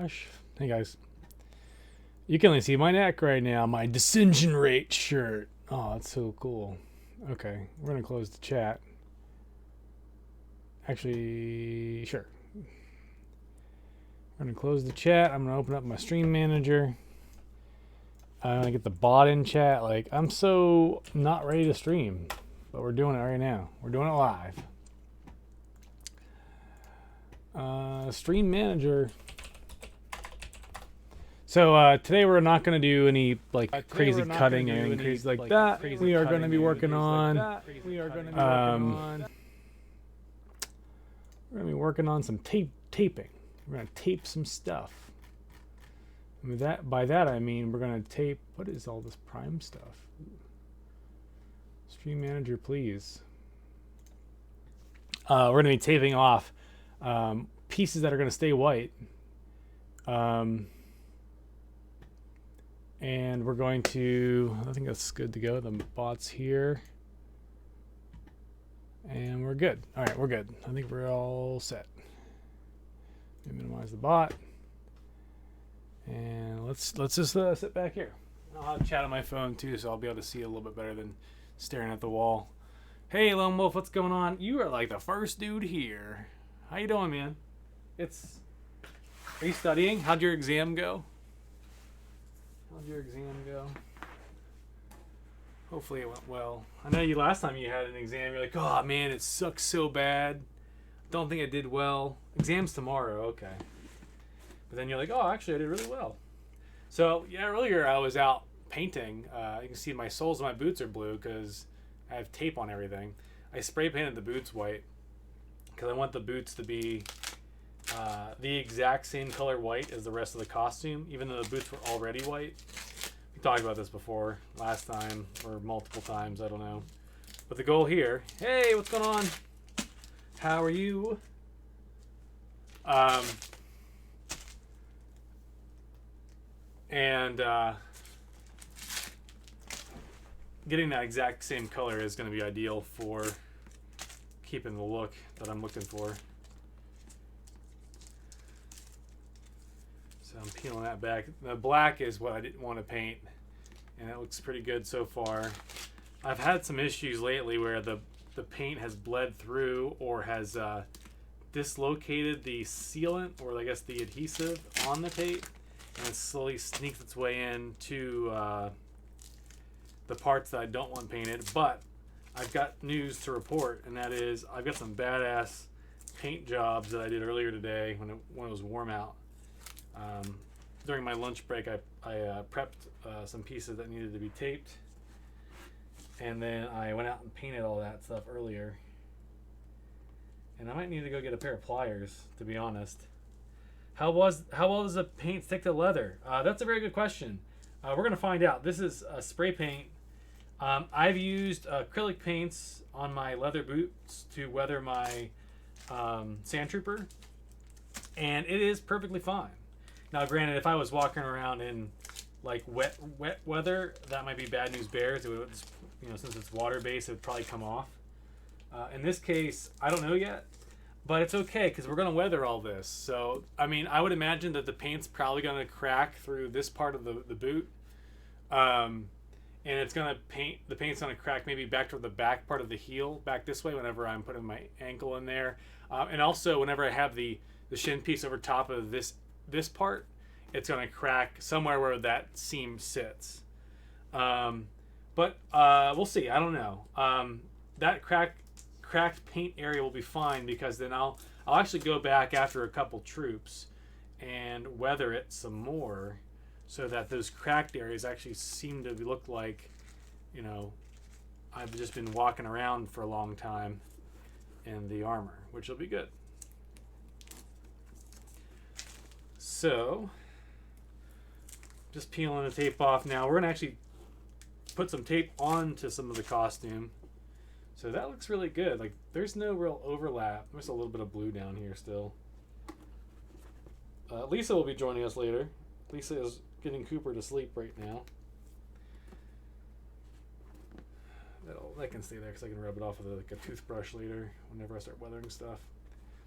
gosh. Hey guys. You can only see my neck right now. My Disintegrate shirt. Oh, that's so cool. Okay, we're going to close the chat. Actually, sure. We're going to close the chat. I'm going to open up my stream manager. I'm going to get the bot in chat. Like, I'm so not ready to stream. But we're doing it right now. We're doing it live. Stream manager. So today we're not going to do any like crazy cutting or anything crazy like that. We are going to be working on. We're going to be working on some taping. We're going to tape some stuff. And by that I mean we're going to tape. What is all this Prime stuff? Stream manager, please. We're going to be taping off pieces that are going to stay white. And we're going to, I think that's good to go. The bot's here. And we're good. All right, we're good. I think we're all set. Let me minimize the bot. And let's just sit back here. I'll have chat on my phone too, so I'll be able to see a little bit better than staring at the wall. Hey, Lone Wolf, what's going on? You are like the first dude here. How you doing, man? Are you studying? How'd your exam go? Hopefully it went well. I know you last time you had an exam, you're like, oh man, it sucks so bad. Don't think I did well. Exam's tomorrow, okay. But then you're like, oh, actually I did really well. So yeah, earlier I was out painting. You can see my soles of my boots are blue because I have tape on everything. I spray painted the boots white because I want the boots to be the exact same color white as the rest of the costume, even though the boots were already white. We talked about this before, last time, or multiple times, I don't know. But the goal here, hey, what's going on? How are you? Getting that exact same color is going to be ideal for keeping the look that I'm looking for. So I'm peeling that back. The black is what I didn't want to paint, and it looks pretty good so far. I've had some issues lately where the paint has bled through or has dislocated the sealant, or I guess the adhesive on the tape, and it slowly sneaks its way into the parts that I don't want painted. But I've got news to report, and that is I've got some badass paint jobs that I did earlier today when it was warm out. During my lunch break, I prepped some pieces that needed to be taped, and then I went out and painted all that stuff earlier. And I might need to go get a pair of pliers, to be honest. How well does the paint stick to leather? That's a very good question. We're gonna find out. This is a spray paint. I've used acrylic paints on my leather boots to weather my Sand Trooper, and it is perfectly fine. Now, granted, if I was walking around in like wet weather, that might be bad news bears. It would, since it's water based, it would probably come off. In this case, I don't know yet, but it's okay because we're gonna weather all this. So, I mean, I would imagine that the paint's probably gonna crack through this part of the boot, and it's gonna the paint's gonna crack maybe back toward the back part of the heel, back this way. Whenever I'm putting my ankle in there, and also whenever I have the shin piece over top of this part, it's going to crack somewhere where that seam sits. But we'll see. I don't know. That cracked paint area will be fine because then I'll actually go back after a couple troops and weather it some more so that those cracked areas actually seem to look like, I've just been walking around for a long time in the armor, which will be good. So, just peeling the tape off now. We're going to actually put some tape onto some of the costume. So that looks really good. Like, there's no real overlap. There's a little bit of blue down here still. Lisa will be joining us later. Lisa is getting Cooper to sleep right now. That can stay there because I can rub it off with like a toothbrush later whenever I start weathering stuff.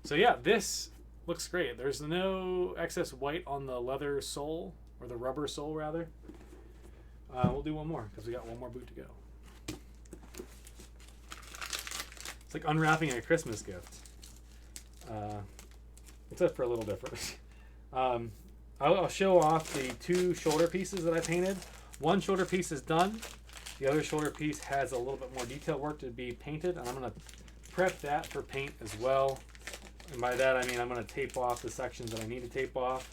So yeah, this looks great. There's no excess white on the leather sole, or the rubber sole rather. We'll do one more because we got one more boot to go. It's like unwrapping a Christmas gift, except for a little different. I'll show off the 2 shoulder pieces that I painted. One shoulder piece is done. The other shoulder piece has a little bit more detail work to be painted, and I'm going to prep that for paint as well. And by that I mean I'm going to tape off the sections that I need to tape off,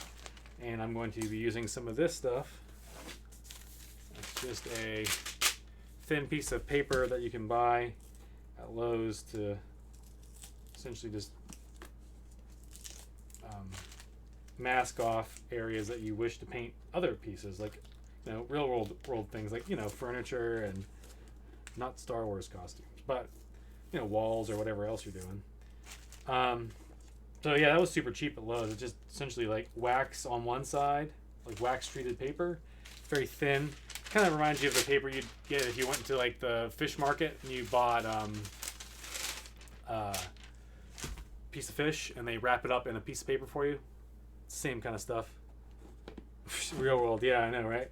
and I'm going to be using some of this stuff. It's just a thin piece of paper that you can buy at Lowe's to essentially just mask off areas that you wish to paint other pieces, like, you know, real world things, like, you know, furniture and not Star Wars costumes, but, you know, walls or whatever else you're doing. So yeah, that was super cheap at Lowe's. It's just essentially like wax on one side, like wax treated paper, very thin. Kind of reminds you of the paper you'd get if you went to like the fish market and you bought piece of fish and they wrap it up in a piece of paper for you. Same kind of stuff. Real world, yeah, I know, right?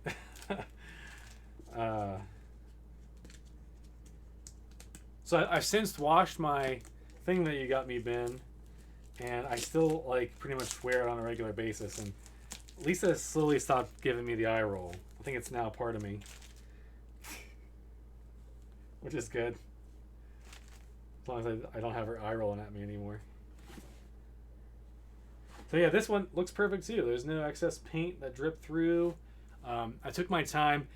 So I've since washed my thing that you got me, Ben, and I still like pretty much wear it on a regular basis, and Lisa slowly stopped giving me the eye roll. I think it's now part of me, which is good, as long as I don't have her eye rolling at me anymore. So yeah, this one looks perfect too. There's no excess paint that dripped through. I took my time.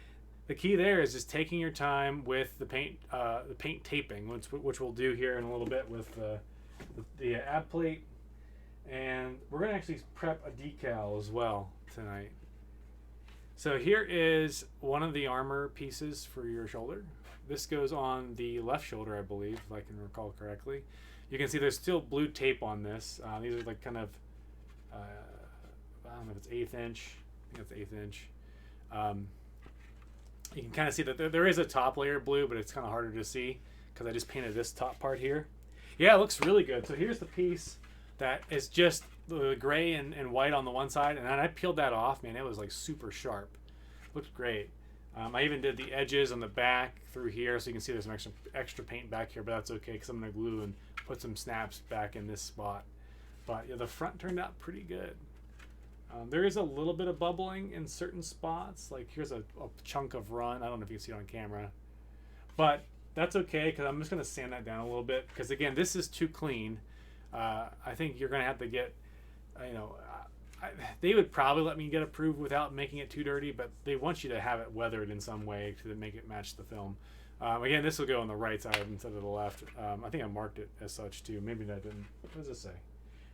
The key there is just taking your time with the paint taping, which we'll do here in a little bit with the ab plate. And we're going to actually prep a decal as well tonight. So here is one of the armor pieces for your shoulder. This goes on the left shoulder, I believe, if I can recall correctly. You can see there's still blue tape on this. These are like kind of, I don't know if it's 1/8 inch. I think it's 1/8 inch. You can kind of see that there is a top layer of blue, but it's kind of harder to see because I just painted this top part here. Yeah, it looks really good. So here's the piece that is just the gray and white on the one side, and then I peeled that off, man. It was like super sharp. Looked great. I even did the edges on the back through here, so you can see there's some extra paint back here, but that's okay because I'm going to glue and put some snaps back in this spot. But yeah, the front turned out pretty good. There is a little bit of bubbling in certain spots. Like here's a chunk of run. I don't know if you can see it on camera, but that's okay because I'm just going to sand that down a little bit because again, this is too clean. I think you're going to have to get, they would probably let me get approved without making it too dirty, but they want you to have it weathered in some way to make it match the film. Again, this will go on the right side instead of the left. I think I marked it as such too. Maybe I didn't. What does it say?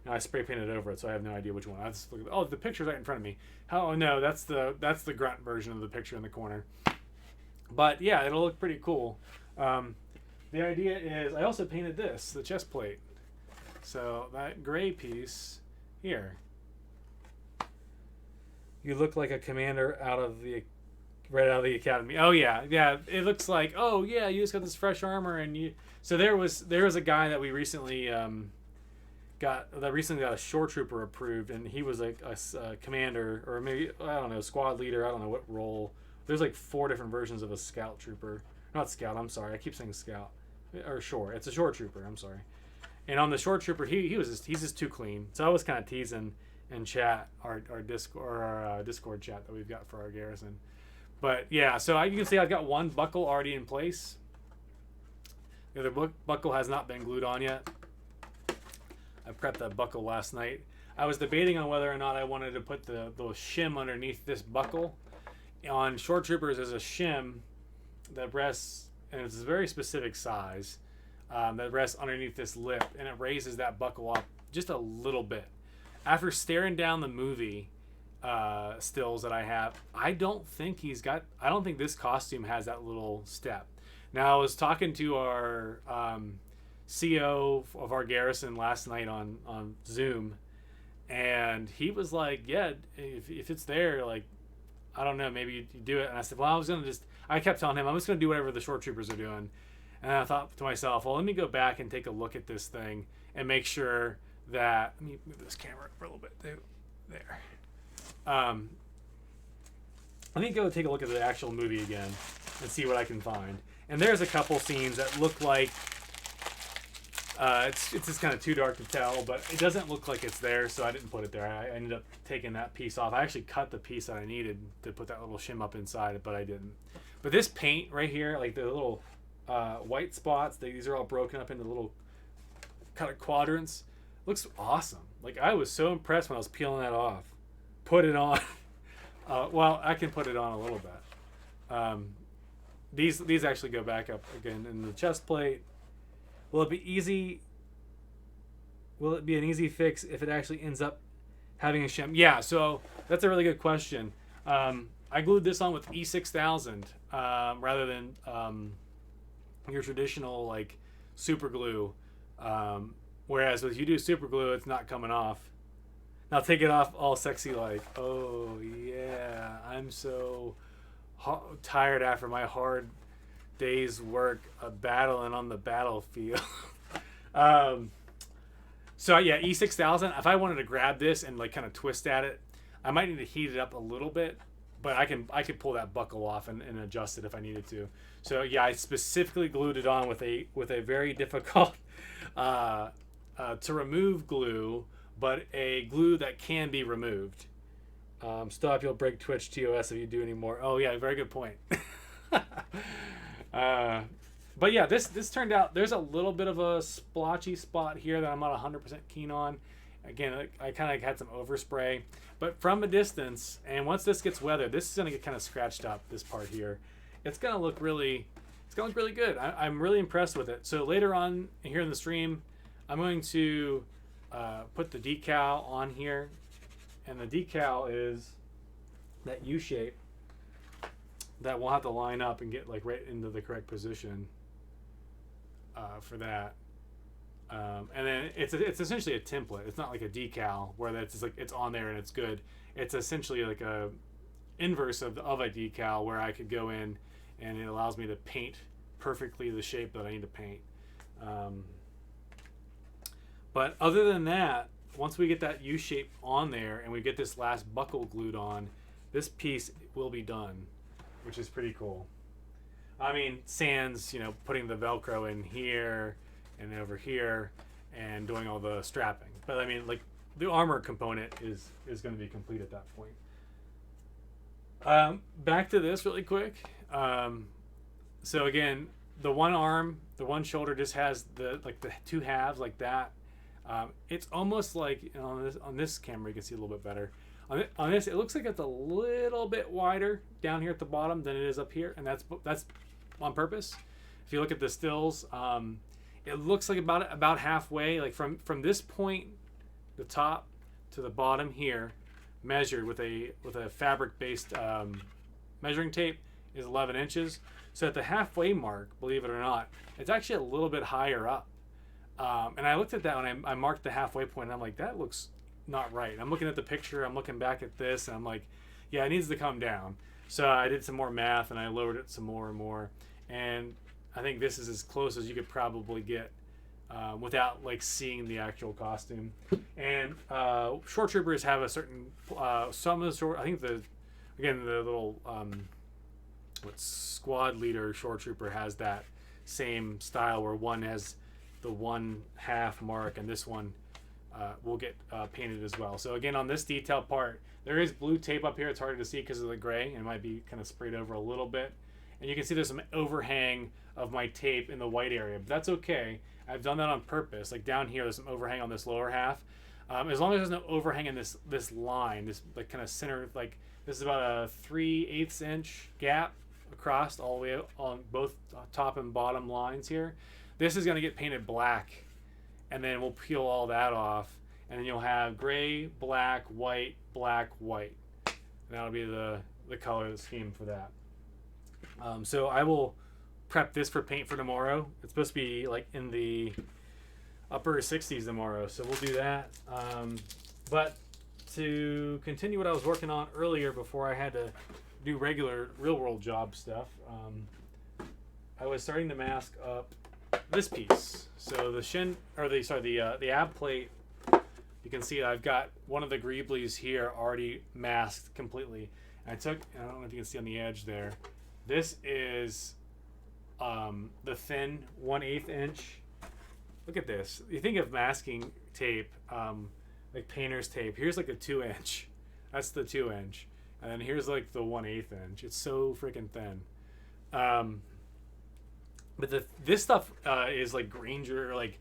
No, I spray painted over it, so I have no idea which one. I just look at, oh, the picture's right in front of me. Oh no, that's the grunt version of the picture in the corner. But yeah, it'll look pretty cool. The idea is I also painted this, the chest plate. So that gray piece here, you look like a commander right out of the academy. Oh yeah, it looks like, oh yeah, you just got this fresh armor, and you. So there was a guy that we recently got a shore trooper approved, and he was like a commander, or maybe, I don't know, squad leader, I don't know what role. There's like 4 different versions of a scout trooper. Not scout, I'm sorry, I keep saying scout. Or shore. It's a shore trooper, I'm sorry. And on the shore trooper, he's just too clean. So I was kind of teasing in chat, our Discord chat that we've got for our garrison. But yeah, so you can see I've got one buckle already in place. The other buckle has not been glued on yet. I prepped that buckle last night. I was debating on whether or not I wanted to put the shim underneath this buckle. On shore troopers, there's a shim that rests, and it's a very specific size, that rests underneath this lip, and it raises that buckle up just a little bit. After staring down the movie stills that I have, I don't think this costume has that little step. Now, I was talking to our CO of our garrison last night on Zoom, and he was like, yeah, if it's there, like, I don't know, maybe you do it. And I said, well, I kept telling him, I'm just going to do whatever the shore troopers are doing. And I thought to myself, well, let me go back and take a look at this thing and make sure that, let me move this camera up a little bit too. There. Let me go take a look at the actual movie again and see what I can find. And there's a couple scenes that look like it's just kind of too dark to tell, but it doesn't look like it's there, so I didn't put it there. I ended up taking that piece off. I actually cut the piece that I needed to put that little shim up inside it, but I didn't. But this paint right here, like the little white spots, these are all broken up into little kind of quadrants. Looks awesome. Like, I was so impressed when I was peeling that off. Put it on. Well, I can put it on a little bit. These actually go back up again in the chest plate. Will it be easy? Will it be an easy fix if it actually ends up having a shim? Yeah, so that's a really good question. I glued this on with E6000 rather than your traditional like super glue. Whereas if you do super glue, it's not coming off. Now take it off all sexy like, oh yeah, I'm so tired after my hard day's work battling on the battlefield. So yeah, E6000, if I wanted to grab this and like kind of twist at it, I might need to heat it up a little bit, but I could pull that buckle off and adjust it if I needed to. So yeah, I specifically glued it on with a very difficult to remove glue, but a glue that can be removed. Stop, you'll break Twitch TOS if you do any more. Oh yeah, very good point. But yeah, this turned out, there's a little bit of a splotchy spot here that I'm not 100% keen on. Again, I kind of had some overspray, but from a distance, and once this gets weathered, this is going to get kind of scratched up, this part here. It's going to look really good. I'm really impressed with it. So later on here in the stream, I'm going to put the decal on here, and the decal is that U shape that we'll have to line up and get like right into the correct position for that. And then it's essentially a template. It's not like a decal where that's like it's on there and it's good. It's essentially like a inverse of a decal where I could go in and it allows me to paint perfectly the shape that I need to paint. But other than that, once we get that U shape on there and we get this last buckle glued on, this piece will be done, which is pretty cool. I mean, sans, putting the Velcro in here and over here and doing all the strapping. But I mean, like, the armor component is going to be complete at that point. Back to this really quick. So again, the one arm, the one shoulder just has the two halves like that. It's almost like on this camera you can see a little bit better. On this, it looks like it's a little bit wider down here at the bottom than it is up here, and that's on purpose. If you look at the stills, it looks like about halfway, like from this point, the top to the bottom here, measured with a fabric-based measuring tape, is 11 inches. So at the halfway mark, believe it or not, it's actually a little bit higher up. And I looked at that when I marked the halfway point, and I'm like, that looks not right. I'm looking at the picture, I'm looking back at this, and I'm like, yeah, it needs to come down. So I did some more math, and I lowered it some more and more. And I think this is as close as you could probably get without like seeing the actual costume. And short troopers have a certain some of the short. I think the little squad leader short trooper has that same style where one has the 1/2 mark, and this one will get painted as well. So again, on this detail part, there is blue tape up here. It's harder to see because of the gray, and it might be kind of sprayed over a little bit. And you can see there's some overhang of my tape in the white area, but that's okay. I've done that on purpose. Like down here, there's some overhang on this lower half. As long as there's no overhang in this line, this like kind of center, like this is about a 3/8 inch gap across all the way on both top and bottom lines here. This is going to get painted black, and then we'll peel all that off, and then you'll have gray, black, white, black, white. And that'll be the color scheme for that. So I will prep this for paint for tomorrow. It's supposed to be like in the upper 60s tomorrow, so we'll do that. But to continue what I was working on earlier before I had to do regular real-world job stuff, I was starting to mask up this piece. So the ab plate you can see I've got one of the Greeblies here already masked completely. And I don't know if you can see on the edge there, this is the thin 1/8 inch. Look at this. You think of masking tape, like painter's tape. Here's like a 2 inch. That's the 2 inch. And then here's like the 1/8 inch. It's so freaking thin. But this stuff is like Granger, like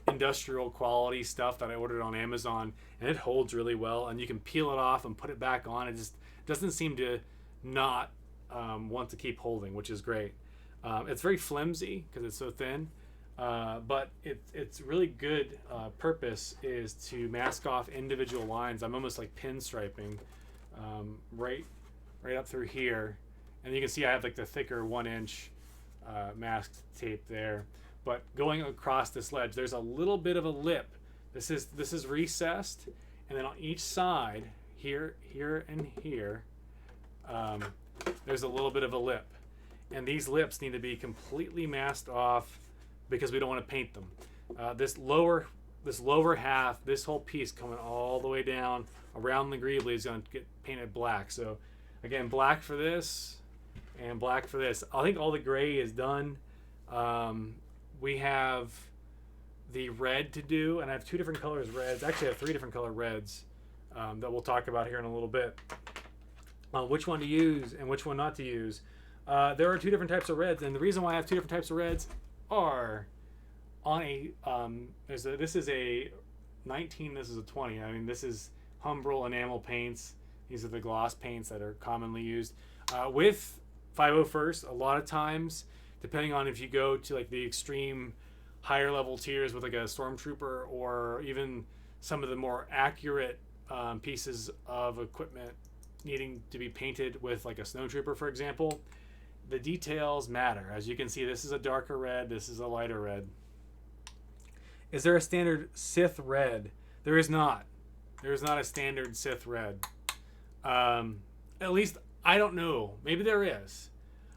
industrial quality stuff that I ordered on Amazon, and it holds really well. And you can peel it off and put it back on. It just doesn't seem to not want to keep holding, which is great. It's very flimsy because it's so thin, but it's really good purpose is to mask off individual lines. I'm almost like pinstriping right up through here, and you can see I have like the thicker 1 inch masked tape there. But going across this ledge, there's a little bit of a lip. This is recessed, and then on each side, here, and here, there's a little bit of a lip. And these lips need to be completely masked off because we don't want to paint them. This lower half, this whole piece coming all the way down around the Greebly is going to get painted black. So again, black for this and black for this. I think all the gray is done. We have the red to do, and I have 2 different colors reds. Actually, I have 3 different color reds that we'll talk about here in a little bit. Which one to use and which one not to use. There are 2 different types of reds, and the reason why I have 2 different types of reds are on a this is a 19, this is a 20. I mean, this is Humbrol enamel paints. These are the gloss paints that are commonly used. With 501st, a lot of times, depending on if you go to like the extreme higher level tiers with like a Stormtrooper, or even some of the more accurate pieces of equipment needing to be painted with like a Snowtrooper, for example, the details matter. As you can see, this is a darker red, this is a lighter red. Is there a standard Sith red? There is not. There is not a standard Sith red. At least I don't know. Maybe there is.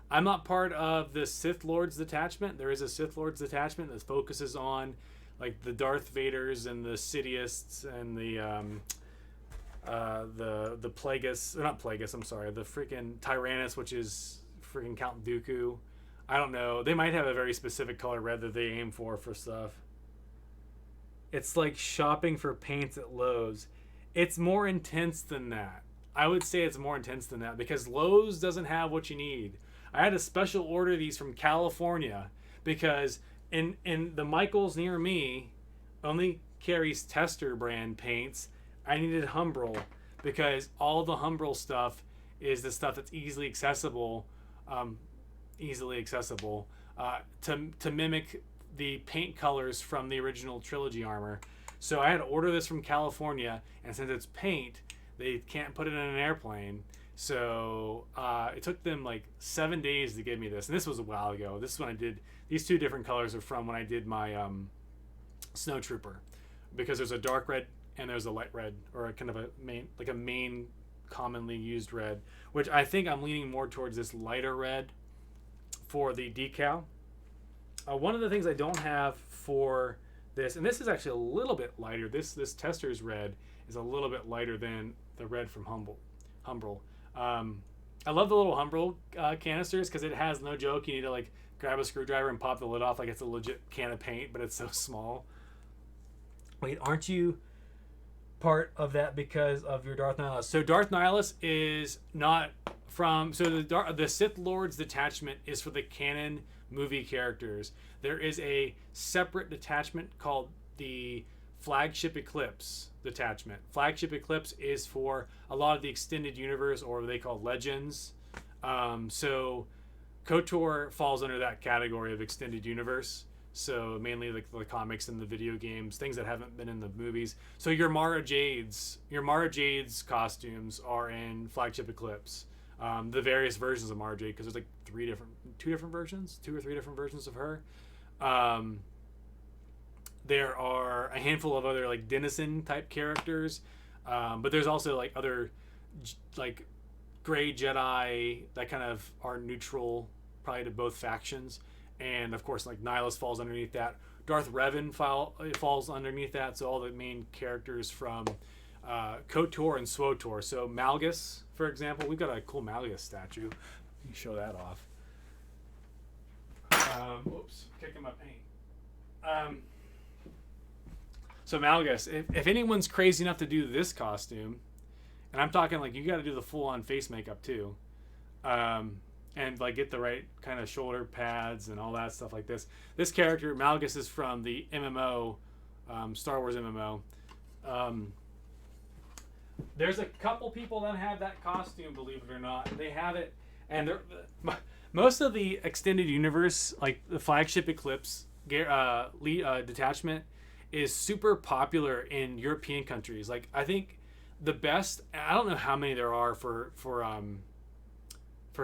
I'm not part of the Sith Lords detachment. There is a Sith Lords detachment that focuses on like the Darth Vaders and the Sidious's and the Plagueis, or not Plagueis, I'm sorry, the freaking Tyrannus, which is freaking Count Dooku. I don't know. They might have a very specific color red that they aim for stuff. It's like shopping for paints at Lowe's. It's more intense than that. I would say it's more intense than that because Lowe's doesn't have what you need. I had to special order these from California because in the Michaels near me only carries Tester brand paints. I needed Humbrol because all the Humbrol stuff is the stuff that's easily accessible to mimic the paint colors from the original trilogy armor. So I had to order this from California, and since it's paint, they can't put it in an airplane. So it took them like 7 days to give me this, and this was a while ago. This is when I did these 2 different colors are from when I did my Snowtrooper, because there's a dark red and there's a light red, or a kind of a main commonly used red, which I think I'm leaning more towards this lighter red for the decal. One of the things I don't have for this, and this is actually a little bit lighter, this Tester's red is a little bit lighter than the red from Humbrol. I love the little Humbrol canisters because it has, no joke, you need to like grab a screwdriver and pop the lid off like it's a legit can of paint, but it's so small. Wait, aren't you part of that because of your Darth Nihilus? So Darth Nihilus is not from, so the Sith Lords detachment is for the canon movie characters. There is a separate detachment called the Flagship Eclipse detachment. Flagship Eclipse is for a lot of the extended universe, or what they call legends. So KOTOR falls under that category of extended universe. So mainly like the comics and the video games, things that haven't been in the movies. So your Mara Jade's costumes are in Flagship Eclipse. The various versions of Mara Jade, because there's like 2 or 3 different versions of her. There are a handful of other like Denizen type characters, but there's also like other like gray Jedi that kind of are neutral probably to both factions. And of course, like Nihilus falls underneath that. Darth Revan falls underneath that. So all the main characters from KOTOR and SWOTOR. So Malgus, for example, we've got a cool Malgus statue. Let me show that off. Whoops, kicking my paint. So Malgus, if anyone's crazy enough to do this costume, and I'm talking like you got to do the full-on face makeup too, and like get the right kind of shoulder pads and all that stuff like this. This character Malgus is from the MMO, Star Wars MMO. There's a couple people that have that costume, believe it or not. They have it, and most of the extended universe, like the flagship Eclipse detachment, is super popular in European countries. Like I think the best, I don't know how many there are for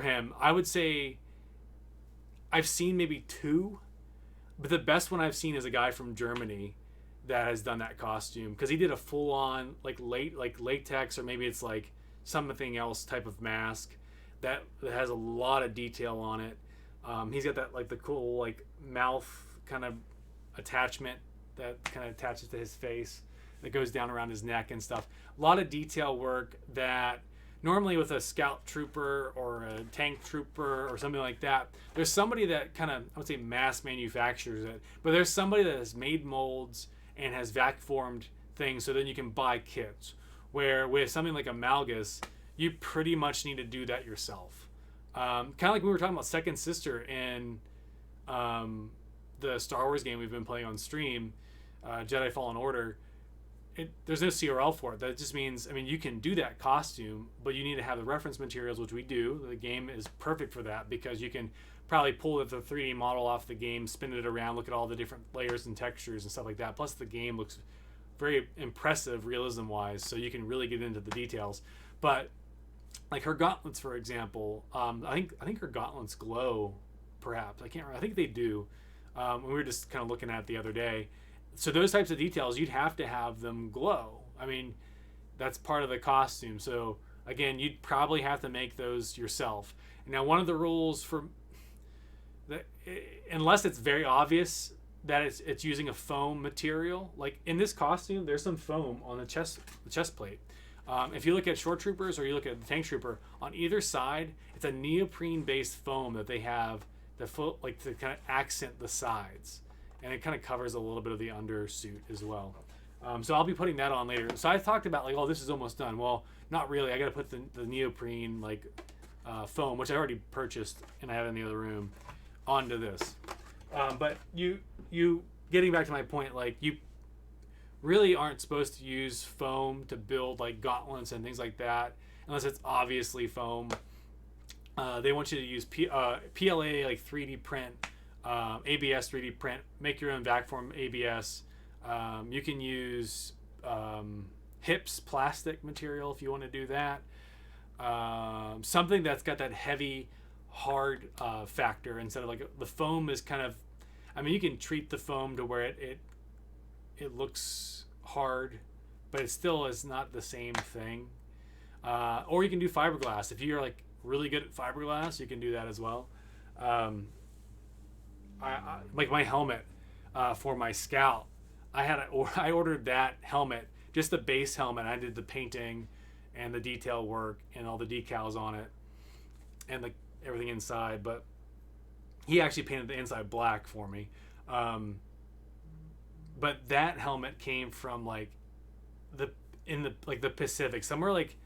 him. I would say I've seen maybe 2, but the best one I've seen is a guy from Germany that has done that costume, because he did a full-on like latex, or maybe it's like something else type of mask that has a lot of detail on it. He's got that like the cool like mouth kind of attachment that kind of attaches to his face that goes down around his neck and stuff. A lot of detail work that normally with a scout trooper or a tank trooper or something like that, there's somebody that kind of, I would say, mass manufactures it, but there's somebody that has made molds and has vac formed things so then you can buy kits. Where with something like a Malgus, you pretty much need to do that yourself. Kind of like we were talking about Second Sister in the Star Wars game we've been playing on stream, Jedi Fallen Order. There's no CRL for it. That just means, I mean, you can do that costume, but you need to have the reference materials, which we do. The game is perfect for that because you can probably pull the 3D model off the game, spin it around, look at all the different layers and textures and stuff like that. Plus, the game looks very impressive realism-wise, so you can really get into the details. But like her gauntlets, for example, I think her gauntlets glow. Perhaps I can't remember. I think they do. We were just kind of looking at it the other day. So those types of details, you'd have to have them glow. I mean, that's part of the costume. So again, you'd probably have to make those yourself. Now, one of the rules for that, unless it's very obvious that it's using a foam material, like in this costume, there's some foam on the chest plate. If you look at short troopers or you look at the tank trooper, on either side, it's a neoprene-based foam that they have to kind of accent the sides. And it kind of covers a little bit of the undersuit as well. So I'll be putting that on later. So I talked about like, oh, this is almost done. Well, not really. I got to put the neoprene like foam, which I already purchased and I have in the other room, onto this. But you getting back to my point, like you really aren't supposed to use foam to build like gauntlets and things like that, unless it's obviously foam. They want you to use PLA like 3D print. ABS 3D print, make your own vac form ABS. You can use HIPS plastic material if you want to do that. Something that's got that heavy, hard factor instead of like the foam is kind of, I mean, you can treat the foam to where it looks hard, but it still is not the same thing. Or you can do fiberglass. If you're like really good at fiberglass, you can do that as well. Like my helmet for my Scout, I ordered that helmet, just the base helmet. I did the painting and the detail work and all the decals on it and everything inside, but he actually painted the inside black for me. But that helmet came from like the Pacific, somewhere like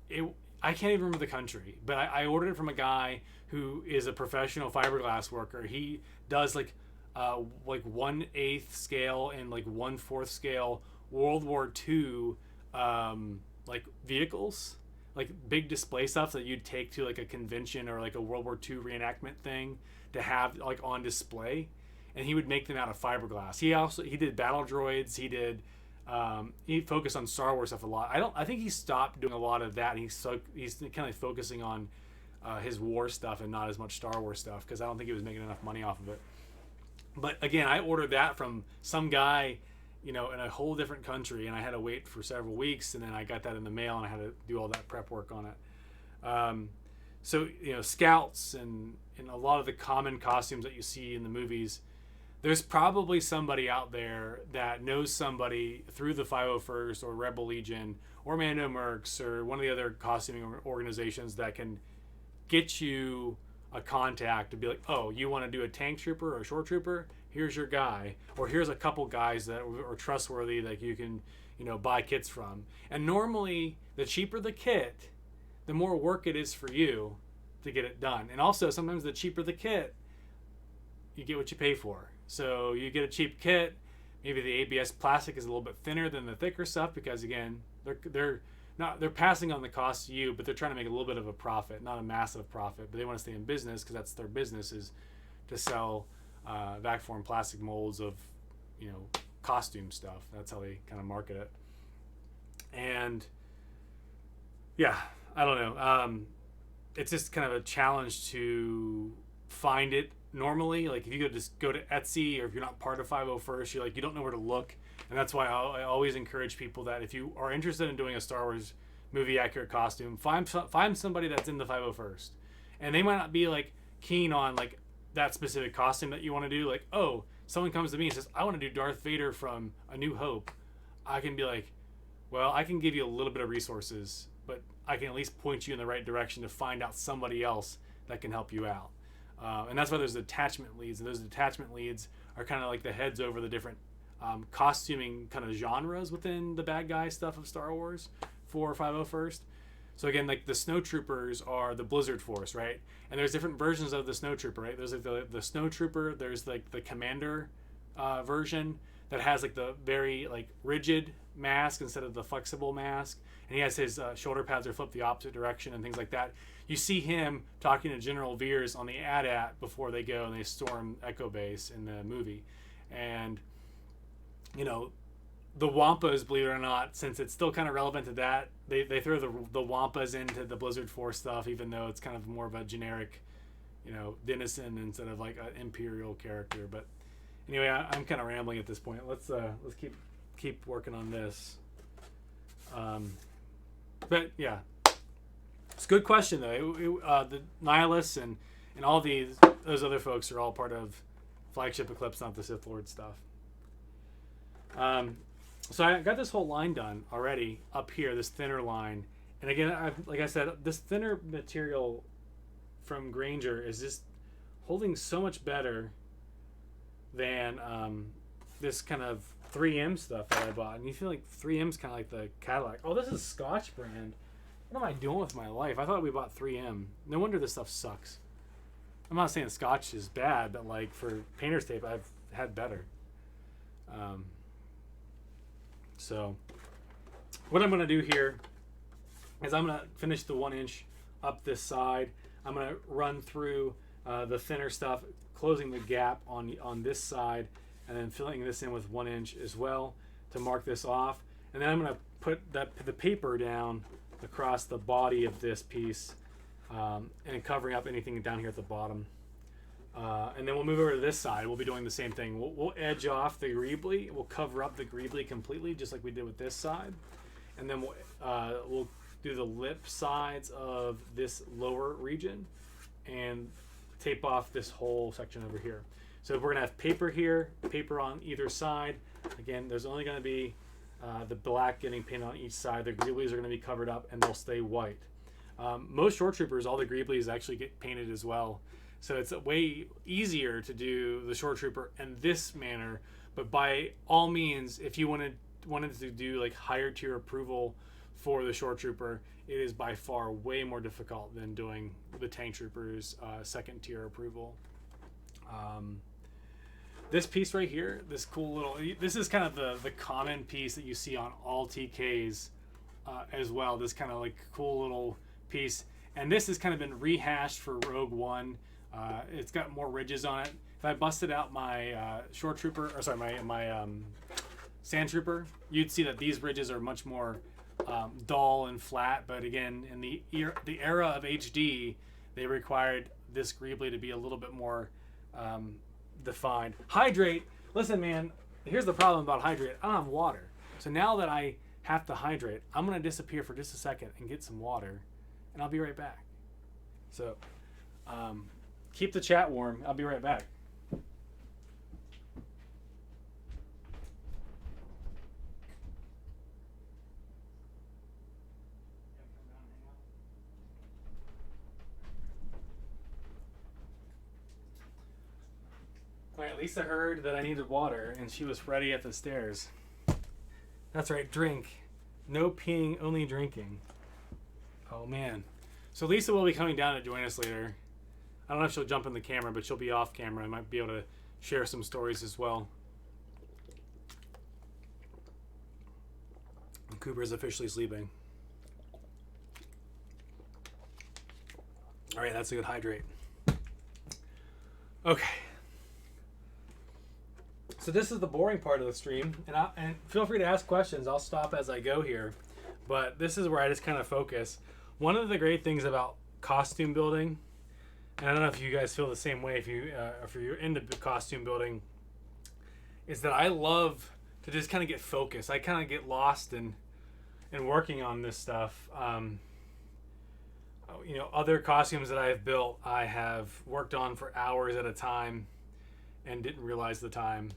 it. I can't even remember the country, but I ordered it from a guy who is a professional fiberglass worker. He does like 1/8 scale and like 1/4 scale World War II like vehicles, like big display stuff that you'd take to like a convention or like a World War II reenactment thing to have like on display, and he would make them out of fiberglass. He did battle droids. He focused on Star Wars stuff a lot. I think he stopped doing a lot of that. And he's kind of focusing on his war stuff and not as much Star Wars stuff because I don't think he was making enough money off of it. But again, I ordered that from some guy, in a whole different country, and I had to wait for several weeks, and then I got that in the mail, and I had to do all that prep work on it. So Scouts and a lot of the common costumes that you see in the movies, there's probably somebody out there that knows somebody through the 501st or Rebel Legion or Mando Mercs or one of the other costuming organizations that can get you a contact to be like, oh, you want to do a tank trooper or a short trooper? Here's your guy, or here's a couple guys that are trustworthy that you can, buy kits from. And normally, the cheaper the kit, the more work it is for you to get it done. And also, sometimes the cheaper the kit, you get what you pay for. So you get a cheap kit. Maybe the ABS plastic is a little bit thinner than the thicker stuff because, again, they're passing on the cost to you, but they're trying to make a little bit of a profit, not a massive profit, but they want to stay in business because that's their business, is to sell vac form plastic molds of costume stuff. That's how they kind of market it. And yeah, I don't know, it's just kind of a challenge to find it normally. Like if you just go to Etsy, or if you're not part of 501st, you don't know where to look. And that's why I always encourage people that if you are interested in doing a Star Wars movie accurate costume, find somebody that's in the 501st. And they might not be like keen on like that specific costume that you want to do. Like, oh, someone comes to me and says, I want to do Darth Vader from A New Hope. I can be like, well, I can give you a little bit of resources, but I can at least point you in the right direction to find out somebody else that can help you out. And that's why there's attachment leads. And those attachment leads are kind of like the heads over the different costuming kind of genres within the bad guy stuff of Star Wars for 501st. So again, like the snowtroopers are the Blizzard Force, right? And there's different versions of the snowtrooper, right? There's like the snowtrooper, there's like the commander version that has like the very like rigid mask instead of the flexible mask, and he has his shoulder pads are flipped the opposite direction and things like that. You see him talking to General Veers on the AT-AT before they go and they storm Echo Base in the movie. And the Wampas, believe it or not, since it's still kind of relevant to that, they throw the Wampas into the Blizzard Force stuff, even though it's kind of more of a generic, denizen instead of like an Imperial character. But anyway, I'm kind of rambling at this point. Let's keep working on this. But yeah, it's a good question though. The Nihilists and all those other folks are all part of Flagship Eclipse, not the Sith Lord stuff. So I got this whole line done already up here, this thinner line. And again, like I said, this thinner material from Granger is just holding so much better than this kind of 3M stuff that I bought. And you feel like 3M's kind of like the Cadillac. Oh, this is Scotch brand. What am I doing with my life? I thought we bought 3M. No wonder this stuff sucks. I'm not saying Scotch is bad, but like for painter's tape, I've had better. So what I'm going to do here is I'm going to finish the 1 inch up this side. I'm going to run through the thinner stuff, closing the gap on this side, and then filling this in with 1 inch as well to mark this off. And then I'm going to put the paper down across the body of this piece and covering up anything down here at the bottom. And then we'll move over to this side. We'll be doing the same thing. We'll edge off the greebly. We'll cover up the greebly completely, just like we did with this side. And then we'll do the lip sides of this lower region and tape off this whole section over here. So we're going to have paper here, paper on either side. Again, there's only going to be the black getting painted on each side. The greeblies are going to be covered up and they'll stay white. Most short troopers, all the greeblies actually get painted as well. So it's way easier to do the short trooper in this manner. But by all means, if you wanted to do like higher tier approval for the short trooper, it is by far way more difficult than doing the tank troopers second tier approval. This piece right here, this cool little, this is kind of the common piece that you see on all TKs as well. This kind of like cool little piece. And this has kind of been rehashed for Rogue One. It's got more ridges on it. If I busted out my short trooper, or sorry, my sand trooper, you'd see that these ridges are much more dull and flat. But again, in the era of HD, they required this greebly to be a little bit more defined. Hydrate. Listen, man, here's the problem about hydrate. I don't have water. So now that I have to hydrate, I'm going to disappear for just a second and get some water, and I'll be right back. So keep the chat warm. I'll be right back. Lisa heard that I needed water, and she was ready at the stairs. That's right, drink. No peeing, only drinking. Oh, man. So Lisa will be coming down to join us later. I don't know if she'll jump in the camera, but she'll be off camera. I might be able to share some stories as well. Cooper is officially sleeping. All right, that's a good hydrate. Okay. So this is the boring part of the stream, and feel free to ask questions. I'll stop as I go here, but this is where I just kind of focus. One of the great things about costume building, and I don't know if you guys feel the same way if you're into costume building, is that I love to just kind of get focused. I kind of get lost in working on this stuff. Other costumes that I've built, I have worked on for hours at a time and didn't realize the time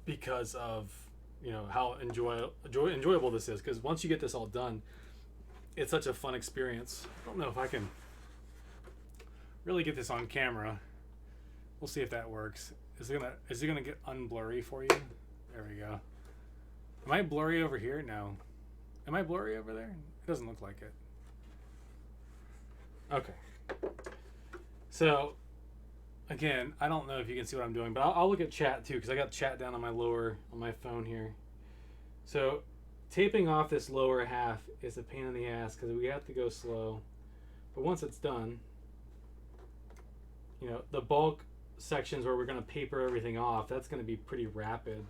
because of how enjoyable this is. Because once you get this all done, it's such a fun experience. I don't know if I can really get this on camera. We'll see if that works. Is it gonna get unblurry for you? There we go. Am I blurry over here? No. Am I blurry over there? It doesn't look like it. Okay. So, again, I don't know if you can see what I'm doing, but I'll look at chat too, because I got chat down on my phone here. So, taping off this lower half is a pain in the ass because we have to go slow. But once it's done, the bulk sections where we're going to paper everything off, that's going to be pretty rapid.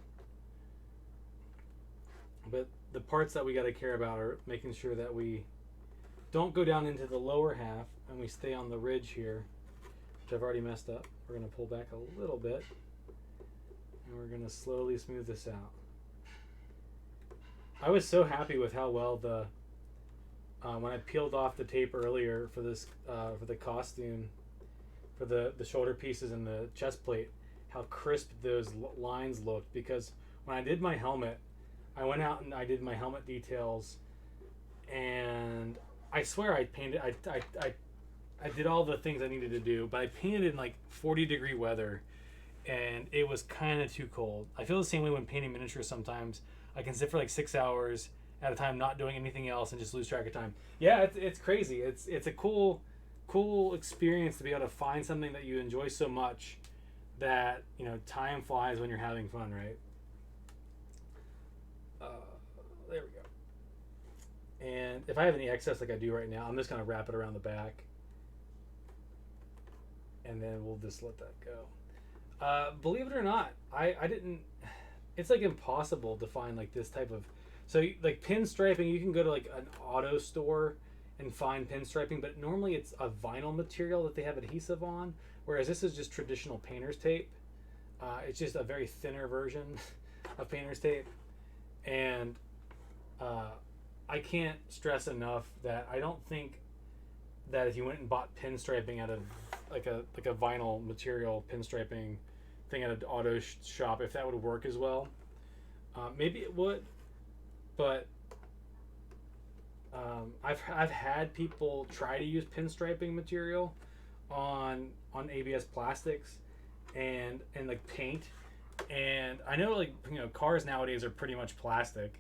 But the parts that we got to care about are making sure that we don't go down into the lower half and we stay on the ridge here, which I've already messed up. We're going to pull back a little bit and we're going to slowly smooth this out. I was so happy with how well when I peeled off the tape earlier for this for the costume, for the shoulder pieces and the chest plate, how crisp those lines looked. Because when I did my helmet, I went out and I did my helmet details, and I swear I painted. I did all the things I needed to do, but I painted in like 40-degree weather, and it was kind of too cold. I feel the same way when painting miniatures sometimes. I can sit for like 6 hours at a time not doing anything else and just lose track of time. Yeah, it's crazy. It's a cool experience to be able to find something that you enjoy so much that time flies when you're having fun, right? There we go. And if I have any excess like I do right now, I'm just gonna wrap it around the back, and then we'll just let that go. Believe it or not, I didn't. It's like impossible to find like this type of. So like pinstriping, you can go to like an auto store and find pinstriping, but normally it's a vinyl material that they have adhesive on, whereas this is just traditional painter's tape. It's just a very thinner version of painter's tape, and I can't stress enough that I don't think that if you went and bought pinstriping out of like a vinyl material pinstriping thing at an auto shop, if that would work as well. Maybe it would, but I've had people try to use pinstriping material on ABS plastics and like paint, and I know like cars nowadays are pretty much plastic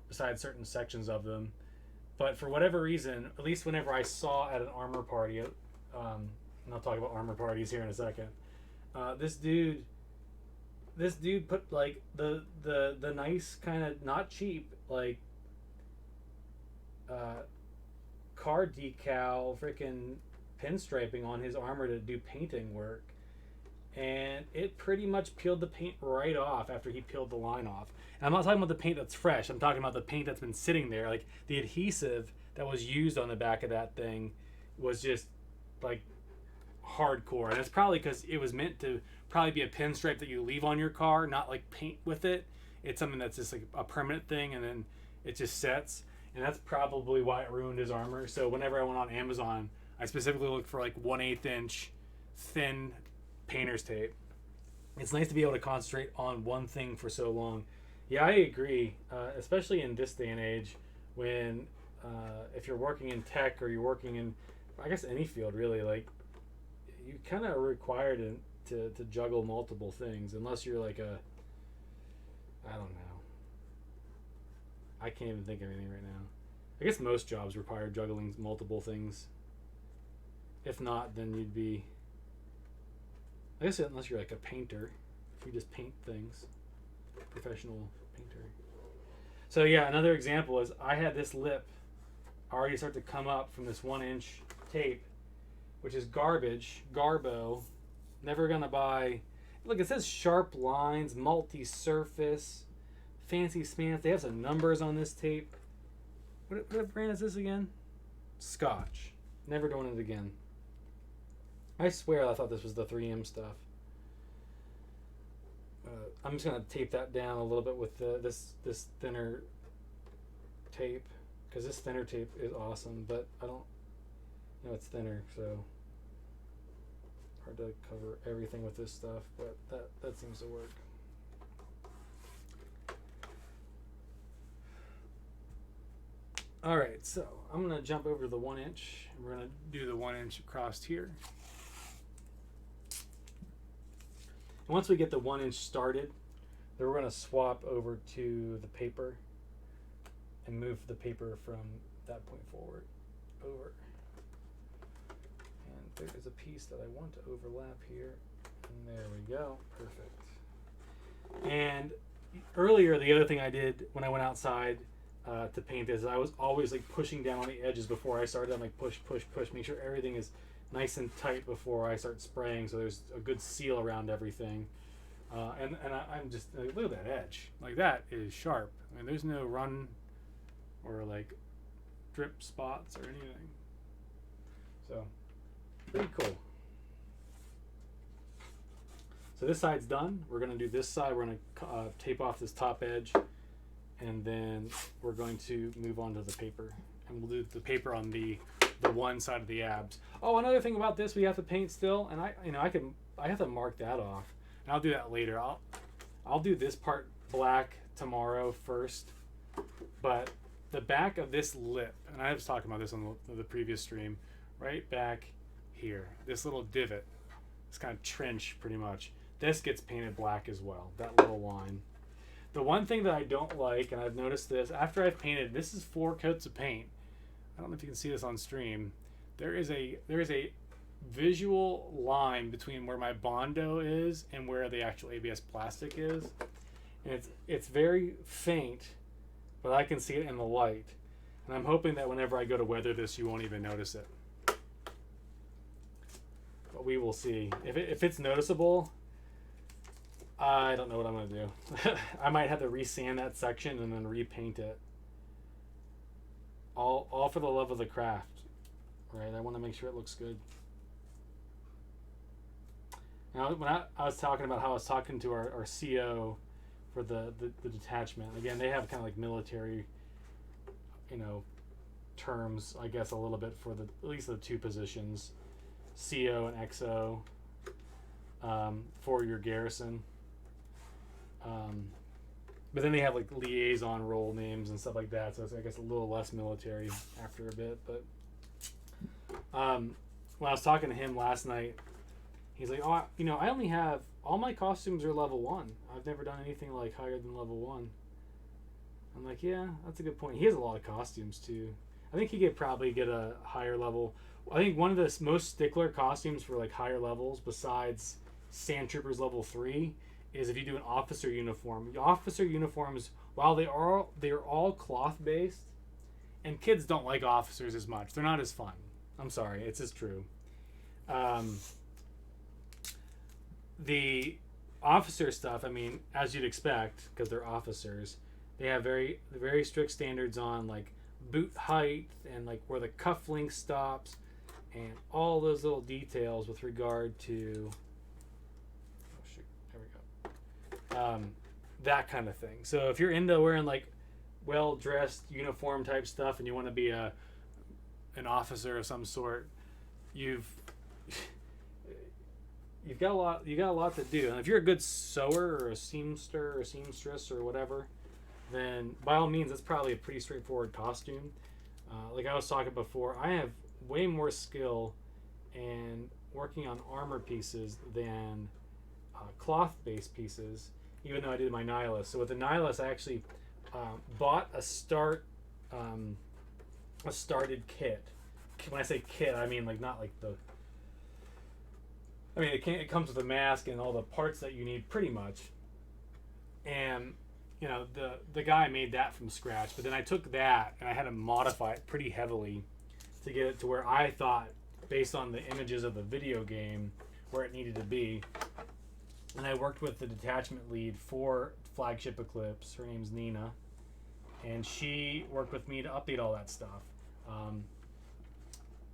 besides certain sections of them, but for whatever reason, at least whenever I saw at an armor party, and I'll talk about armor parties here in a second, this dude put like the nice kind of not cheap like car decal freaking pinstriping on his armor to do painting work, and it pretty much peeled the paint right off after he peeled the line off. And I'm not talking about the paint that's fresh, I'm talking about the paint that's been sitting there. Like the adhesive that was used on the back of that thing was just like hardcore, and it's probably because it was meant to probably be a pinstripe that you leave on your car, not like paint with it. It's something that's just like a permanent thing, and then it just sets, and that's probably why it ruined his armor. So whenever I went on Amazon, I specifically looked for like 1/8 inch thin painter's tape. It's nice to be able to concentrate on one thing for so long. Yeah, I agree, especially in this day and age when if you're working in tech or you're working in, I guess, any field really, like you kind of are required to juggle multiple things unless you're like a, I don't know. I can't even think of anything right now. I guess most jobs require juggling multiple things. If not, then you'd be, I guess unless you're like a painter, if you just paint things, professional painter. So yeah, another example is I had this lip already start to come up from this 1-inch tape, which is garbage, garbo. Never gonna buy. Look, it says sharp lines, multi-surface, fancy smans. They have some numbers on this tape. What brand is this again? Scotch. Never doing it again. I swear I thought this was the 3M stuff. I'm just gonna tape that down a little bit with this thinner tape, because this thinner tape is awesome, but I don't know it's thinner, so hard to cover everything with this stuff, but that seems to work. All right, so I'm gonna jump over to the 1-inch. We're gonna do the 1-inch across here. And once we get the 1-inch started, then we're gonna swap over to the paper and move the paper from that point forward over. And there is a piece that I want to overlap here. And there we go, perfect. And earlier, the other thing I did when I went outside to paint this, I was always like pushing down on the edges before I started. I'm like push, make sure everything is nice and tight before I start spraying, so there's a good seal around everything. I'm just like, look at that edge. Like, that is sharp. I mean, there's no run or like drip spots or anything. So pretty cool. So this side's done. We're gonna do this side. We're gonna tape off this top edge, and then we're going to move on to the paper, and we'll do the paper on the one side of the abs. Oh, another thing about this, we have to paint still, and I have to mark that off, and I'll do that later. I'll do this part black tomorrow first, but the back of this lip, and I was talking about this on the previous stream, right back here, this little divot, this kind of trench pretty much, this gets painted black as well, that little line. The one thing that I don't like, and I've noticed this, after I've painted, this is 4 coats of paint. I don't know if you can see this on stream. There is a visual line between where my Bondo is and where the actual ABS plastic is. And it's very faint, but I can see it in the light. And I'm hoping that whenever I go to weather this, you won't even notice it. But we will see. If it's noticeable, I don't know what I'm going to do. I might have to resand that section and then repaint it. All for the love of the craft, right? I want to make sure it looks good. Now, when I was talking about how I was talking to our CO for the detachment, again, they have kind of like military, terms, I guess, a little bit for at least the 2 positions, CO and XO, for your garrison. But then they have like liaison role names and stuff like that, so it's, I guess, a little less military after a bit. But when I was talking to him last night, he's like, "Oh, I only have, all my costumes are level 1. I've never done anything like higher than level 1." I'm like, yeah, that's a good point. He has a lot of costumes too. I think he could probably get a higher level. I think one of the most stickler costumes for like higher levels, besides Sand Troopers level 3, is if you do an officer uniform. The officer uniforms, while they are all cloth based, and kids don't like officers as much. They're not as fun. I'm sorry, it's just true. The officer stuff, I mean, as you'd expect, because they're officers, they have very strict standards on like boot height and like where the cufflink stops and all those little details with regard to that kind of thing. So if you're into wearing like well-dressed uniform type stuff and you want to be an officer of some sort, you've got a lot to do. And if you're a good sewer or a seamster or seamstress or whatever, then by all means, it's probably a pretty straightforward costume. Like I was talking before, I have way more skill and working on armor pieces than cloth-based pieces, even though I did my Nihilus. So with the Nihilus, I actually bought a started kit. When I say kit, I mean like not like the. I mean it comes with a mask and all the parts that you need pretty much. And you know the guy made that from scratch, but then I took that and I had to modify it pretty heavily to get it to where I thought, based on the images of the video game, where it needed to be. And I worked with the detachment lead for Flagship Eclipse. Her name's Nina, and she worked with me to update all that stuff.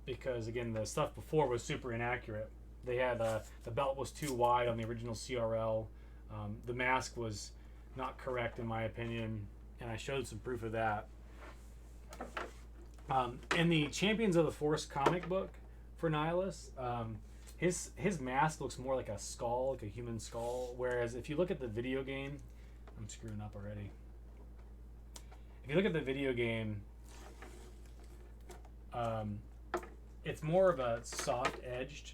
Because again, the stuff before was super inaccurate. They had the belt was too wide on the original CRL. The mask was not correct in my opinion, and I showed some proof of that. In the Champions of the Force comic book for Nihilus, his mask looks more like a skull, like a human skull. Whereas if you look at the video game, I'm screwing up already. If you look at the video game, it's more of a soft-edged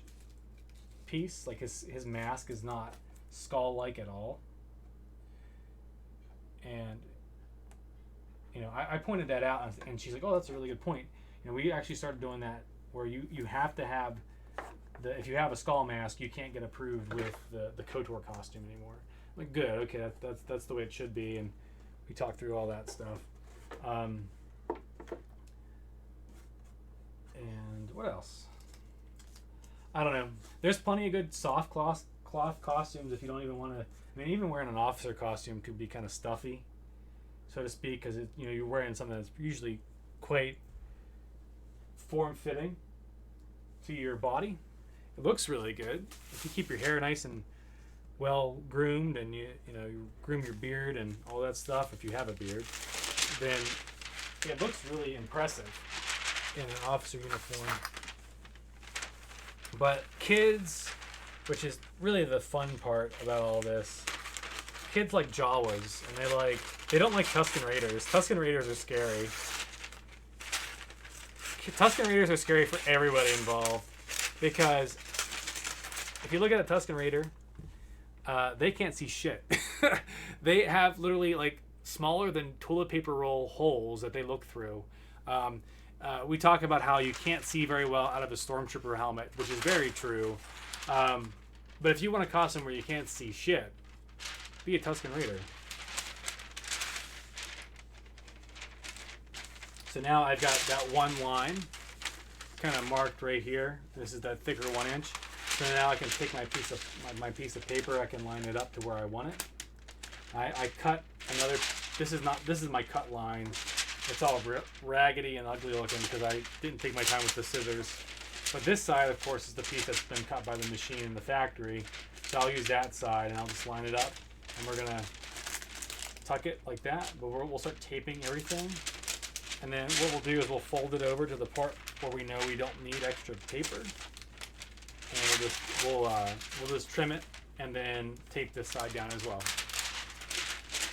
piece. Like his mask is not skull-like at all. And you know, I pointed that out, and she's like, "Oh, that's a really good point." You know, we actually started doing that where you have to have if you have a skull mask, you can't get approved with the KOTOR costume anymore. I'm like, good, okay, that's the way it should be, and we talked through all that stuff. And what else? I don't know. There's plenty of good soft cloth costumes if you don't even want to. I mean, even wearing an officer costume could be kind of stuffy, so to speak, because you're wearing something that's usually quite form-fitting to your body. It looks really good if you keep your hair nice and well groomed, and you groom your beard and all that stuff. If you have a beard, then it looks really impressive in an officer uniform. But kids, which is really the fun part about all this, kids like Jawas, and they don't like Tusken Raiders. Tusken Raiders are scary. Tusken Raiders are scary for everybody involved, because if you look at a Tusken Raider, they can't see shit. They have literally like smaller than toilet paper roll holes that they look through. We talk about how you can't see very well out of a Stormtrooper helmet, which is very true. But if you want a costume where you can't see shit, be a Tusken Raider. So now I've got that one line kind of marked right here. This is that thicker 1 inch. So now I can take my piece of paper. I can line it up to where I want it. I cut another. This is my cut line. It's all raggedy and ugly looking because I didn't take my time with the scissors. But this side, of course, is the piece that's been cut by the machine in the factory. So I'll use that side and I'll just line it up. And we're gonna tuck it like that. But we'll start taping everything. And then what we'll do is we'll fold it over to the part where we know we don't need extra paper. And we'll just trim it and then tape this side down as well.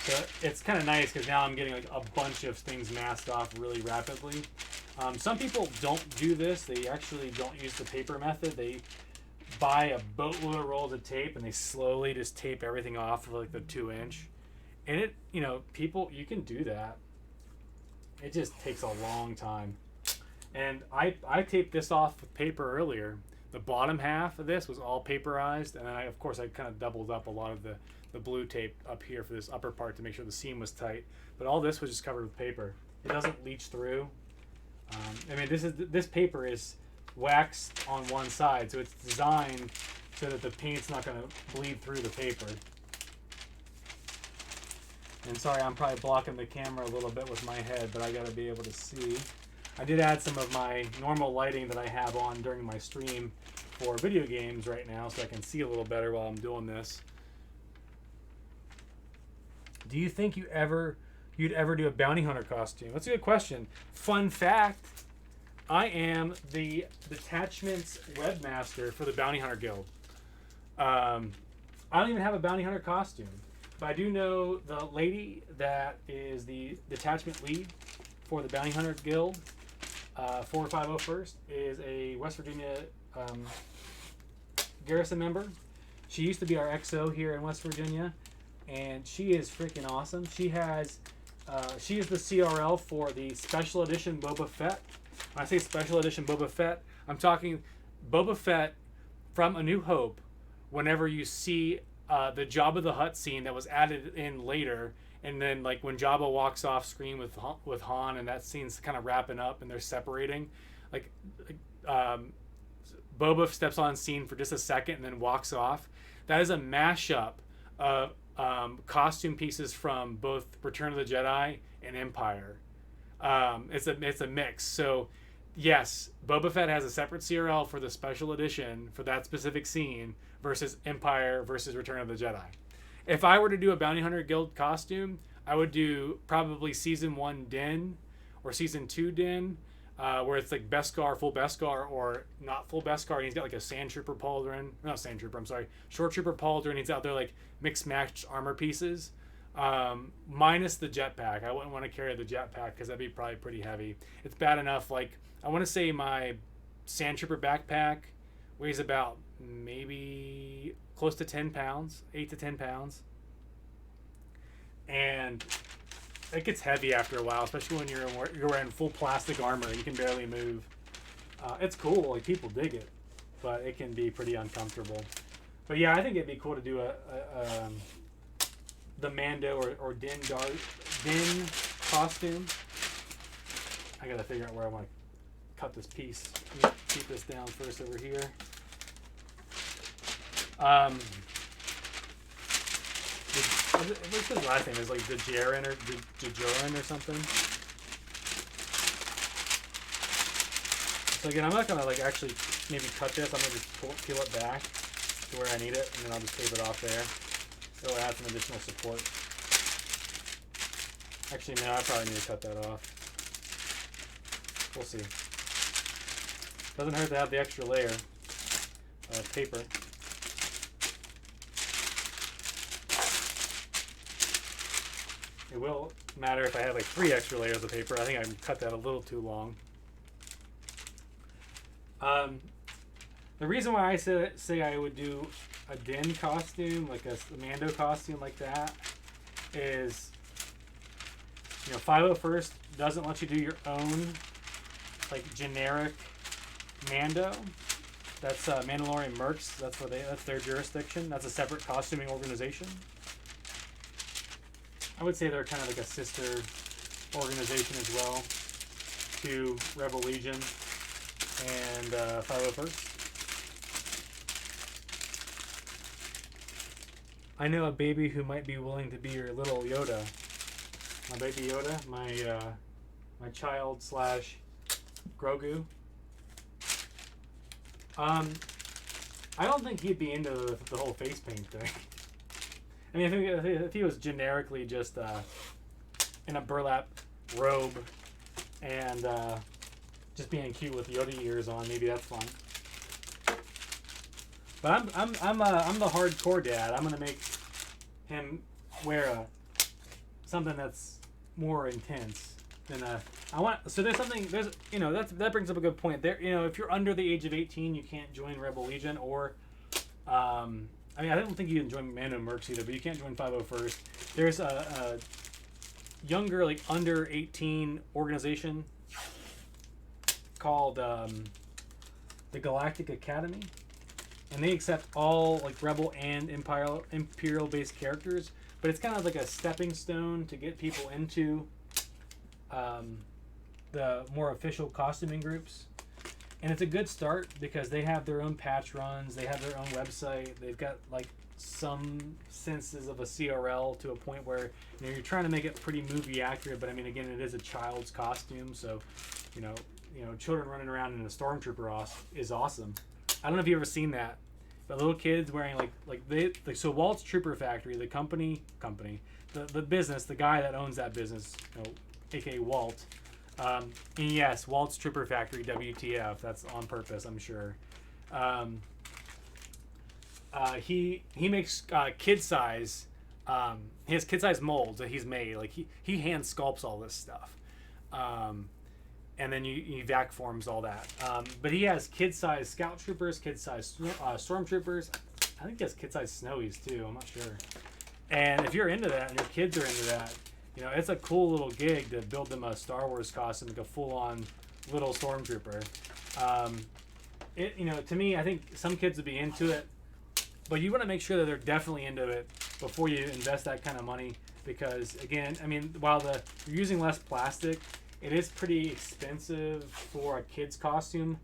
So it's kind of nice because now I'm getting like a bunch of things masked off really rapidly. Some people don't do this. They actually don't use the paper method. They buy a boatload of rolls of tape and they slowly just tape everything off for like the 2 inch. And people, you can do that. It just takes a long time. And I taped this off with paper earlier. The bottom half of this was all paperized, and then I kind of doubled up a lot of the blue tape up here for this upper part to make sure the seam was tight. But all this was just covered with paper. It doesn't leach through. I mean, this paper is waxed on one side, so it's designed so that the paint's not going to bleed through the paper. And sorry, I'm probably blocking the camera a little bit with my head, but I got to be able to see. I did add some of my normal lighting that I have on during my stream for video games right now, so I can see a little better while I'm doing this. Do you think you'd ever do a bounty hunter costume? That's a good question. Fun fact, I am the detachments webmaster for the Bounty Hunter Guild. I don't even have a bounty hunter costume, but I do know the lady that is the detachment lead for the Bounty Hunter Guild. 4501st is a West Virginia garrison member. She used to be our XO here in West Virginia, and she is freaking awesome. She is the CRL for the Special Edition Boba Fett. When I say Special Edition Boba Fett, I'm talking Boba Fett from A New Hope. Whenever you see the Jabba the Hutt scene that was added in later, and then like when Jabba walks off screen with Han, and that scene's kind of wrapping up and they're separating, like Boba steps on scene for just a second and then walks off. That is a mashup of costume pieces from both Return of the Jedi and Empire. It's a mix. So yes, Boba Fett has a separate CRL for the special edition for that specific scene versus Empire versus Return of the Jedi. If I were to do a Bounty Hunter Guild costume, I would do probably Season 1 Din or Season 2 Din, where it's like Beskar, full Beskar, or not full Beskar, and he's got like a Sand Trooper pauldron. Not Sand Trooper, I'm sorry. Short Trooper pauldron. He's out there like mixed matched armor pieces. Minus the jetpack. I wouldn't want to carry the jetpack because that'd be probably pretty heavy. It's bad enough. Like, I want to say my Sand Trooper backpack weighs about maybe close to 10 pounds, 8 to 10 pounds. And it gets heavy after a while, especially when you're wearing full plastic armor and you can barely move. It's cool, like people dig it, but it can be pretty uncomfortable. But yeah, I think it'd be cool to do the Mando or Din costume. I gotta figure out where I want to cut this piece. Let me keep this down first over here. What's his last name? Is like Jajarin or Jajorin or something. So again, I'm not gonna like actually maybe cut this. I'm gonna just peel it back to where I need it, and then I'll just tape it off there. It'll add some additional support. Actually, no, I probably need to cut that off. We'll see. Doesn't hurt to have the extra layer of paper. It will matter if I have like 3 extra layers of paper. I think I cut that a little too long. The reason why I say I would do a Din costume, like a Mando costume like that, is, 501st doesn't let you do your own like generic Mando. That's Mandalorian Mercs. That's their jurisdiction. That's a separate costuming organization. I would say they're kind of like a sister organization as well to Rebel Legion and 501st. I know a baby who might be willing to be your little Yoda. My baby Yoda, my child / Grogu. I don't think he'd be into the whole face paint thing. I mean, if he was generically just in a burlap robe and just being cute with Yoda ears on, maybe that's fine. But I'm the hardcore dad. I'm gonna make him wear something that's more intense than I want. So that brings up a good point. There, if you're under the age of 18, you can't join Rebel Legion or. I mean, I don't think you can join Mando Mercs either, but you can't join 501st. There's a younger, like under 18 organization called the Galactic Academy, and they accept all like Rebel and Imperial-based characters. But it's kind of like a stepping stone to get people into the more official costuming groups. And it's a good start because they have their own patch runs, they have their own website, they've got like some senses of a CRL to a point where you're trying to make it pretty movie accurate, but I mean, again, it is a child's costume, so children running around in a stormtrooper is awesome. I don't know if you've ever seen that, but little kids wearing so Walt's Trooper Factory, the company, the business, the guy that owns that business, aka Walt. And yes, Walt's Trooper Factory, WTF. That's on purpose, I'm sure. He makes kid size. He has kid size molds that he's made. Like he hand sculpts all this stuff. and then you vac forms all that. But he has kid-sized scout troopers, kid-sized stormtroopers. I think he has kid-sized snowies too. I'm not sure. And if you're into that and your kids are into that, it's a cool little gig to build them a Star Wars costume, like a full-on little stormtrooper. To me, I think some kids would be into it, but you want to make sure that they're definitely into it before you invest that kind of money. Because again, while you're using less plastic, it is pretty expensive for a kid's costume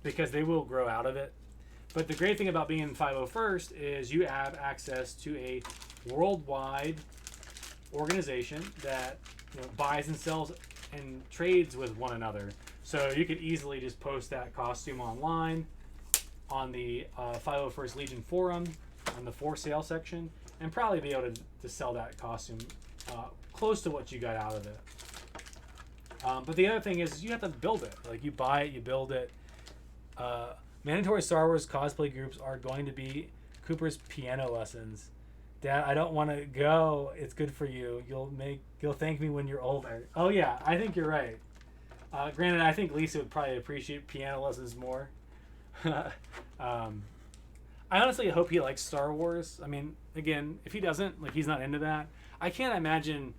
because they will grow out of it. But the great thing about being in 501st is you have access to a worldwide organization that buys and sells and trades with one another. So you could easily just post that costume online on the 501st Legion forum on the for sale section and probably be able to sell that costume close to what you got out of it. But the other thing is you have to build it. Like you buy it, you build it. Mandatory Star Wars cosplay groups are going to be Cooper's piano lessons. Dad, I don't want to go. It's good for you. You'll thank me when you're older. Oh yeah, I think you're right. Granted, I think Lisa would probably appreciate piano lessons more. I honestly hope he likes Star Wars. Again, if he doesn't, like he's not into that, I can't imagine.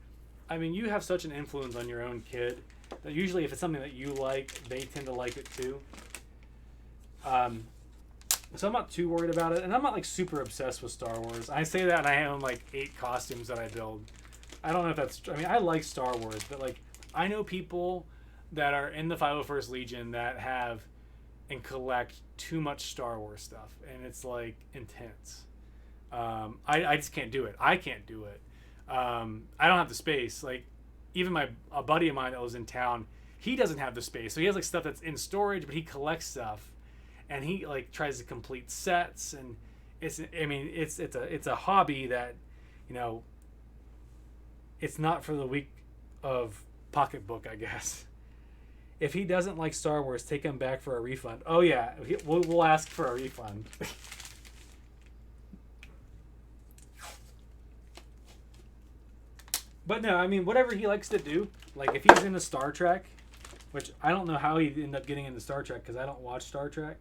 You have such an influence on your own kid that usually if it's something that you like, they tend to like it too. So I'm not too worried about it, and I'm not like super obsessed with Star Wars. I say that and I own like 8 costumes that I build. I don't know if that's. I like Star Wars, but like I know people that are in the 501st Legion that have and collect too much Star Wars stuff, and it's like intense. I just can't do it. I can't do it. I don't have the space. Like even a buddy of mine that was in town, he doesn't have the space, so he has like stuff that's in storage, but he collects stuff. And he like tries to complete sets, and it's a hobby that, it's not for the weak of pocketbook, I guess. If he doesn't like Star Wars, take him back for a refund. Oh yeah, we'll ask for a refund. But no, whatever he likes to do, like if he's into Star Trek, which I don't know how he'd end up getting into Star Trek because I don't watch Star Trek.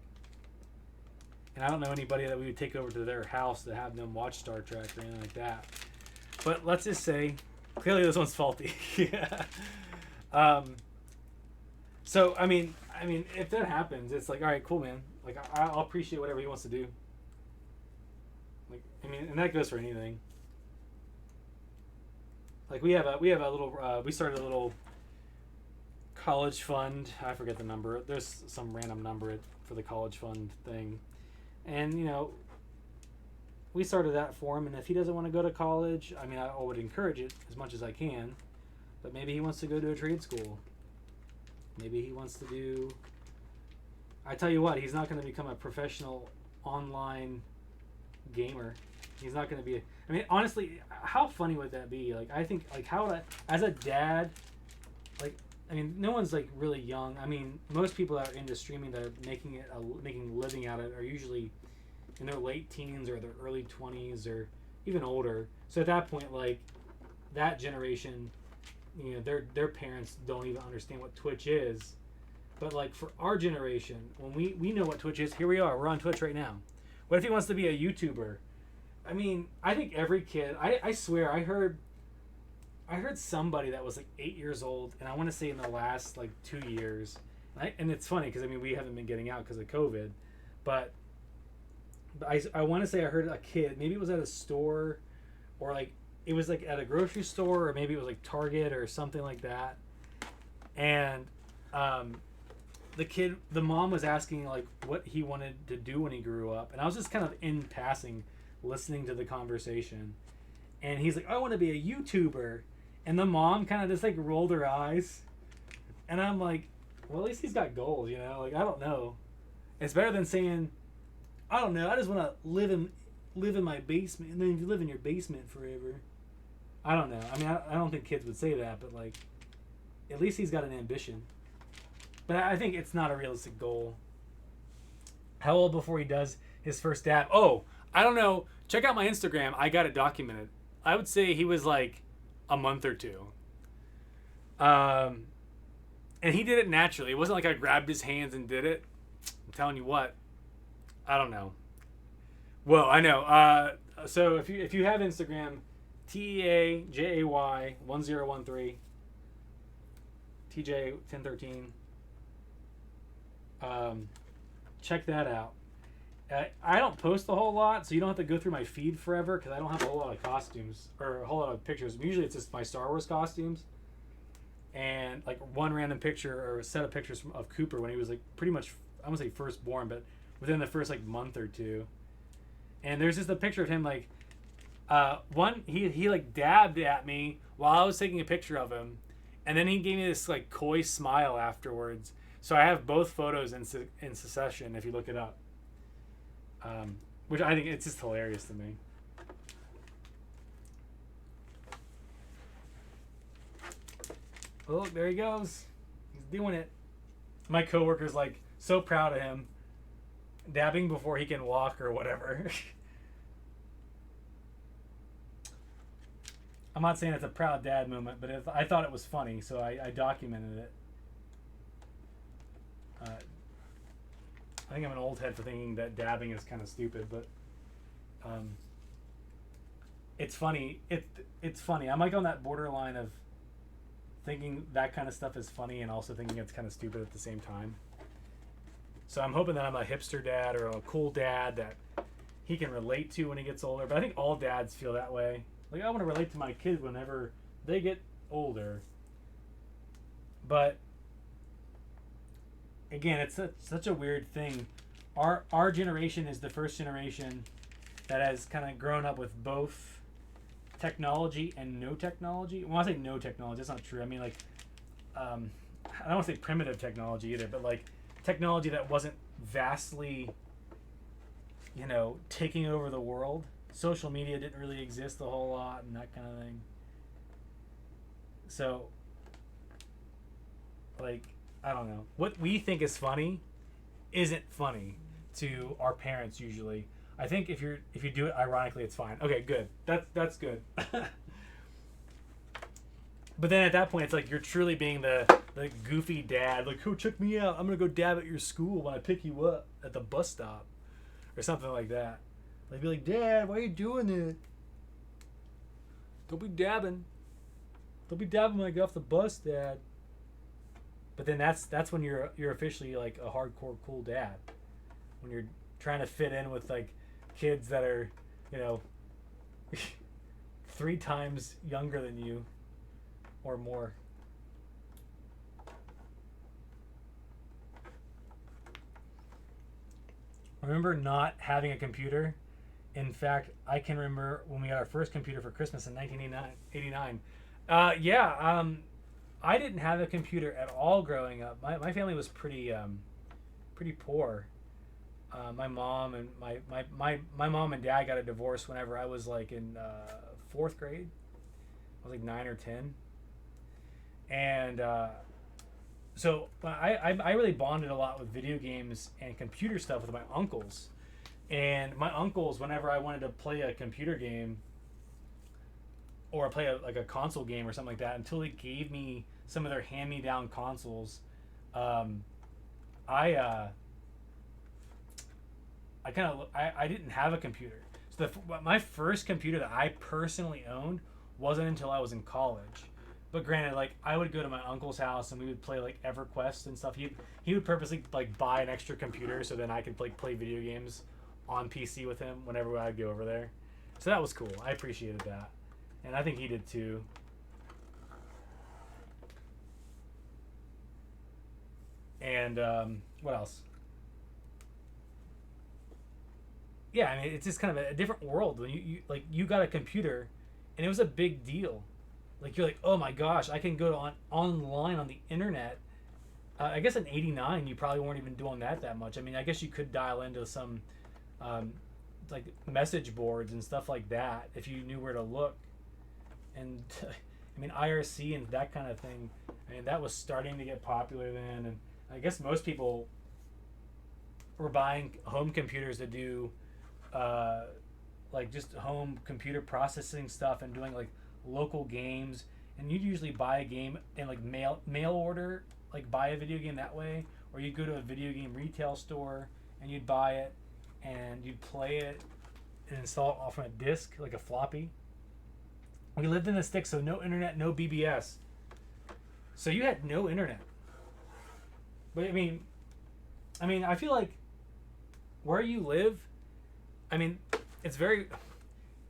And I don't know anybody that we would take over to their house to have them watch Star Trek or anything like that. But let's just say, clearly this one's faulty. Yeah. So if that happens, it's like, all right, cool, man. Like I'll appreciate whatever he wants to do. Like and that goes for anything. Like we have a little we started a little college fund. I forget the number. There's some random number for the college fund thing. And, we started that for him. And if he doesn't want to go to college, I would encourage it as much as I can. But maybe he wants to go to a trade school. Maybe he wants to do... I tell you what, he's not going to become a professional online gamer. He's not going to be... honestly, how funny would that be? Like, I think, like, as a dad, like... no one's like really young. Most people that are into streaming that are making a living at it are usually in their late teens or their early 20s or even older. So at that point, like that generation, their parents don't even understand what Twitch is. But like for our generation, when we know what Twitch is, here we are. We're on Twitch right now. What if he wants to be a YouTuber? I think every kid. I swear, I heard somebody that was like 8 years old, and I want to say in the last like 2 years, and it's funny because we haven't been getting out because of COVID, but I want to say I heard a kid, maybe it was at a store, or like it was like at a grocery store, or maybe it was like Target or something like that, and the mom was asking like what he wanted to do when he grew up, and I was just kind of in passing listening to the conversation, and he's like, I want to be a YouTuber. And the mom kind of just like rolled her eyes. And I'm like, well, at least he's got goals, Like, I don't know. It's better than saying, I don't know, I just want to live in my basement. And then you live in your basement forever. I don't know. I don't think kids would say that, but like, at least he's got an ambition. But I think it's not a realistic goal. How old before he does his first dab? Oh, I don't know. Check out my Instagram. I got it documented. I would say he was like a month or two. And And he did it naturally. It wasn't like I grabbed his hands and did it. I'm telling you what. I don't know. Well, I know. So if you have Instagram, TEAJAY1013, TJ1013. Check that out. I don't post a whole lot, so you don't have to go through my feed forever because I don't have a whole lot of costumes or a whole lot of pictures. Usually it's just my Star Wars costumes and like one random picture or a set of pictures of Cooper when he was like pretty much, I won't say first born, but within the first like month or two. And there's just a picture of him like he like dabbed at me while I was taking a picture of him, and then he gave me this like coy smile afterwards. So I have both photos in succession if you look it up. Which I think it's just hilarious to me. Oh, look, there he goes. He's doing it. My coworker's like so proud of him, dabbing before he can walk or whatever. I'm not saying it's a proud dad moment, but I thought it was funny, so I documented it. I think I'm an old head for thinking that dabbing is kind of stupid, but it's funny. It's funny. I'm like on that borderline of thinking that kind of stuff is funny and also thinking it's kind of stupid at the same time. So I'm hoping that I'm a hipster dad or a cool dad that he can relate to when he gets older. But I think all dads feel that way. Like, I want to relate to my kids whenever they get older. But again, it's such a weird thing. Our generation is the first generation that has kind of grown up with both technology and no technology. When I say no technology, that's not true. I mean, like, I don't want to say primitive technology either, but like technology that wasn't vastly, taking over the world. Social media didn't really exist a whole lot and that kind of thing. So, like, I don't know. What we think is funny isn't funny to our parents usually. I think if you do it ironically, it's fine. Okay, good. That's good. But then at that point, it's like you're truly being the goofy dad. Like, oh, check me out. I'm going to go dab at your school when I pick you up at the bus stop. Or something like that. Like, be like, Dad, why are you doing it? Don't be dabbing. Don't be dabbing when I get off the bus, Dad. But then that's when you're officially like a hardcore cool dad. When you're trying to fit in with like kids that are, 3 times younger than you or more. I remember not having a computer. In fact, I can remember when we got our first computer for Christmas in 1989. I didn't have a computer at all growing up. My family was pretty poor. My mom and my mom and dad got a divorce whenever I was like in 4th grade. I was like 9 or 10, and so I really bonded a lot with video games and computer stuff with my uncles. And my uncles, whenever I wanted to play a computer game or play a console game or something like that, until they gave me some of their hand-me-down consoles, I didn't have a computer. So my first computer that I personally owned wasn't until I was in college. But granted, like, I would go to my uncle's house and we would play like EverQuest and stuff. He would purposely like buy an extra computer so then I could like play video games on PC with him whenever I'd go over there. So that was cool. I appreciated that. And I think he did too. And what else? Yeah, I mean, it's just kind of a different world when you got a computer and it was a big deal. Like, you're like, oh my gosh, I can go online on the internet. I guess in 89 you probably weren't even doing that much. I mean, I guess you could dial into some like message boards and stuff like that if you knew where to look. And I mean, IRC and that kind of thing, I mean, that was starting to get popular then. And I guess most people were buying home computers to do like just home computer processing stuff and doing like local games. And you'd usually buy a game and like mail order like buy a video game that way, or you'd go to a video game retail store and you'd buy it and you'd play it and install it off on a disc, like a floppy. We lived in the sticks, so no internet, no BBS. So you had no internet. But I mean, I feel like where you live, I mean, it's very.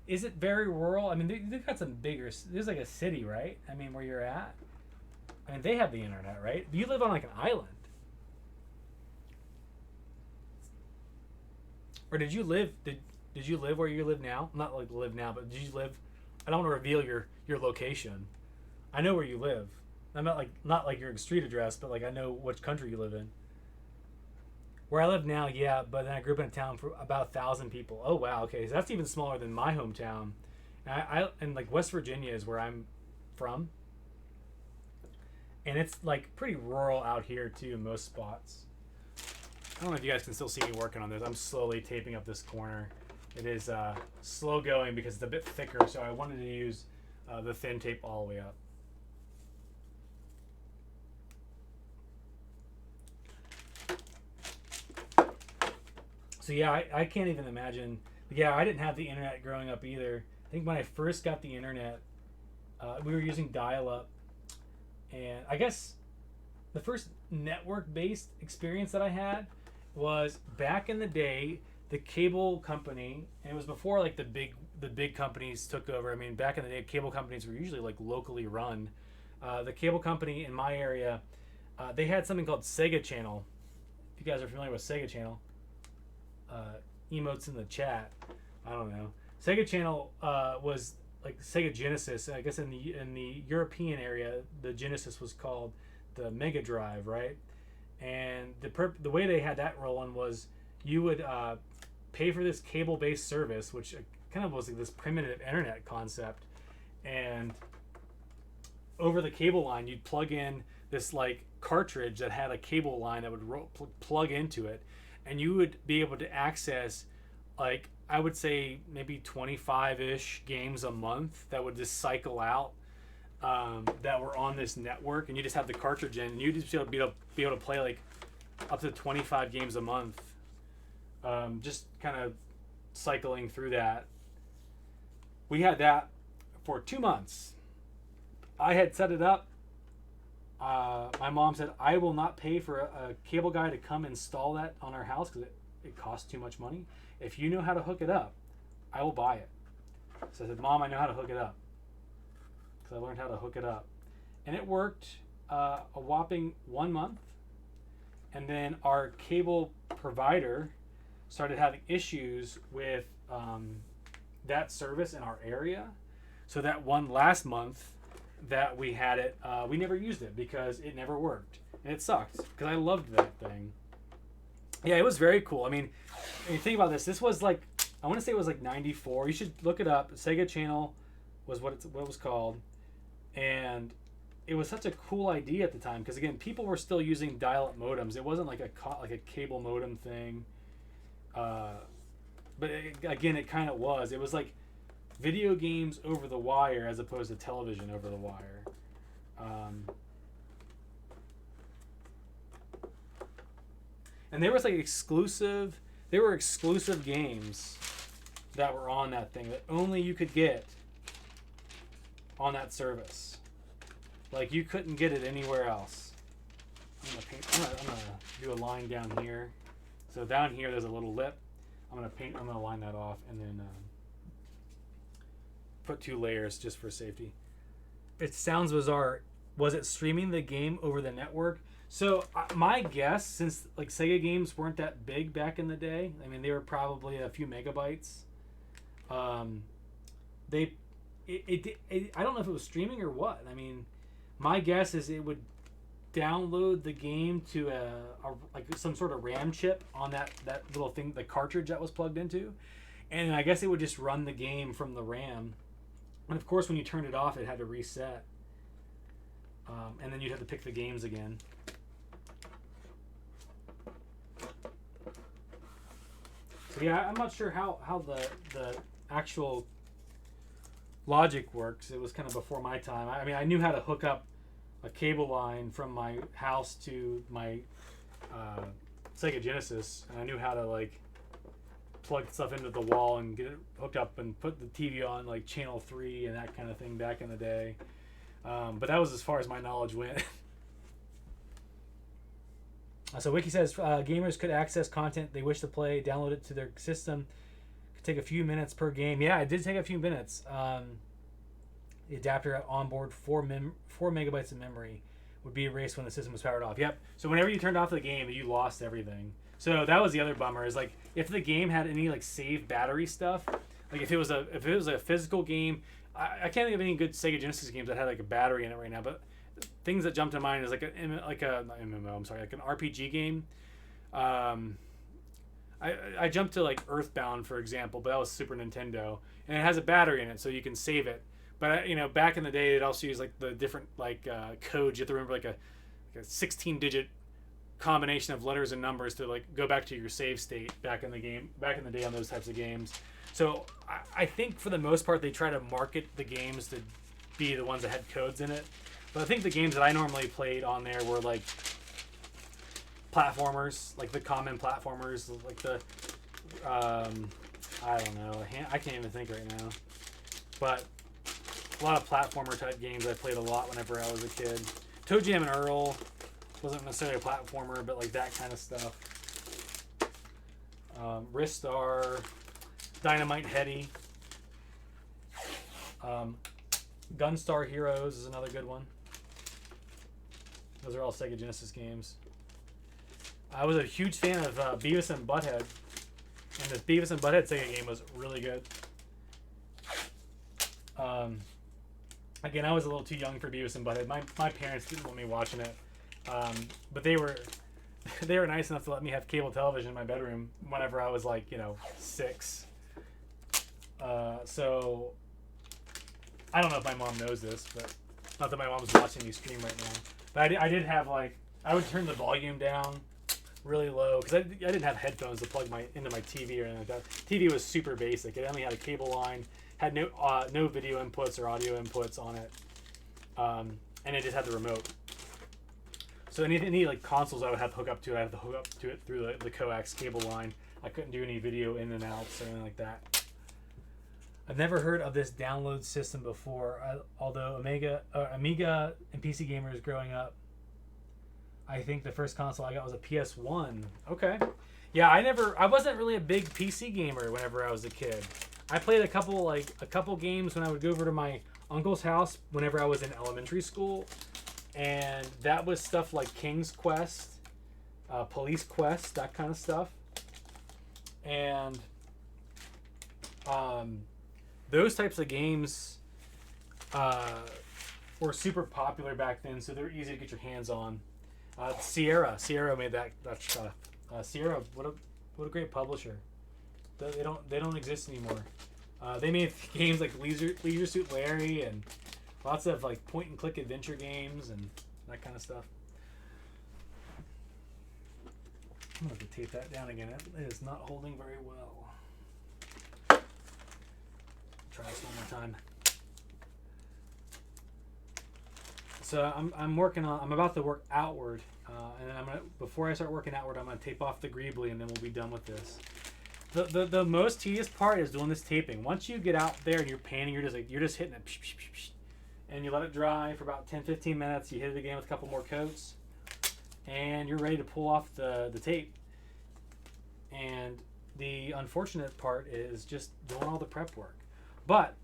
Is it very rural? I mean, they've got some bigger. There's like a city, right? I mean, where you're at. I mean, they have the internet, right? You live on like an island. Or did you live? Did you live where you live now? Not like live now, but did you live? I don't want to reveal your location. I know where you live. I'm not like your street address, but like I know which country you live in. Where I live now, yeah, but then I grew up in a town for about 1,000 people. Oh wow, okay, so that's even smaller than my hometown. And like West Virginia is where I'm from, and it's like pretty rural out here too in most spots. I don't know if you guys can still see me working on this. I'm slowly taping up this corner. It is slow going because it's a bit thicker, so I wanted to use the thin tape all the way up. So yeah, I can't even imagine. Yeah, I didn't have the internet growing up either. I think when I first got the internet, we were using dial-up. And I guess the first network-based experience that I had was back in the day, the cable company, and it was before like the big companies took over. I mean, back in the day, cable companies were usually like locally run. The cable company in my area, they had something called Sega Channel. If you guys are familiar with Sega Channel, emotes in the chat. I don't know. Sega Channel was like Sega Genesis. I guess in the European area, the Genesis was called the Mega Drive, right? And the way they had that rolling was you would pay for this cable-based service, which kind of was like this primitive internet concept, and over the cable line, you'd plug in this like cartridge that had a cable line that would plug into it, and you would be able to access, like, I would say maybe 25-ish games a month that would just cycle out that were on this network, and you just have the cartridge in, and you'd just be able to play like up to 25 games a month, just kind of cycling through that. We had that for 2 months. I had set it up. My mom said, I will not pay for a cable guy to come install that on our house because it costs too much money. If you know how to hook it up, I will buy it. So I said, Mom, I know how to hook it up. Because I learned how to hook it up. And it worked a whopping 1 month. And then our cable provider started having issues with that service in our area. So that one last month that we had it, we never used it because it never worked. And it sucked because I loved that thing. Yeah, it was very cool. I mean, when you think about this, this was like, I want to say it was like 94. You should look it up. Sega Channel was what it was called. And it was such a cool idea at the time because, again, people were still using dial-up modems. It wasn't like a cable modem thing. But again, it kind of was. It was like video games over the wire as opposed to television over the wire. And there was like exclusive games that were on that thing that only you could get on that service. Like you couldn't get it anywhere else. I'm gonna do a line down here. So down here there's a little lip. I'm gonna line that off and then put 2 layers just for safety. It sounds bizarre. Was it streaming the game over the network? So my guess, since like Sega games weren't that big back in the day, I mean they were probably a few megabytes. I don't know if it was streaming or what. I mean, my guess is it would download the game to like some sort of RAM chip on that little thing, the cartridge that was plugged into, and I guess it would just run the game from the RAM. And of course, when you turned it off, it had to reset, and then you'd have to pick the games again. So yeah, I'm not sure how the actual logic works. It was kind of before my time. I mean, I knew how to hook up a cable line from my house to my Sega Genesis, and I knew how to like plug stuff into the wall and get it hooked up and put the TV on like channel 3 and that kind of thing back in the day. But that was as far as my knowledge went. So Wiki says gamers could access content they wish to play, download it to their system. Could take a few minutes per game. Yeah, it did take a few minutes. The adapter had onboard 4 megabytes of memory would be erased when the system was powered off. Yep. So whenever you turned off the game, you lost everything. So that was the other bummer. Is like if the game had any like save battery stuff, like if it was a physical game, I can't think of any good Sega Genesis games that had like a battery in it right now. But things that jump to mind is like not MMO. I'm sorry, like an RPG game. I jumped to like Earthbound, for example, but that was Super Nintendo, and it has a battery in it, so you can save it. But back in the day, it also used like the different like codes. You have to remember like a 16-digit combination of letters and numbers to like go back to your save state back in the day on those types of games. So I think for the most part they try to market the games to be the ones that had codes in it. But I think the games that I normally played on there were like platformers, like the common platformers, like the I don't know, I can't even think right now. But a lot of platformer type games I played a lot whenever I was a kid. Toe Jam and Earl wasn't necessarily a platformer, but like that kind of stuff. Ristar, Dynamite Heady, Gunstar Heroes is another good one. Those are all Sega Genesis games. I was a huge fan of Beavis and Butthead, and this Beavis and Butthead Sega game was really good. Again, I was a little too young for Beavis and Butthead. My parents didn't want me watching it, but they were nice enough to let me have cable television in my bedroom whenever I was like 6. So I don't know if my mom knows this, but not that my mom's watching me stream right now. But I did have I would turn the volume down really low because I didn't have headphones to plug into my TV or anything like that. TV was super basic. It only had a cable line, had no video inputs or audio inputs on it, and it just had the remote. So any like consoles I would have to hook up to, I have to hook up to it through the coax cable line. I couldn't do any video in and outs or anything like that. I've never heard of this download system before, although Amiga and PC gamers growing up, I think the first console I got was a PS1. Okay. Yeah, I wasn't really a big PC gamer whenever I was a kid. I played a couple games when I would go over to my uncle's house whenever I was in elementary school, and that was stuff like King's Quest, Police Quest, that kind of stuff. And those types of games were super popular back then, so they're easy to get your hands on. Sierra made that stuff. Sierra, what a great publisher. They don't exist anymore. They made games like Leisure Suit Larry and lots of like point and click adventure games and that kind of stuff. I'm gonna have to tape that down again. It is not holding very well. Try this one more time. So I'm about to work outward, and before I start working outward, I'm gonna tape off the greebly, and then we'll be done with this. The most tedious part is doing this taping. Once you get out there and you're panning, you're just hitting it, and you let it dry for about 10-15 minutes. You hit it again with a couple more coats, and you're ready to pull off the tape. And the unfortunate part is just doing all the prep work. But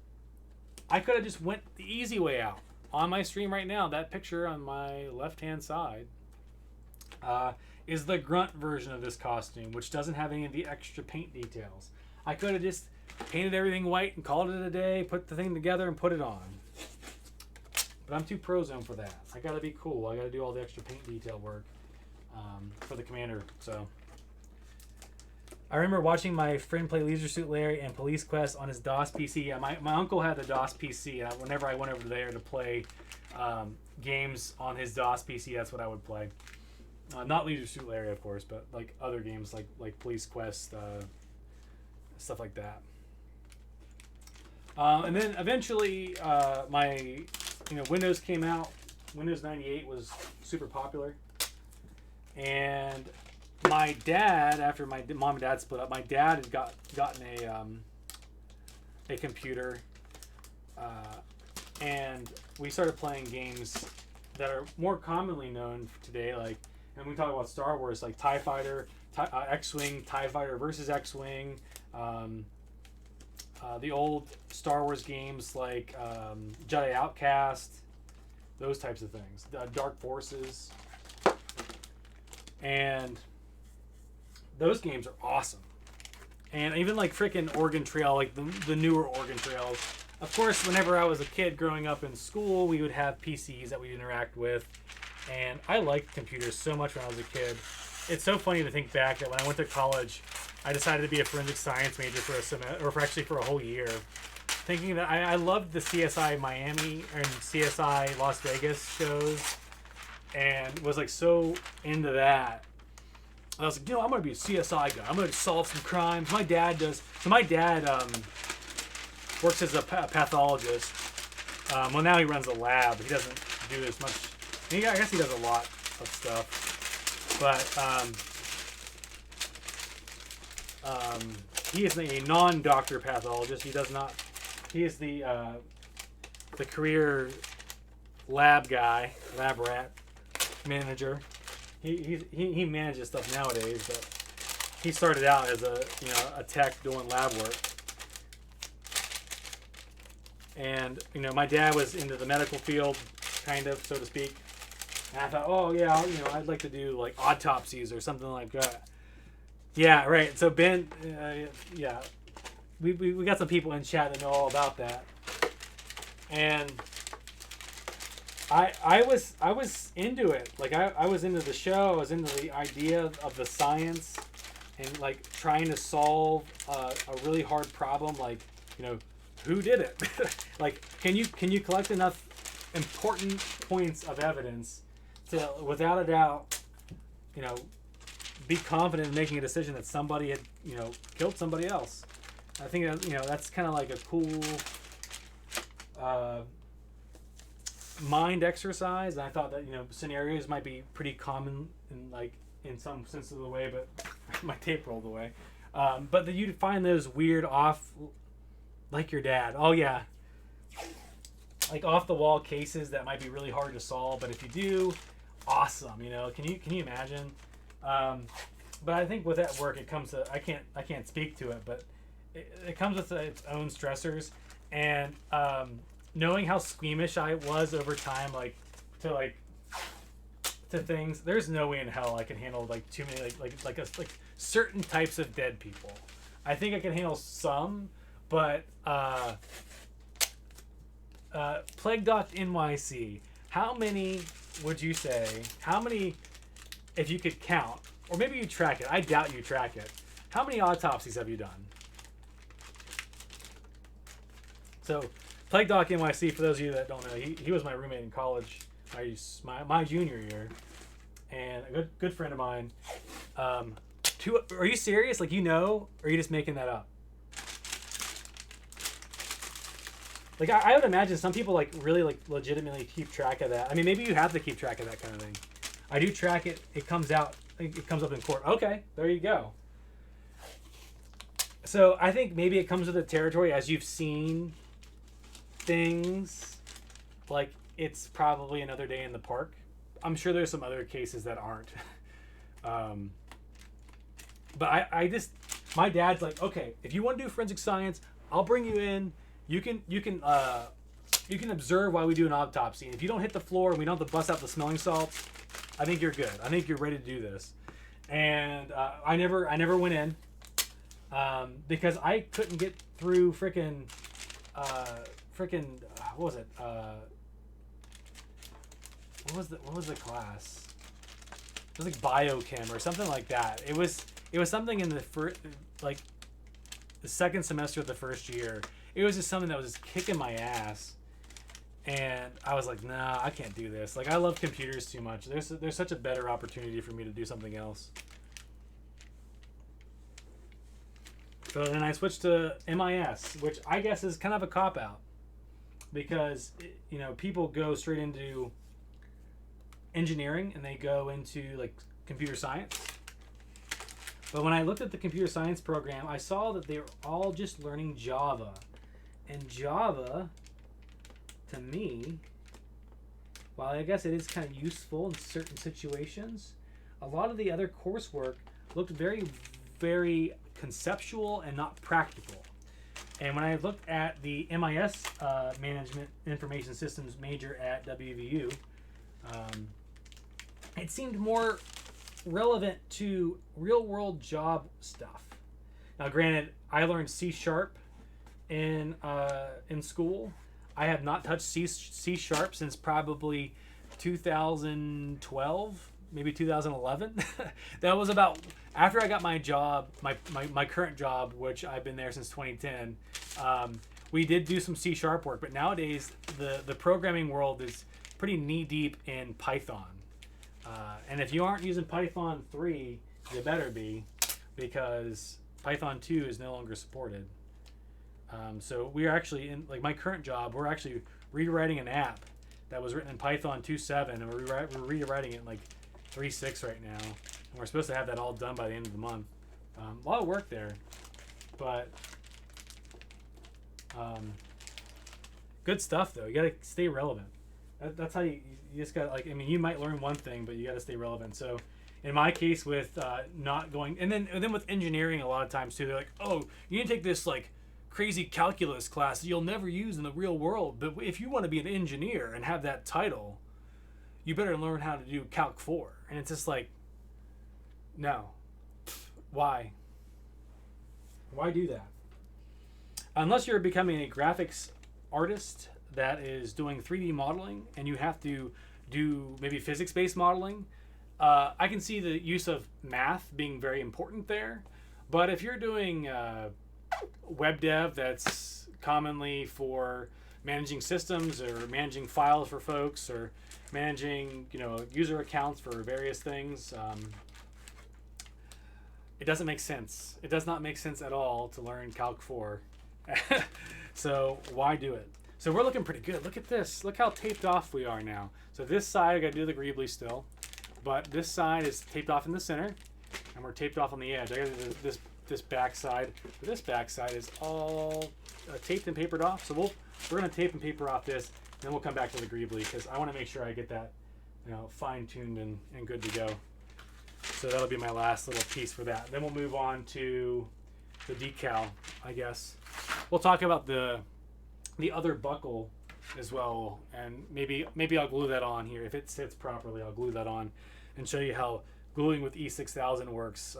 I could have just went the easy way out. On my stream right now, that picture on my left-hand side is the grunt version of this costume, which doesn't have any of the extra paint details. I could have just painted everything white and called it a day, put the thing together, and put it on. But I'm too pro-zone for that. I gotta be cool. I gotta do all the extra paint detail work for the commander. So I remember watching my friend play Leisure Suit Larry and Police Quest on his DOS PC. Yeah, my uncle had the DOS PC, and whenever I went over there to play games on his DOS PC, that's what I would play. Not Leisure Suit Larry, of course, but like other games like Police Quest, stuff like that. And then eventually, my Windows came out, Windows 98 was super popular. And my dad, after my mom and dad split up, my dad had gotten a computer, and we started playing games that are more commonly known today, like, and we talk about Star Wars, like TIE Fighter, X-Wing, TIE Fighter versus X-Wing, the old Star Wars games like Jedi Outcast, those types of things, Dark Forces, and those games are awesome. And even like freaking Oregon Trail, like the newer Oregon Trails. Of course, whenever I was a kid growing up in school, we would have PCs that we'd interact with. And I liked computers so much when I was a kid. It's so funny to think back that when I went to college, I decided to be a forensic science major for a semester, or for a whole year. Thinking that I loved the CSI Miami and CSI Las Vegas shows, and was like so into that. I was like, I'm going to be a CSI guy. I'm going to solve some crimes. My dad does. So my dad works as a pathologist. Well, now he runs a lab. He doesn't do as much. I guess he does a lot of stuff. But he is a non-doctor pathologist. He does not. He is the career lab guy, lab rat manager. He manages stuff nowadays, but he started out as a tech doing lab work. And my dad was into the medical field, kind of, so to speak. And I thought, oh yeah, I'd like to do like autopsies or something like that. Yeah, right. So Ben, yeah, we got some people in chat that know all about that. And I was into it. Like I was into the show. I was into the idea of the science and like trying to solve a really hard problem. Like, who did it? Like, can you collect enough important points of evidence to, without a doubt, be confident in making a decision that somebody had, killed somebody else? I think that, that's kind of like a cool mind exercise. And I thought that, scenarios might be pretty common in some sense of the way, but my tape rolled away. But that you'd find those weird off, like your dad. Oh yeah. Like off the wall cases that might be really hard to solve, but if you do, awesome. Can you imagine? But I think with that work, it comes to, I can't speak to it, but it comes with its own stressors, and knowing how squeamish I was over time, to things. There's no way in hell I can handle like too many like certain types of dead people. I think I can handle some, but Plague Doc NYC. How many would you say? How many, if you could count, or maybe you track it? I doubt you track it. How many autopsies have you done? So, Plague Doc NYC, for those of you that don't know, he was my roommate in college, my junior year, and a good friend of mine. Are you serious? Like, or are you just making that up? Like, I would imagine some people really legitimately keep track of that. I mean, maybe you have to keep track of that kind of thing. I do track it. It comes up in court. Okay, there you go. So I think maybe it comes with the territory, as you've seen things, like it's probably another day in the park. I'm sure there's some other cases that aren't. But my dad's like, okay, if you want to do forensic science, I'll bring you in. You can observe while we do an autopsy. And if you don't hit the floor and we don't have to bust out the smelling salts, I think you're good. I think you're ready to do this. And I never went in because I couldn't get through freaking what was it? What was the class? It was like biochem or something like that. It was something in the second semester of the first year. It was just something that was just kicking my ass, and I was like, nah, I can't do this. Like, I love computers too much. There's such a better opportunity for me to do something else. So then I switched to MIS, which I guess is kind of a cop-out, because people go straight into engineering and they go into like computer science. But when I looked at the computer science program, I saw that they were all just learning Java. And Java, to me, while I guess it is kind of useful in certain situations, a lot of the other coursework looked very, very conceptual and not practical. And when I looked at the MIS Management Information Systems major at WVU, it seemed more relevant to real-world job stuff. Now, granted, I learned C# in school. I have not touched C# since probably 2012, maybe 2011. That was about after I got my job, my current job, which I've been there since 2010. We did do some C# work, but nowadays the programming world is pretty knee deep in Python. And if you aren't using Python 3, you better be, because Python 2 is no longer supported. So we are actually in, like my current job, we're actually rewriting an app that was written in Python 2.7, and we're rewriting it in like 3.6 right now. And we're supposed to have that all done by the end of the month. A lot of work there, but good stuff though. You gotta stay relevant. That's how you just got, like, I mean, you might learn one thing, but you got to stay relevant. So in my case with not going, and then with engineering a lot of times too, they're like, oh, you need to take this like crazy calculus class that you'll never use in the real world, but if you want to be an engineer and have that title, you better learn how to do Calc 4. And it's just like, no. Why do that? Unless you're becoming a graphics artist that is doing 3D modeling and you have to do maybe physics-based modeling, I can see the use of math being very important there. But if you're doing web dev that's commonly for managing systems or managing files for folks or managing, user accounts for various things, it doesn't make sense. It does not make sense at all to learn Calc 4. So why do it? So we're looking pretty good. Look at this. Look how taped off we are now. So this side, I got to do the greebly still, but this side is taped off in the center, and we're taped off on the edge. I got to do this back side. But this back side is all taped and papered off. So we're gonna tape and paper off this, and then we'll come back to the greebly because I want to make sure I get that, fine-tuned and good to go. So that'll be my last little piece for that. Then we'll move on to the decal, I guess. We'll talk about the other buckle as well, and maybe I'll glue that on here. If it sits properly, I'll glue that on and show you how gluing with E6000 works.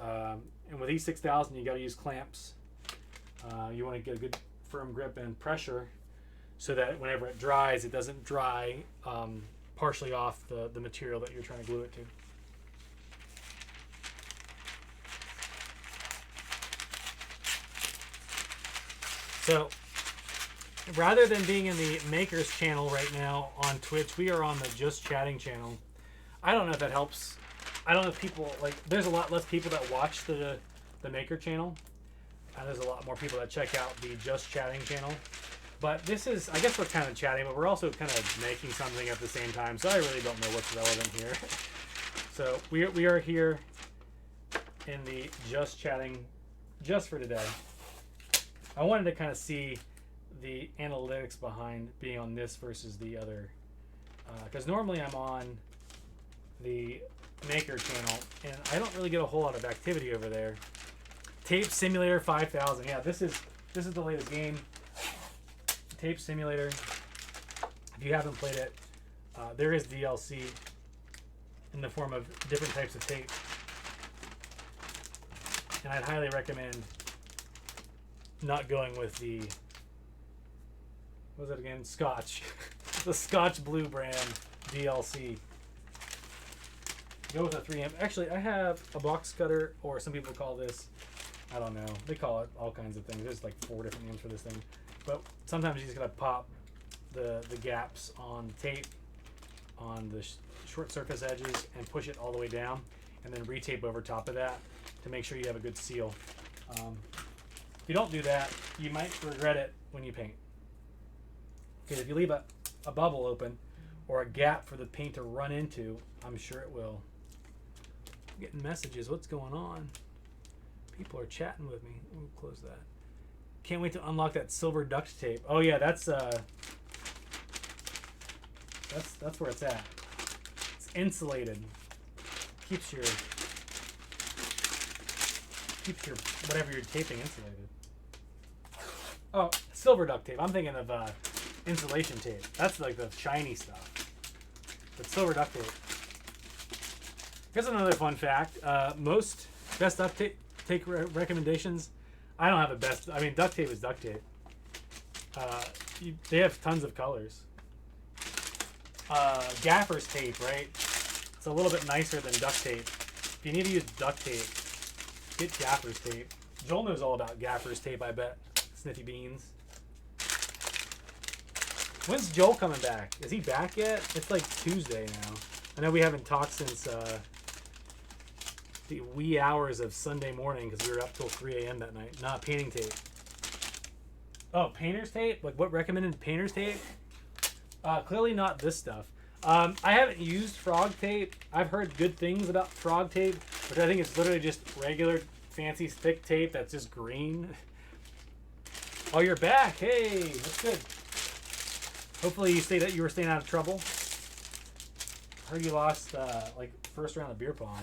And with E6000, you got to use clamps. You want to get a good firm grip and pressure so that whenever it dries, it doesn't dry partially off the material that you're trying to glue it to. So rather than being in the Makers channel right now on Twitch, we are on the Just Chatting channel. I don't know if that helps. I don't know if people, there's a lot less people that watch the Maker channel. And there's a lot more people that check out the Just Chatting channel. But this is, I guess we're kind of chatting, but we're also kind of making something at the same time. So I really don't know what's relevant here. So we are here in the Just Chatting just for today. I wanted to kind of see the analytics behind being on this versus the other, because normally I'm on the Maker channel and I don't really get a whole lot of activity over there. Tape Simulator 5000, yeah, this is the latest game. Tape Simulator. If you haven't played it, there is DLC in the form of different types of tape, and I'd highly recommend not going with the, what was it again? Scotch. The Scotch Blue brand DLC. Go with a 3M. Actually, I have a box cutter, or some people call this, I don't know. They call it all kinds of things. There's like 4 different names for this thing. But sometimes you just gotta pop the gaps on the tape, on the short surface edges, and push it all the way down, and then retape over top of that to make sure you have a good seal. If you don't do that, you might regret it when you paint. Because if you leave a bubble open, or a gap for the paint to run into, I'm sure it will. I'm getting messages. What's going on? People are chatting with me. We'll close that. Can't wait to unlock that silver duct tape. Oh yeah, that's where it's at. It's insulated. Keeps your whatever you're taping insulated. Oh, silver duct tape. I'm thinking of insulation tape. That's like the shiny stuff. But silver duct tape. Here's another fun fact. Most best duct tape recommendations. I don't have a best. I mean, duct tape is duct tape. They have tons of colors. Gaffer's tape, right? It's a little bit nicer than duct tape. If you need to use duct tape, get Gaffer's tape. Joel knows all about Gaffer's tape, I bet. Sniffy beans. When's Joel coming back? Is he back yet? It's like Tuesday now. I know we haven't talked since the wee hours of Sunday morning because we were up till 3 a.m. that night. Not painting tape. Oh, painter's tape? Like what recommended painter's tape? Clearly not this stuff. I haven't used frog tape. I've heard good things about frog tape, which I think is literally just regular fancy thick tape that's just green. Oh, you're back. Hey, that's good. Hopefully you were staying out of trouble. I heard you lost like first round of beer pong.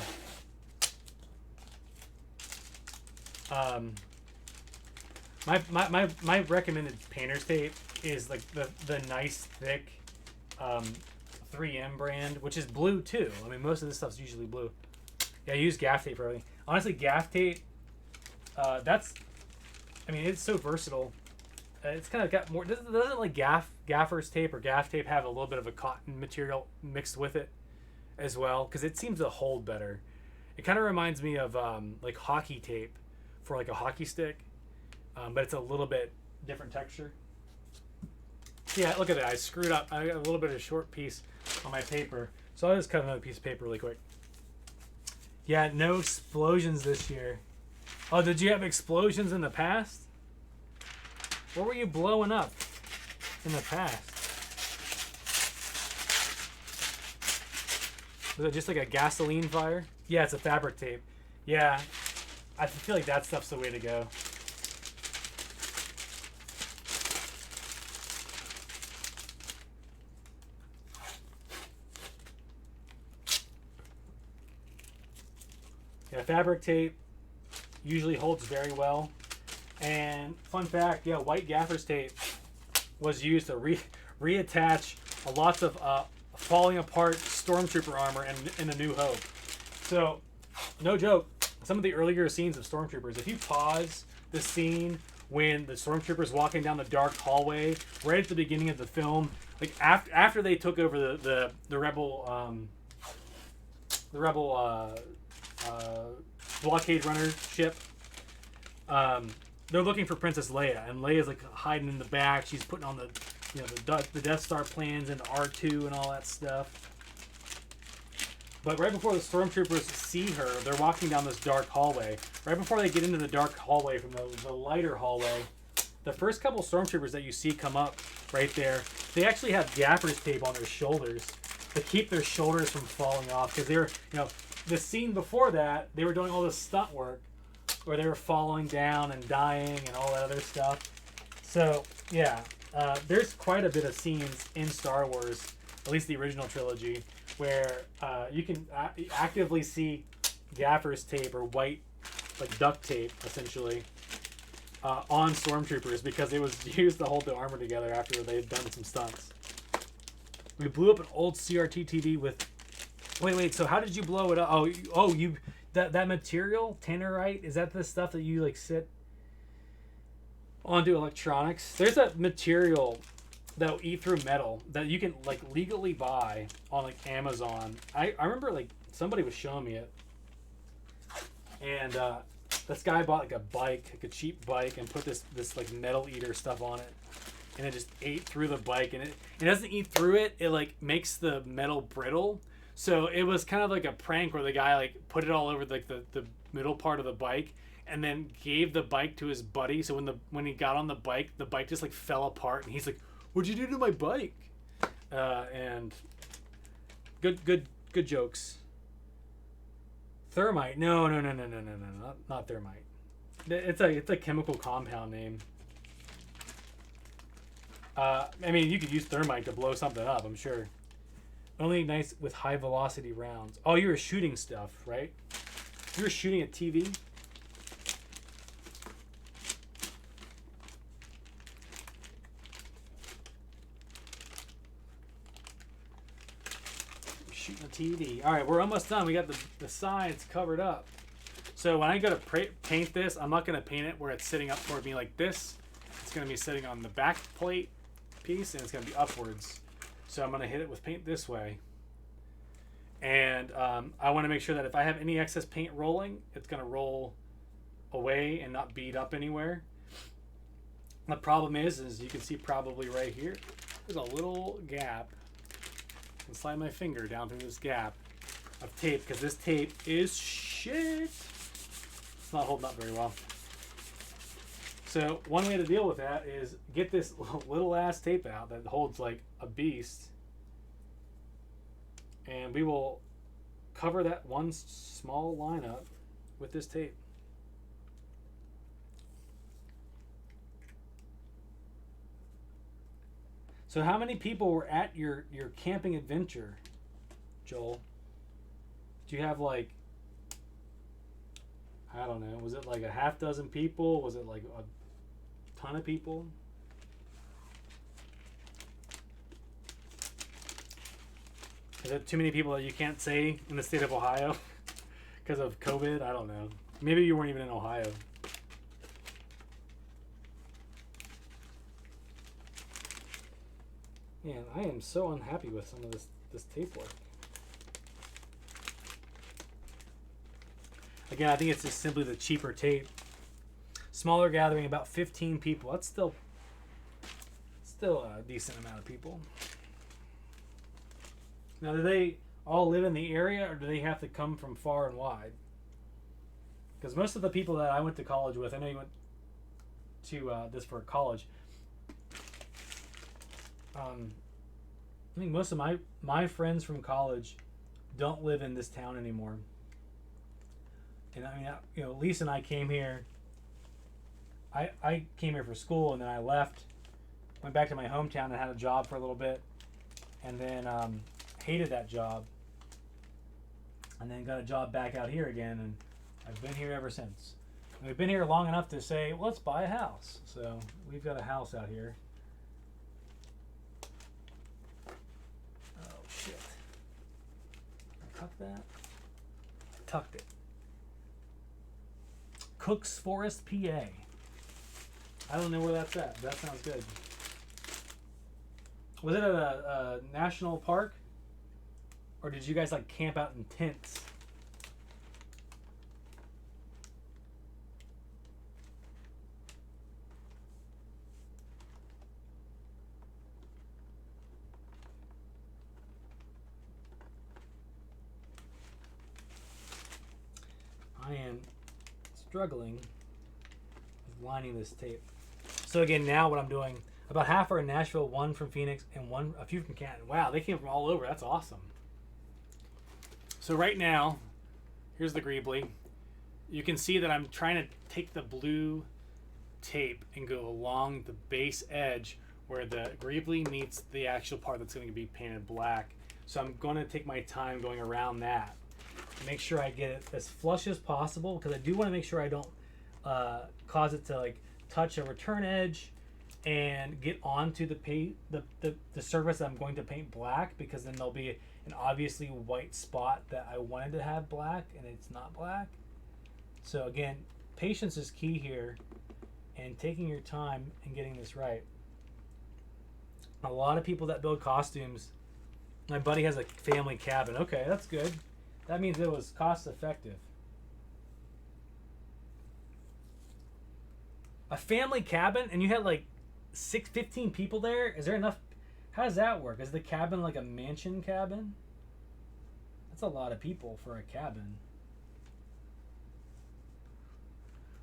My recommended painter's tape is like the nice thick 3M brand, which is blue too. I mean, most of this stuff's usually blue. Yeah, I use gaff tape for everything. Honestly, gaff tape, it's so versatile. It's kind of got more. Doesn't like gaffer's tape or gaff tape have a little bit of a cotton material mixed with it as well? Because it seems to hold better. It kind of reminds me of like hockey tape for like a hockey stick, but it's a little bit different texture. Yeah, look at that. I screwed up. I got a little bit of a short piece on my paper, so I'll just cut another piece of paper really quick. Yeah, no explosions this year. Oh, did you have explosions in the past? What were you blowing up in the past? Was it just like a gasoline fire? Yeah, it's a fabric tape. Yeah, I feel like that stuff's the way to go. Yeah, fabric tape usually holds very well. And fun fact, yeah, white gaffer's tape was used to reattach lots of falling apart stormtrooper armor in A New Hope. So, no joke, some of the earlier scenes of stormtroopers, if you pause the scene when the stormtroopers walking down the dark hallway right at the beginning of the film, like after they took over the rebel blockade runner ship, they're looking for Princess Leia, and Leia's like hiding in the back. She's putting on the Death Star plans and R2 and all that stuff. But right before the stormtroopers see her, they're walking down this dark hallway. Right before they get into the dark hallway from the lighter hallway, the first couple stormtroopers that you see come up right there, they actually have gaffer's tape on their shoulders to keep their shoulders from falling off, because they're, the scene before that, they were doing all this stunt work where they were falling down and dying and all that other stuff. So, yeah, there's quite a bit of scenes in Star Wars, at least the original trilogy, where you can actively see gaffer's tape or white, like duct tape, essentially, on stormtroopers because it was used to hold the armor together after they had done some stunts. We blew up an old CRT TV with... Wait, so how did you blow it up? You that material, tannerite, is that the stuff that you like sit onto electronics? There's that material that'll eat through metal that you can like legally buy on like Amazon. I remember like somebody was showing me it, and this guy bought like a bike, like a cheap bike, and put this like metal eater stuff on it, and it just ate through the bike, and it doesn't eat through it. It like makes the metal brittle. So it was kind of like a prank where the guy like put it all over like the middle part of the bike, and then gave the bike to his buddy. So when he got on the bike just like fell apart, and he's like, "What'd you do to my bike?" and good jokes. Thermite? No, not thermite. It's a chemical compound name. I mean, you could use thermite to blow something up, I'm sure. Only ignites with high velocity rounds. Oh, you were shooting stuff, right? You were shooting a TV? Shooting a TV. All right, we're almost done. We got the sides covered up. So when I go to paint this, I'm not going to paint it where it's sitting up toward me like this. It's going to be sitting on the back plate piece, and it's going to be upwards. So I'm going to hit it with paint this way. And I want to make sure that if I have any excess paint rolling, it's going to roll away and not bead up anywhere. The problem is you can see probably right here, there's a little gap. I can slide my finger down through this gap of tape because this tape is shit. It's not holding up very well. So one way to deal with that is get this little ass tape out that holds like a beast. And we will cover that one small line up with this tape. So how many people were at your camping adventure, Joel? Do you have like, I don't know, was it like a half dozen people? Was it like a ton of people? Is it too many people that you can't say in the state of Ohio because of COVID? I don't know. Maybe you weren't even in Ohio. Man, I am so unhappy with some of this tape work. Again, I think it's just simply the cheaper tape. Smaller gathering, about 15 people. That's still a decent amount of people. Now, do they all live in the area, or do they have to come from far and wide? Because most of the people that I went to college with, I know you went to this for college. I think most of my friends from college don't live in this town anymore. And I mean, you know, Lisa and I came here. I came here for school, and then I left, went back to my hometown and had a job for a little bit, and then hated that job, and then got a job back out here again, and I've been here ever since. And we've been here long enough to say, well, let's buy a house. So we've got a house out here. Oh shit! I tucked that. I tucked it. Cooks Forest, PA. I don't know where that's at. That sounds good. Was it at a national park? Or did you guys like camp out in tents? I am struggling with lining this tape. So again, now what I'm doing, about half are in Nashville, one from Phoenix, and a few from Canton. Wow, they came from all over. That's awesome. So right now, here's the greebly. You can see that I'm trying to take the blue tape and go along the base edge where the greebly meets the actual part that's going to be painted black. So I'm going to take my time going around that. Make sure I get it as flush as possible, because I do want to make sure I don't cause it to like touch a return edge and get onto the surface I'm going to paint black, because then there'll be an obviously white spot that I wanted to have black and it's not black. So again, patience is key here, and taking your time and getting this right. A lot of people that build costumes, my buddy has a family cabin. Okay, that's good. That means it was cost effective. A family cabin, and you had like 15 people there? Is there enough? How does that work? Is the cabin like a mansion cabin? That's a lot of people for a cabin.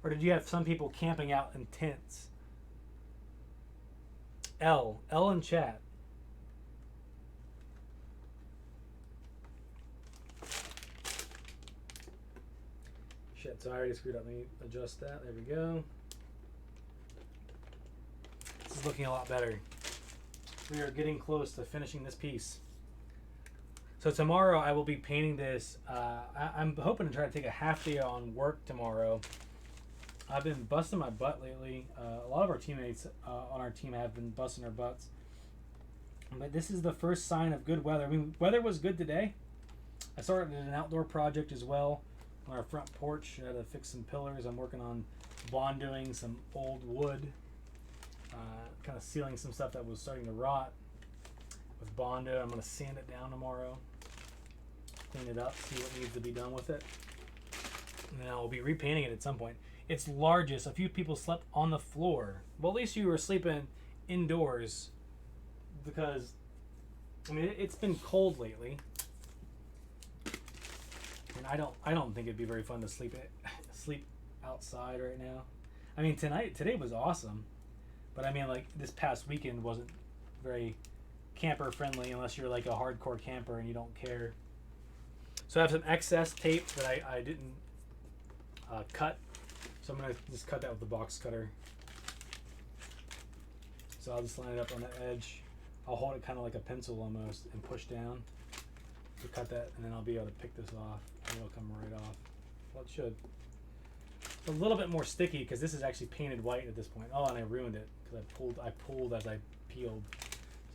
Or did you have some people camping out in tents? L in chat. Shit, so I already screwed up. Let me adjust that. There we go. This is looking a lot better. We are getting close to finishing this piece. So tomorrow I will be painting this. I'm hoping to try to take a half day on work tomorrow. I've been busting my butt lately. A lot of our teammates on our team have been busting their butts. But this is the first sign of good weather. I mean, weather was good today. I started an outdoor project as well on our front porch. I had to fix some pillars. I'm working on bondoing some old wood, kind of sealing some stuff that was starting to rot with Bondo. I'm going to sand it down tomorrow, clean it up, see what needs to be done with it. And then I'll be repainting it at some point. It's largest. A few people slept on the floor. Well, at least you were sleeping indoors because, I mean, it's been cold lately. And I don't think it'd be very fun to sleep outside right now. I mean, today was awesome. But I mean, like, this past weekend wasn't very camper friendly unless you're like a hardcore camper and you don't care. So I have some excess tape that I didn't cut. So I'm going to just cut that with the box cutter. So I'll just line it up on the edge. I'll hold it kind of like a pencil almost and push down to cut that, and then I'll be able to pick this off and it'll come right off. Well, it should. It's a little bit more sticky because this is actually painted white at this point. Oh, and I ruined it because I pulled as I peeled.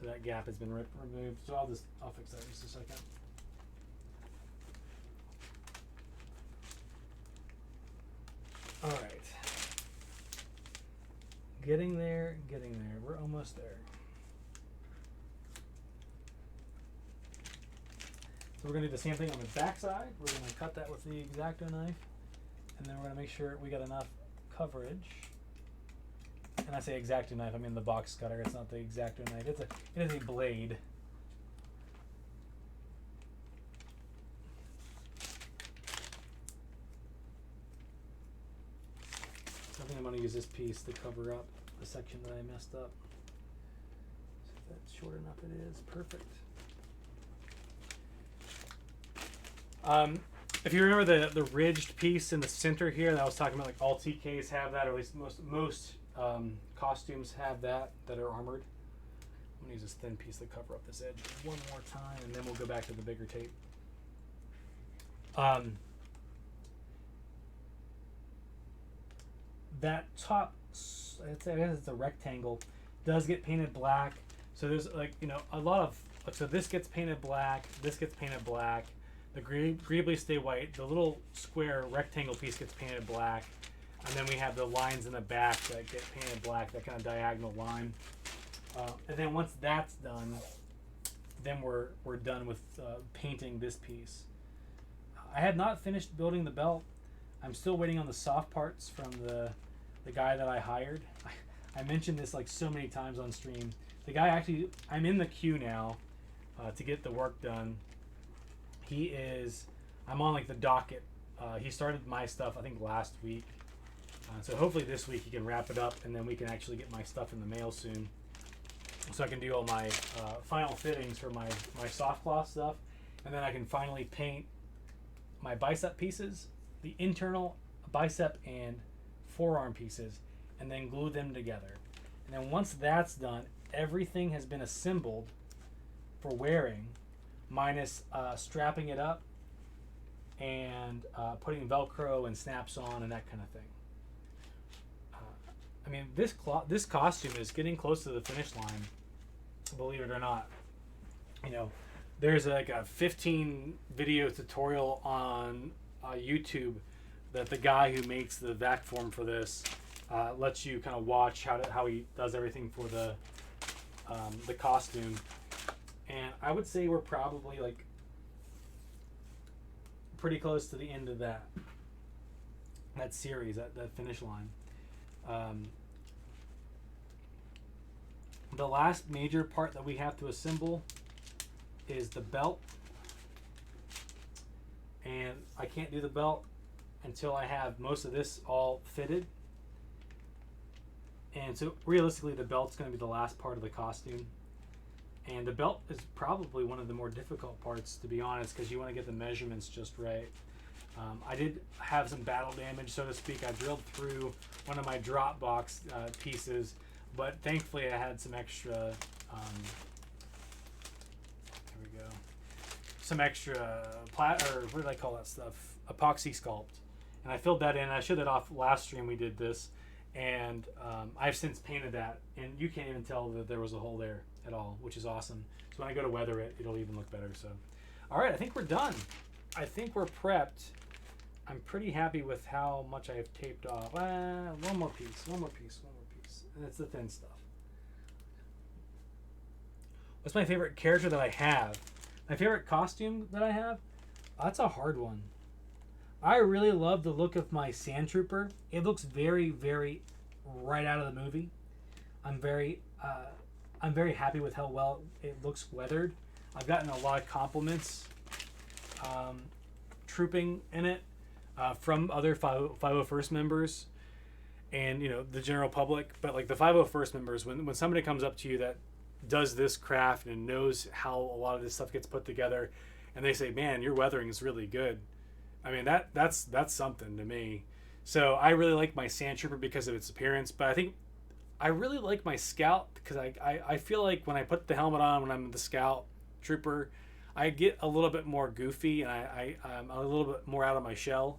So that gap has been removed. So I'll fix that in just a second. All right. Getting there. We're almost there. So we're going to do the same thing on the back side. We're going to cut that with the X-Acto knife. And then we're going to make sure we got enough coverage. And I say X-Acto knife, I mean the box cutter. It's not the X-Acto knife. It is a blade. So I think I'm going to use this piece to cover up the section that I messed up. So if that's short enough, it is. Perfect. If you remember the ridged piece in the center here that I was talking about, like all TKs have that, or at least most costumes have that are armored. I'm gonna use this thin piece to cover up this edge one more time, and then we'll go back to the bigger tape. That top, I guess it's a rectangle, does get painted black. So there's like, you know, a lot of, so this gets painted black, this gets painted black. The greebly stay white. The little square rectangle piece gets painted black. And then we have the lines in the back that get painted black, that kind of diagonal line. And then once that's done, then we're done with painting this piece. I have not finished building the belt. I'm still waiting on the soft parts from the guy that I hired. I mentioned this like so many times on stream. The guy actually, I'm in the queue now to get the work done. I'm on like the docket. He started my stuff I think last week. So hopefully this week he can wrap it up and then we can actually get my stuff in the mail soon. So I can do all my final fittings for my soft cloth stuff. And then I can finally paint my bicep pieces, the internal bicep and forearm pieces, and then glue them together. And then once that's done, everything has been assembled for wearing, minus strapping it up and putting Velcro and snaps on and that kind of thing. I mean, this costume is getting close to the finish line, believe it or not. You know, there's like a 15 video tutorial on YouTube that the guy who makes the vac form for this lets you kind of watch how he does everything for the costume. And I would say we're probably like pretty close to the end of that series, that finish line. The last major part that we have to assemble is the belt. And I can't do the belt until I have most of this all fitted. And so realistically the belt's going to be the last part of the costume. And the belt is probably one of the more difficult parts, to be honest, because you want to get the measurements just right. I did have some battle damage, so to speak. I drilled through one of my drop box pieces, but thankfully I had some extra. Here we go. Some extra or what do I call that stuff? Epoxy sculpt, and I filled that in. I showed that off last stream. We did this, and I've since painted that, and you can't even tell that there was a hole there at all, which is awesome. So when I go to weather it, it'll even look better. So, all right, I think we're done. I think we're prepped. I'm pretty happy with how much I have taped off. One more piece. And it's the thin stuff. What's my favorite character that I have? My favorite costume that I have? That's a hard one. I really love the look of my Sand Trooper. It looks very, very right out of the movie. I'm very happy with how well it looks weathered. I've gotten a lot of compliments trooping in it from other 501st members and the general public. But like the 501st members, when somebody comes up to you that does this craft and knows how a lot of this stuff gets put together, and they say, "Man, your weathering is really good." I mean, that's something to me. So I really like my Sand Trooper because of its appearance, but I think I really like my Scout because I feel like when I put the helmet on when I'm the Scout Trooper, I get a little bit more goofy and I'm a little bit more out of my shell.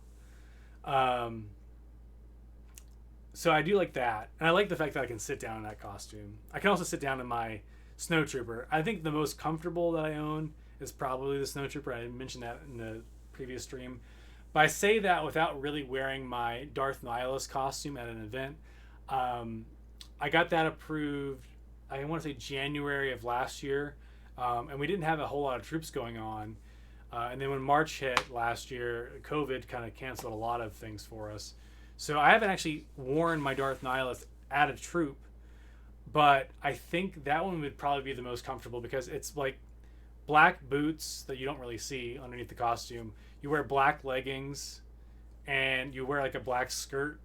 So I do like that, and I like the fact that I can sit down in that costume. I can also sit down in my Snow Trooper. I think the most comfortable that I own is probably the Snow Trooper. I mentioned that in the previous stream. But I say that without really wearing my Darth Nihilus costume at an event. I got that approved, I want to say January of last year. And we didn't have a whole lot of troops going on. And then when March hit last year, COVID kind of canceled a lot of things for us. So I haven't actually worn my Darth Nihilus at a troop. But I think that one would probably be the most comfortable because it's like black boots that you don't really see underneath the costume. You wear black leggings and you wear like a black skirt,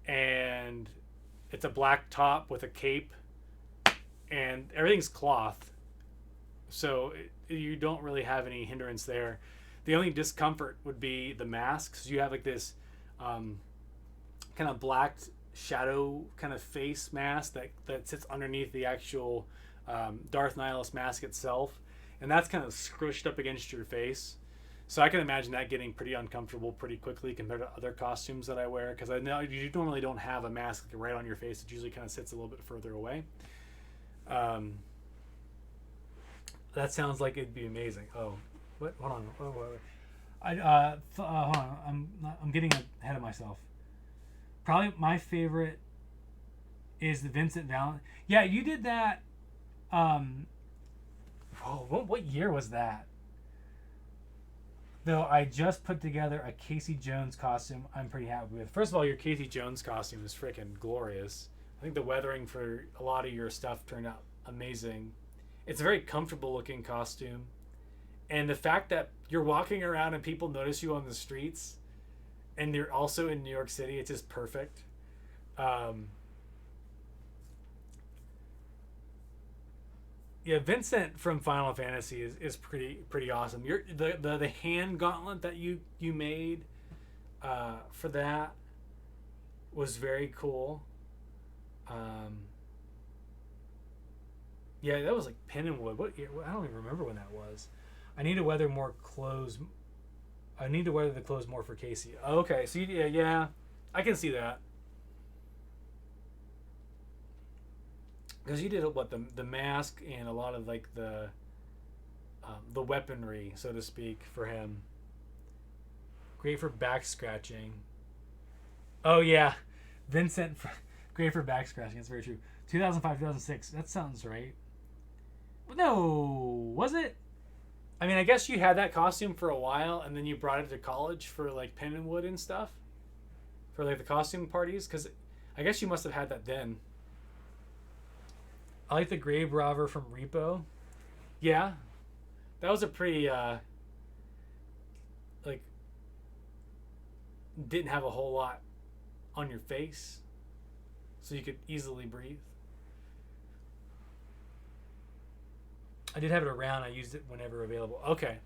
and it's a black top with a cape, and everything's cloth. So you don't really have any hindrance there. The only discomfort would be the masks. You have like this kind of black shadow kind of face mask that sits underneath the actual Darth Nihilus mask itself. And that's kind of squished up against your face. So I can imagine that getting pretty uncomfortable pretty quickly compared to other costumes that I wear. Because I know you normally don't have a mask right on your face. It usually kind of sits a little bit further away. That sounds like it'd be amazing. Oh, what? Hold on. Oh, wait. Hold on. I'm getting ahead of myself. Probably my favorite is the Vincent Valentine. Yeah, you did that. What year was that? Though I just put together a Casey Jones costume I'm pretty happy with. First of all, your Casey Jones costume is freaking glorious. I think the weathering for a lot of your stuff turned out amazing. It's a very comfortable looking costume. And the fact that you're walking around and people notice you on the streets and you're also in New York City, it's just perfect. Yeah, Vincent from Final Fantasy is pretty awesome. The hand gauntlet that you made for that was very cool. Yeah, that was like Pen and Wood. What year? I don't even remember when that was. I need to weather more clothes. I need to weather the clothes more for Casey. Okay, so yeah, I can see that. Because you did what the mask and a lot of like the weaponry, so to speak, for him. Great for back scratching. Oh yeah, Vincent, great for back scratching. That's very true. 2005, 2006. That sounds right. No, was it? I mean, I guess you had that costume for a while, and then you brought it to college for like Pen and Wood and stuff, for like the costume parties. Because I guess you must have had that then. I like the Grave Robber from Repo. Yeah, that was a pretty like didn't have a whole lot on your face, so you could easily breathe. I did have it around. I used it whenever available. Okay.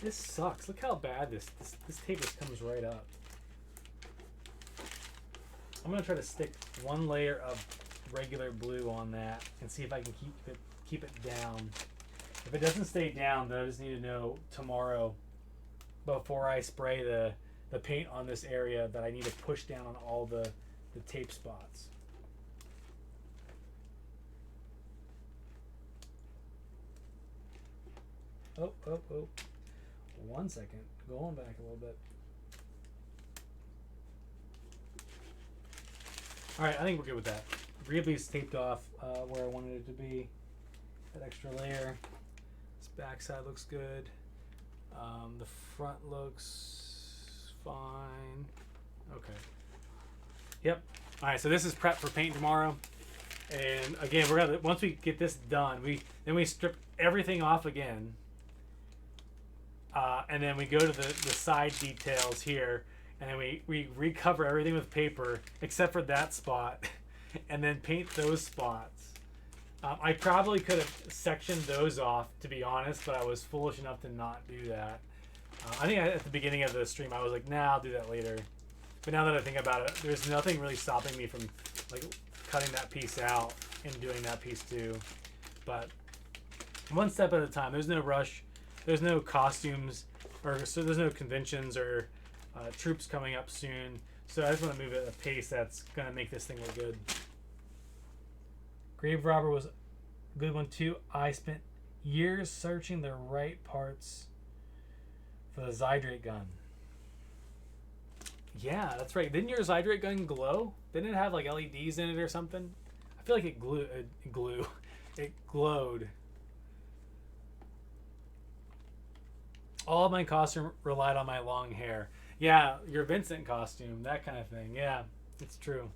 This sucks. Look how bad this tape just comes right up. I'm gonna try to stick one layer of regular glue on that and see if I can keep it down. If it doesn't stay down, then I just need to know tomorrow before I spray the paint on this area that I need to push down on all the tape spots. Oh. 1 second. Going back a little bit. Alright, I think we're good with that. Greebly's taped off where I wanted it to be. That extra layer. This backside looks good. The front looks fine. Okay. Yep. Alright, so this is prep for paint tomorrow. And again, we're gonna, once we get this done, then we strip everything off again. And then we go to the side details here, and then we recover everything with paper except for that spot, and then paint those spots. I probably could have sectioned those off, to be honest, but I was foolish enough to not do that. I think at the beginning of the stream I was like, nah, I'll do that later. But now that I think about it, there's nothing really stopping me from like cutting that piece out and doing that piece too. But one step at a time. There's no rush. There's no costumes, so there's no conventions or troops coming up soon. So I just want to move at a pace that's going to make this thing look good. Grave Robber was a good one too. I spent years searching the right parts for the Zydrate gun. Yeah, that's right. Didn't your Zydrate gun glow? Didn't it have like LEDs in it or something? I feel like it It glowed. All of my costume relied on my long hair. Yeah, your Vincent costume, that kind of thing. Yeah, it's true.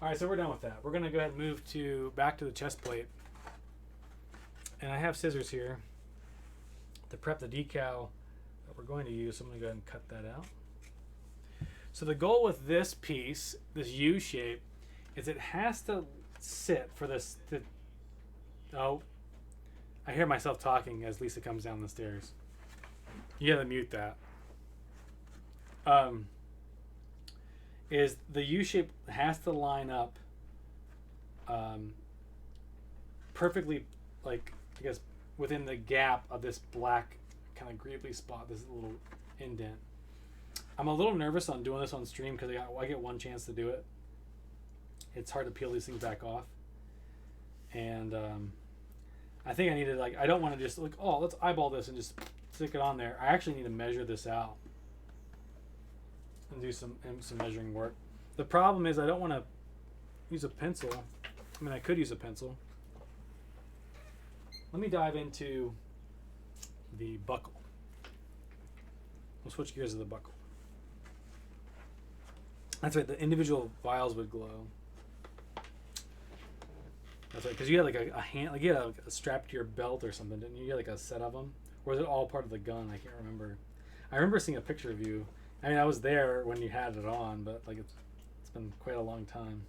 All right, so we're done with that. We're gonna go ahead and move back to the chest plate. And I have scissors here to prep the decal that we're going to use. So I'm gonna go ahead and cut that out. So the goal with this piece, this U shape, is it has to sit for this. Oh, I hear myself talking as Lisa comes down the stairs. You gotta mute that. Is the U shape has to line up perfectly, like I guess within the gap of this black kind of greebly spot, this little indent. I'm a little nervous on doing this on stream because I get one chance to do it. It's hard to peel these things back off, and I think I need to I don't want to just like, oh, let's eyeball this and just stick it on there. I actually need to measure this out and do some measuring work. The problem is I don't want to use a pencil. I mean, I could use a pencil. Let me dive into the buckle. We'll switch gears to the buckle. That's right, the individual vials would glow. That's right, because you had like a hand, like you had a strap to your belt or something, didn't you? You had like a set of them? Or was it all part of the gun? I can't remember. I remember seeing a picture of you. I mean, I was there when you had it on, but like it's been quite a long time.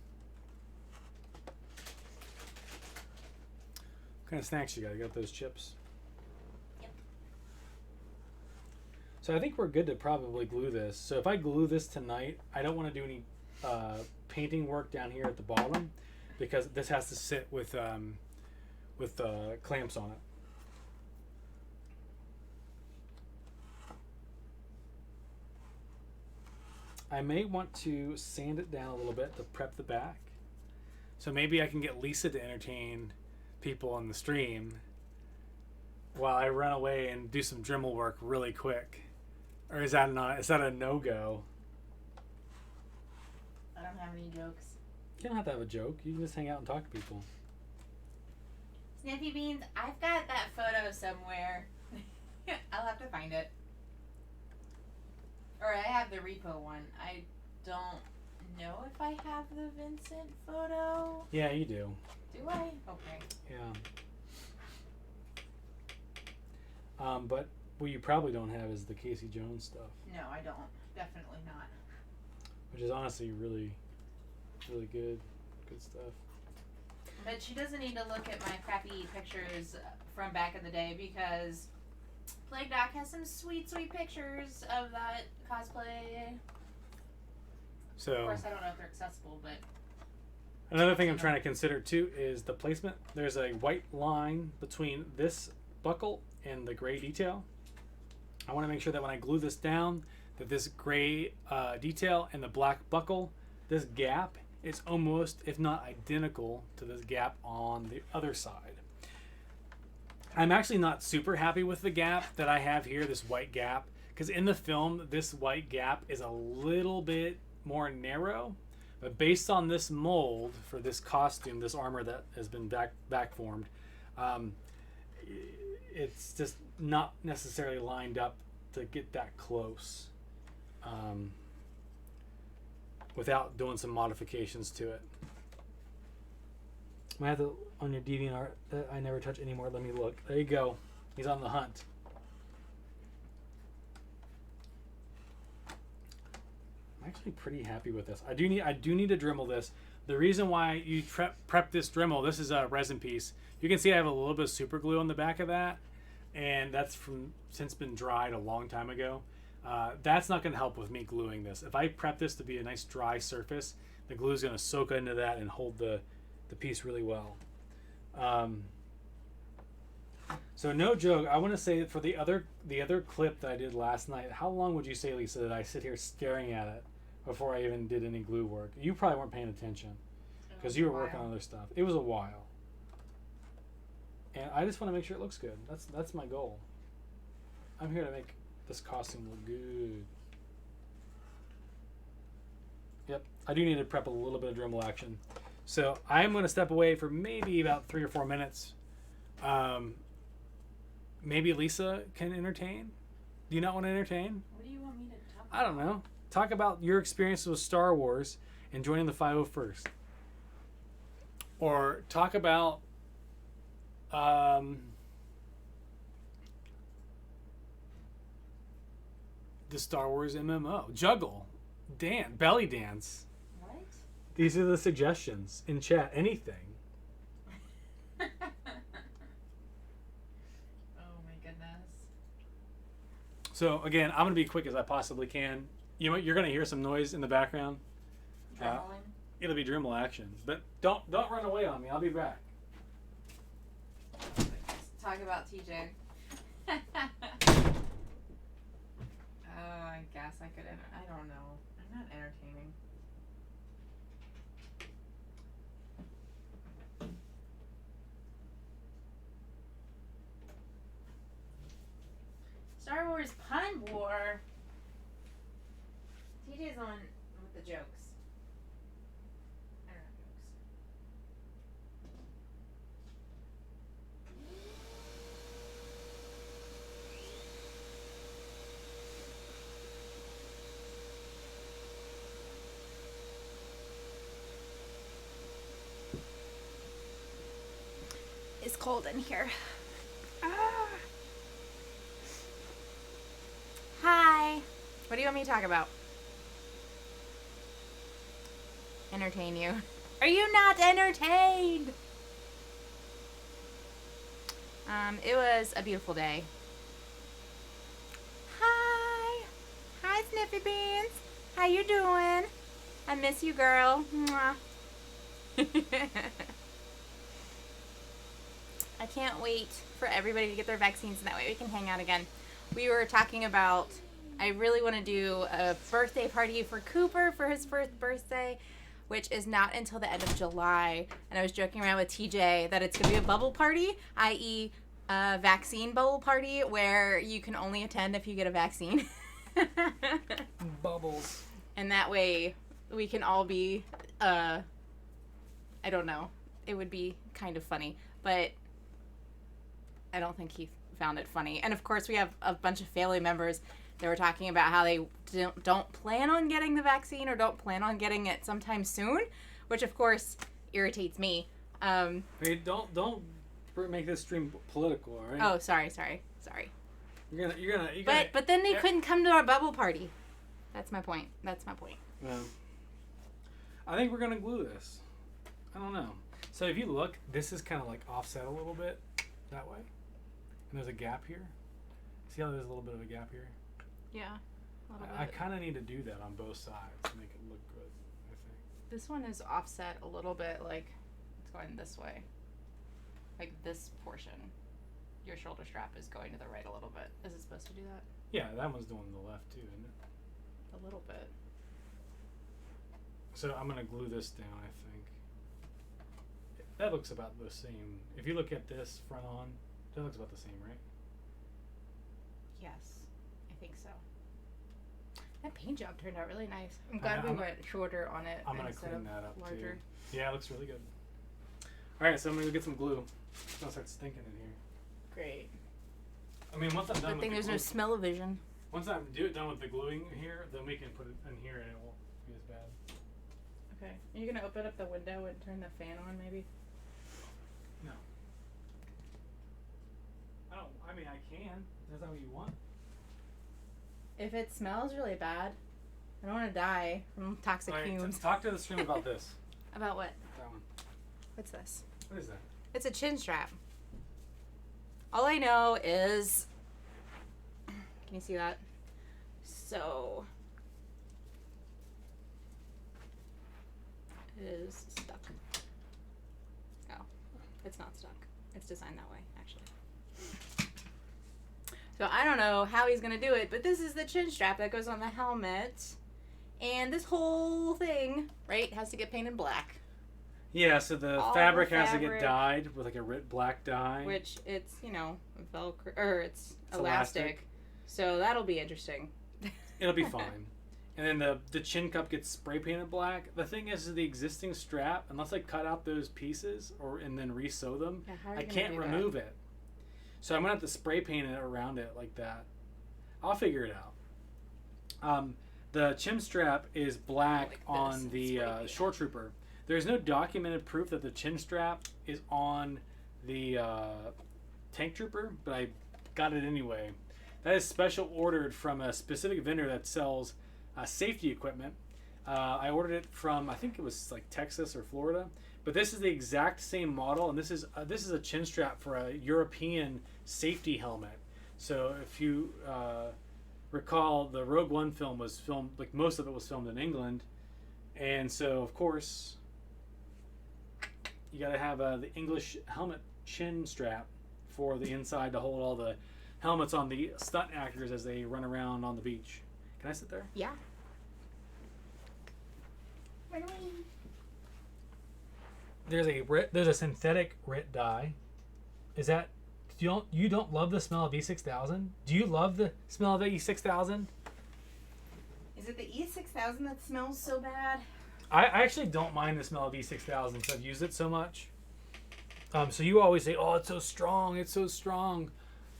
What kind of snacks you got? You got those chips? Yep. So I think we're good to probably glue this. So if I glue this tonight, I don't want to do any painting work down here at the bottom because this has to sit with clamps on it. I may want to sand it down a little bit to prep the back. So maybe I can get Lisa to entertain people on the stream while I run away and do some Dremel work really quick. Or is that a no-go? I don't have any jokes. You don't have to have a joke. You can just hang out and talk to people. Sniffy Beans, I've got that photo somewhere. I'll have to find it. Or I have the repo one. I don't know if I have the Vincent photo. Yeah, you do. Do I? Okay. Yeah. But what you probably don't have is the Casey Jones stuff. No, I don't. Definitely not. Which is honestly really, really good stuff. But she doesn't need to look at my crappy pictures from back in the day because Plague Doc has some sweet, sweet pictures of that cosplay. So, of course, I don't know if they're accessible, but... Another thing I'm trying to consider, too, is the placement. There's a white line between this buckle and the gray detail. I want to make sure that when I glue this down, that this gray detail and the black buckle, this gap is almost, if not identical, to this gap on the other side. I'm actually not super happy with the gap that I have here, this white gap, because in the film, this white gap is a little bit more narrow, but based on this mold for this costume, this armor that has been back formed, it's just not necessarily lined up to get that close without doing some modifications to it. I have to, on your DeviantArt that I never touch anymore. Let me look. There you go. He's on the hunt. I'm actually pretty happy with this. I do need to Dremel this. The reason why you prep this Dremel, this is a resin piece. You can see I have a little bit of super glue on the back of that, and that's since been dried a long time ago. That's not going to help with me gluing this. If I prep this to be a nice dry surface, the glue is going to soak into that and hold the piece really well. So no joke, I want to say for the other clip that I did last night, how long would you say, Lisa, that I sit here staring at it before I even did any glue work? You probably weren't paying attention because you were working on other stuff. It was a while. And I just want to make sure it looks good. That's my goal. I'm here to make this costume look good. Yep, I do need to prep a little bit of Dremel action. So I'm going to step away for maybe about 3 or 4 minutes. Maybe Lisa can entertain. Do you not want to entertain? What do you want me to talk about? I don't know. Talk about your experiences with Star Wars and joining the 501st. Or talk about the Star Wars MMO. Juggle. Belly dance. What? These are the suggestions in chat. Anything. Oh my goodness. So again, I'm going to be quick as I possibly can. You know what? You're going to hear some noise in the background. Dremeling? It'll be Dremel action. But don't run away on me. I'll be back. Talk about TJ. I guess I could. I don't know. I'm not entertaining. Star Wars Pun War. TJ's on with the jokes. I don't have jokes. It's cold in here. Hi. What do you want me to talk about? Entertain you. Are you not entertained? It was a beautiful day. Hi. Hi, Sniffy Beans. How you doing? I miss you, girl. Mwah. I can't wait for everybody to get their vaccines and that way we can hang out again. We were talking about, I really want to do a birthday party for Cooper for his first birthday, which is not until the end of July. And I was joking around with TJ that it's going to be a bubble party, i.e. a vaccine bubble party where you can only attend if you get a vaccine. Bubbles. And that way we can all be, I don't know. It would be kind of funny, but I don't think he found it funny. And of course we have a bunch of family members that were talking about how they don't plan on getting the vaccine or don't plan on getting it sometime soon, which of course irritates me. Hey, don't make this stream political, all right? Oh, sorry. You're gonna. But then they couldn't come to our bubble party. That's my point. Yeah. I think we're gonna glue this. I don't know. So if you look, this is kind of like offset a little bit that way. And there's a gap here. See how there's a little bit of a gap here? Yeah. I kind of need to do that on both sides to make it look good, I think. This one is offset a little bit, like it's going this way. Like this portion. Your shoulder strap is going to the right a little bit. Is it supposed to do that? Yeah, that one's doing the left too, isn't it? A little bit. So I'm gonna glue this down, I think. That looks about the same. If you look at this front on, that looks about the same, right? Yes, I think so. That paint job turned out really nice. I'm glad we went shorter on it. I'm gonna instead clean of that up larger. too. Yeah, it looks really good. Alright, so I'm gonna go get some glue. It's gonna start stinking in here. Great. I mean, once I'm done Good with thing the there's glue, no smell-o-vision. once I'm done with the gluing here, then we can put it in here and it won't be as bad. Okay. Are you gonna open up the window and turn the fan on, maybe? No. I mean, I can. Is that what you want? If it smells really bad, I don't want to die from toxic Alright, fumes. talk to the stream about this. About what? That one. What's this? What is that? It's a chin strap. All I know is, can you see that? So, it is stuck. Oh, it's not stuck. It's designed that way, actually. So I don't know how he's gonna do it, but this is the chin strap that goes on the helmet. And this whole thing, right, has to get painted black. Yeah, so the All fabric the has to get fabric. dyed with like a black dye. Which it's, Velcro, or it's elastic. elastic. So that'll be interesting. It'll be fine. And then the chin cup gets spray painted black. The thing is the existing strap, unless I cut out those pieces and then re-sew them, Yeah, how are you I gonna can't do that? remove it. So I'm gonna have to spray paint it around it like that. I'll figure it out. The chin strap is black Like this, on and the spray paint it. Shore Trooper. There's no documented proof that the chin strap is on the Tank Trooper, but I got it anyway. That is special ordered from a specific vendor that sells safety equipment. I ordered it from, I think it was like Texas or Florida, but this is the exact same model, and this is a chin strap for a European safety helmet. So if you recall, the Rogue One film was filmed, like most of it was filmed in England, and so of course you got to have the English helmet chin strap for the inside to hold all the helmets on the stunt actors as they run around on the beach. Can I sit there? Yeah. There's a synthetic RIT dye. Is that you don't love the smell of E6000? Do you love the smell of the E6000? Is it the E6000 that smells so bad? I actually don't mind the smell of E6000 because I've used it so much. So you always say, "Oh, it's so strong, it's so strong,"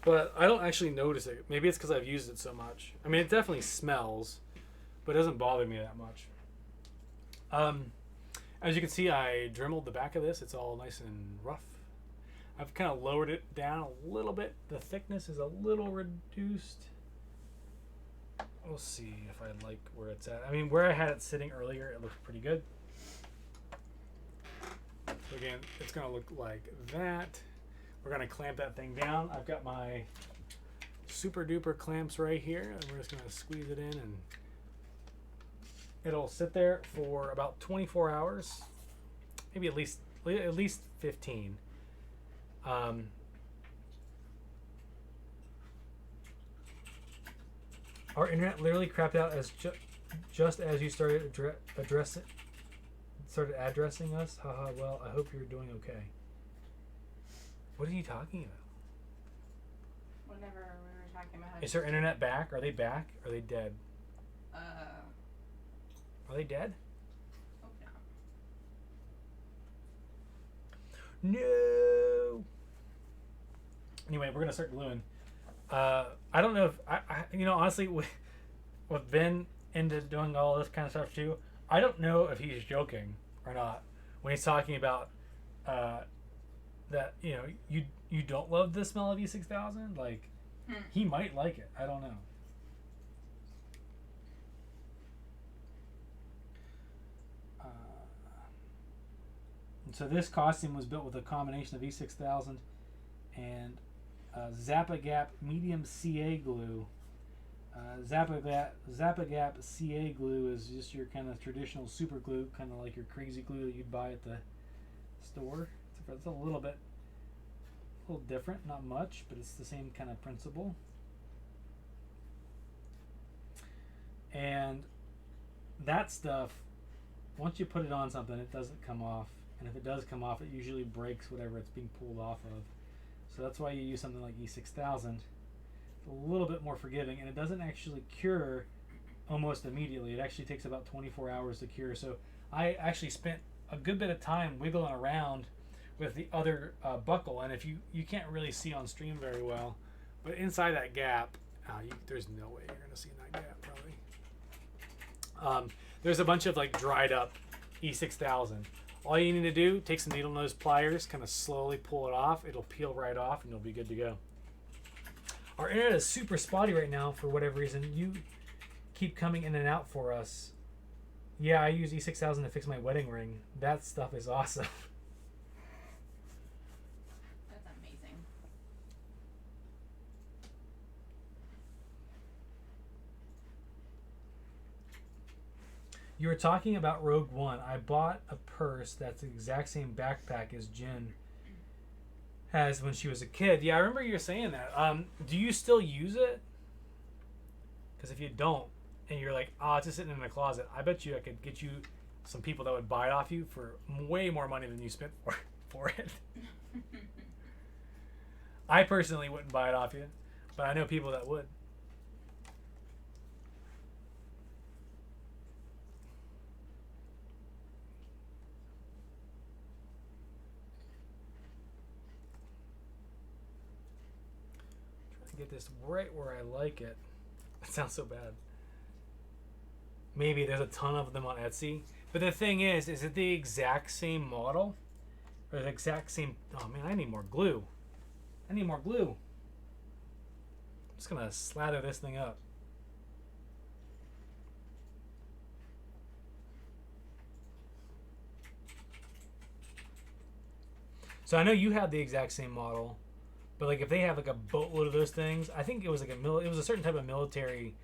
but I don't actually notice it. Maybe it's because I've used it so much. I mean, it definitely smells, but it doesn't bother me that much. As you can see, I dremeled the back of this. It's all nice and rough. I've kind of lowered it down a little bit. The thickness is a little reduced. We'll see if I like where it's at. I mean, where I had it sitting earlier, it looked pretty good. So again, it's going to look like that. We're going to clamp that thing down. I've got my super duper clamps right here, and we're just going to squeeze it in, and it'll sit there for about 24 hours, maybe at least 15. Our internet literally crapped out as just as you started addressing us. Haha. Well, I hope you're doing okay. What are you talking about? Whenever we were talking about. Is their internet back? Are they back? Are they dead? Are they dead? Hope not. No. Anyway, we're gonna start gluing. I don't know if I honestly with Ben into doing all this kind of stuff too. I don't know if he's joking or not when he's talking about that you don't love the smell of E6000. Like he might like it. I don't know. And so this costume was built with a combination of E6000 and Zappa-Gap medium CA glue. Zappa-Gap CA glue is just your kind of traditional super glue, kind of like your crazy glue that you'd buy at the store. It's a little different, not much, but it's the same kind of principle. And that stuff, once you put it on something, it doesn't come off. And if it does come off, it usually breaks whatever it's being pulled off of. So that's why you use something like E6000. It's a little bit more forgiving, and it doesn't actually cure almost immediately. It actually takes about 24 hours to cure. So I actually spent a good bit of time wiggling around with the other buckle, and if you can't really see on stream very well, but inside that gap, there's no way you're going to see in that gap probably. There's a bunch of like dried up E6000. All you need to do, take some needle nose pliers, kind of slowly pull it off. It'll peel right off and you'll be good to go. Our internet is super spotty right now for whatever reason. You keep coming in and out for us. Yeah, I use E6000 to fix my wedding ring. That stuff is awesome. That's amazing. You were talking about Rogue One. I bought a purse that's the exact same backpack as Jen has when she was a kid. Yeah, I remember you were saying that. Do you still use it? Because if you don't, and you're like, it's just sitting in the closet, I bet you I could get you some people that would buy it off you for way more money than you spent for it. I personally wouldn't buy it off you, but I know people that would. Get this right where I like it. That sounds so bad. Maybe there's a ton of them on Etsy, but the thing is it the exact same model or the exact same? Oh man, I need more glue. I'm just gonna slather this thing up. So I know you have the exact same model. But like if they have like a boatload of those things, I think it was like it was a certain type of military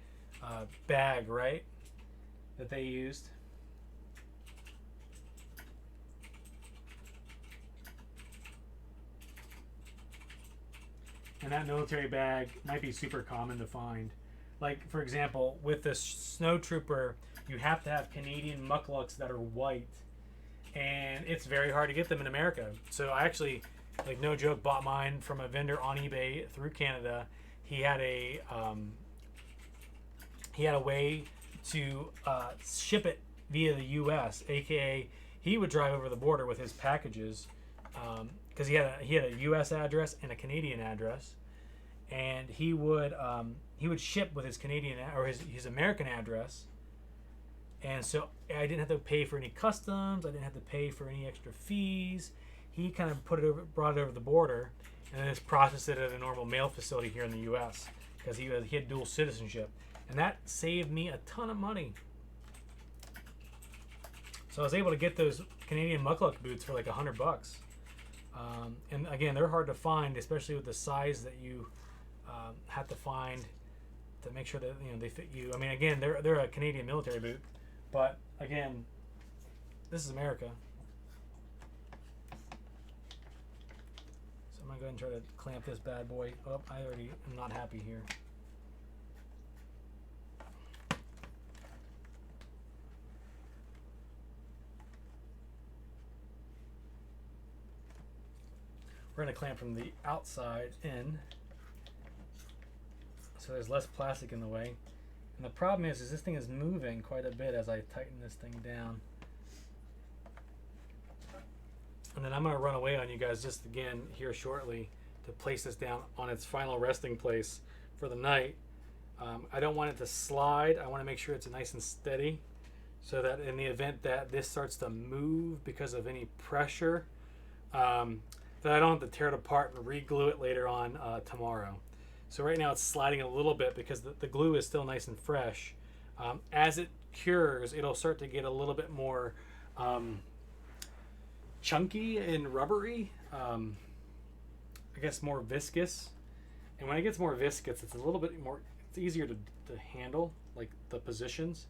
bag, right? That they used. And that military bag might be super common to find. Like for example, with the snow trooper, you have to have Canadian mucklucks that are white, and it's very hard to get them in America. So I actually, like no joke, bought mine from a vendor on eBay through Canada. He had a way to ship it via the U.S. AKA he would drive over the border with his packages because he had a U.S. address and a Canadian address, and he would ship with his Canadian or his American address, and so I didn't have to pay for any customs. I didn't have to pay for any extra fees. He kind of brought it over the border, and then just processed it at a normal mail facility here in the U.S. because he had dual citizenship, and that saved me a ton of money. So I was able to get those Canadian muckluck boots for like $100. And again, they're hard to find, especially with the size that you have to find to make sure that they fit you. I mean, again, they're a Canadian military boot, but again, this is America. I'm gonna go ahead and try to clamp this bad boy up. I already am not happy here. We're gonna clamp from the outside in, so there's less plastic in the way. And the problem is this thing is moving quite a bit as I tighten this thing down. And then I'm going to run away on you guys just again here shortly to place this down on its final resting place for the night. I don't want it to slide. I want to make sure it's nice and steady so that in the event that this starts to move because of any pressure, that I don't have to tear it apart and re-glue it later on tomorrow. So right now it's sliding a little bit because the glue is still nice and fresh. As it cures, it'll start to get a little bit more chunky and rubbery, I guess more viscous, And when it gets more viscous, it's a little bit more, it's easier to handle, like the positions.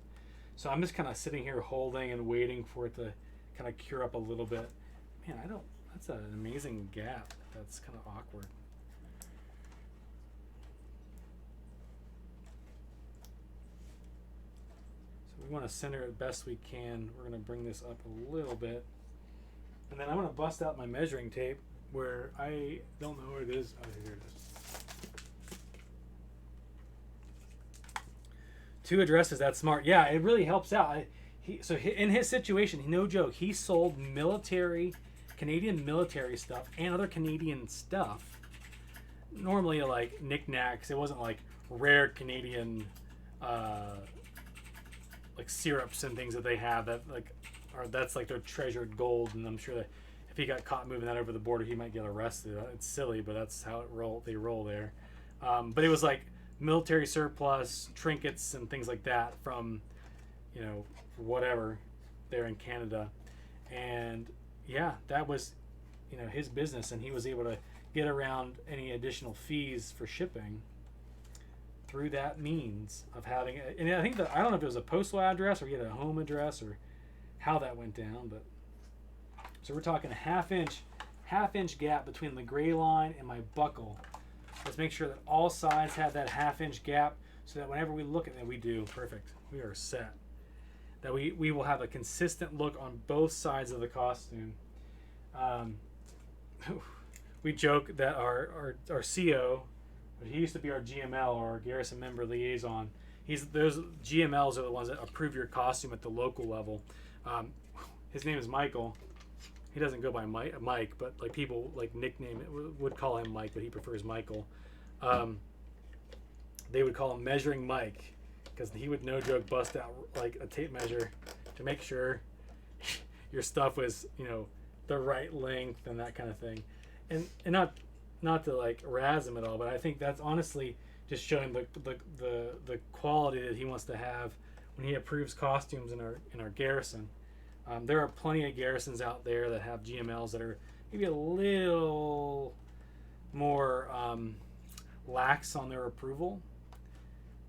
So I'm just kind of sitting here holding and waiting for it to kind of cure up a little bit. Man, that's an amazing gap. That's kind of awkward. So we want to center it best we can. We're going to bring this up a little bit. And then I'm going to bust out my measuring tape where I don't know where it is. Oh, here it is. 2 addresses, that's smart. Yeah, it really helps out. In his situation, no joke, he sold Canadian military stuff and other Canadian stuff. Normally like knickknacks. It wasn't like rare Canadian like syrups and things that they have that's like their treasured gold. And I'm sure that if he got caught moving that over the border, he might get arrested. It's silly, but that's how they roll there. But it was like military surplus, trinkets, and things like that from, whatever there in Canada. And yeah, that was, his business, and he was able to get around any additional fees for shipping through that means of having and I think I don't know if it was a postal address or he had a home address or how that went down, but so we're talking a half inch gap between the gray line and my buckle. Let's make sure that all sides have that half-inch gap so that whenever we look at it, we do. Perfect. We are set. That we will have a consistent look on both sides of the costume. We joke that our CO, he used to be our GML, or our Garrison Member Liaison. Those GMLs are the ones that approve your costume at the local level. His name is Michael. He doesn't go by Mike, but like people like nickname it would call him Mike, but he prefers Michael. They would call him Measuring Mike because he would no joke bust out like a tape measure to make sure your stuff was the right length and that kind of thing, and not to like razz him at all, but I think that's honestly just showing the quality that he wants to have when he approves costumes in our garrison. There are plenty of garrisons out there that have GMLs that are maybe a little more lax on their approval.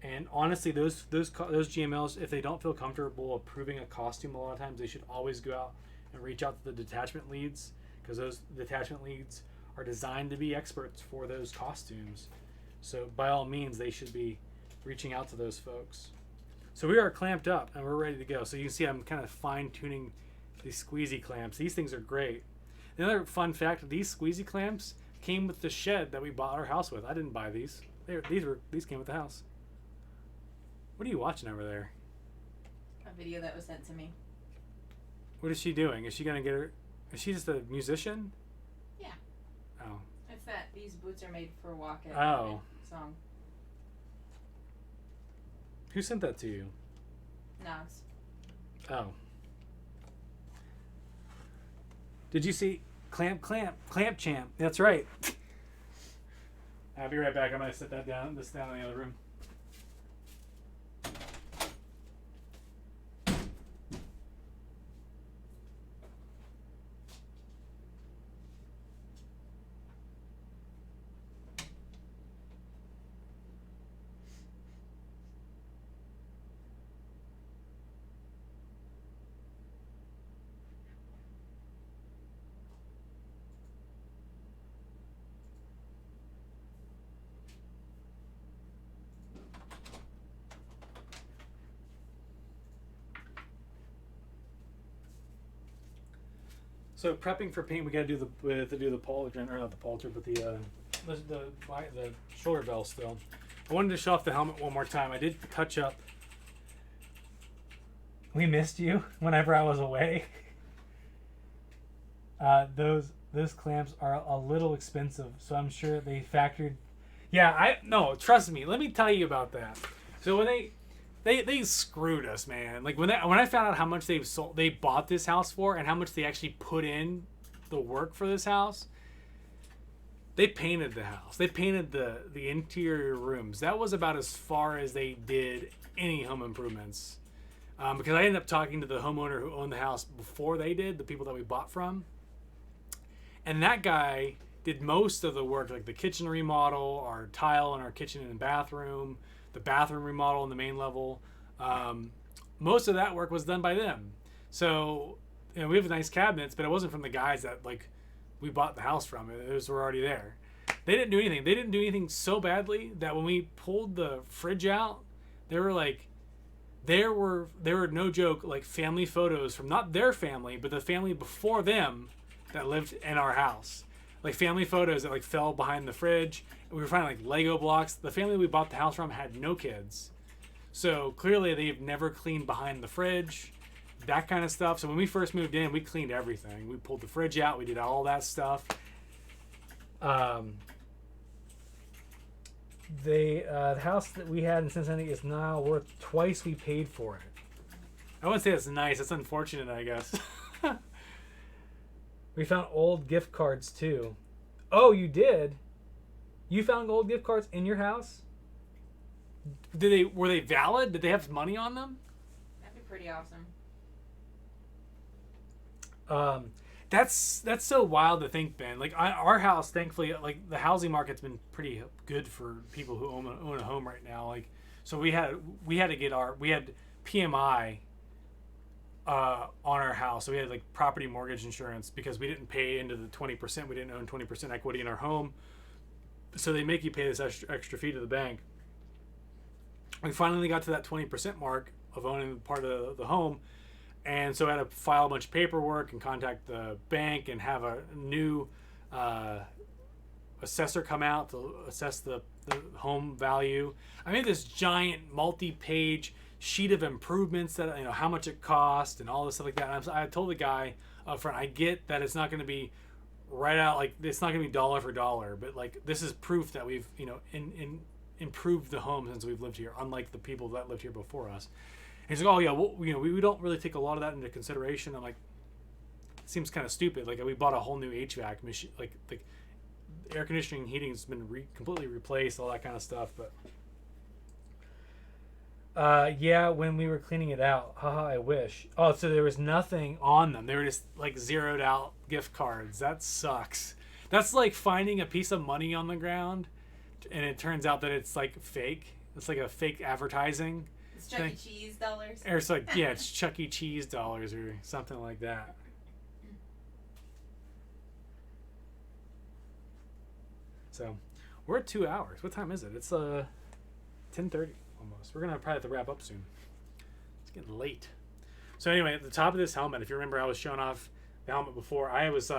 And honestly, those GMLs, if they don't feel comfortable approving a costume, a lot of times they should always go out and reach out to the detachment leads, because those detachment leads are designed to be experts for those costumes. So by all means, they should be reaching out to those folks. So we are clamped up and we're ready to go. So you can see I'm kind of fine tuning these squeezy clamps. These things are great. Another fun fact, these squeezy clamps came with the shed that we bought our house with. I didn't buy these. These came with the house. What are you watching over there? A video that was sent to me. What is she doing? Is she going to get her... Is she just a musician? Yeah. Oh. It's that these boots are made for walking song. Who sent that to you? Nas. Oh. Did you see Clamp Champ? That's right. I'll be right back. I'm going to set this down in the other room. So prepping for paint, we got to do the pauldron, or not the pauldron, but the shoulder bell still. I wanted to show off the helmet one more time. I did touch up. We missed you whenever I was away. Those clamps are a little expensive, so I'm sure they factored. Yeah, no, trust me. Let me tell you about that. So when they screwed us, man. Like when I found out how much they bought this house for and how much they actually put in the work for this house. They painted the house. They painted the interior rooms. That was about as far as they did any home improvements. Because I ended up talking to the homeowner who owned the house before they did, the people that we bought from. And that guy did most of the work, like the kitchen remodel, our tile in our kitchen and bathroom, the bathroom remodel in the main level. Most of that work was done by them. So, we have nice cabinets, but it wasn't from the guys that like we bought the house from. Those were already there. They didn't do anything. They didn't do anything so badly that when we pulled the fridge out, there were no joke like family photos from not their family, but the family before them that lived in our house. Like family photos that like fell behind the fridge. We were finding like Lego blocks. The family we bought the house from had no kids. So clearly they've never cleaned behind the fridge, that kind of stuff. So when we first moved in, we cleaned everything. We pulled the fridge out. We did all that stuff. The house that we had in Cincinnati is now worth twice we paid for it. I wouldn't say that's nice. That's unfortunate, I guess. We found old gift cards too. Oh, you did? You found old gift cards in your house? Were they valid? Did they have money on them? That'd be pretty awesome. That's so wild to think, Ben. Like our house, thankfully, like the housing market's been pretty good for people who own a home right now. Like, so we had PMI on our house, so we had like property mortgage insurance because we didn't pay into the 20%. We didn't own 20% equity in our home, so they make you pay this extra fee to the bank. We finally got to that 20% mark of owning part of the home. And so I had to file a bunch of paperwork and contact the bank and have a new assessor come out to assess the home value. I made this giant multi-page sheet of improvements that, how much it cost and all this stuff like that. And I told the guy up front, I get that it's not going to be right out, like it's not going to be dollar for dollar, but like this is proof that we've, improved the home since we've lived here, unlike the people that lived here before us. He's like, oh yeah, well, we don't really take a lot of that into consideration. I'm like, it seems kind of stupid. Like we bought a whole new HVAC machine, like air conditioning, heating's been completely replaced, all that kind of stuff. But yeah, when we were cleaning it out, haha, I wish. Oh, so there was nothing on them. They were just like zeroed out gift cards. That sucks. That's like finding a piece of money on the ground, and it turns out that it's like fake. It's like a fake advertising. It's Chuck E. Cheese dollars. Or it's like, yeah, it's Chuck E. Cheese dollars or something like that. So, we're at 2 hours. What time is it? It's 10:30 almost. We're gonna probably have to wrap up soon. It's getting late. So anyway, at the top of this helmet, if you remember, I was showing off the helmet before. I was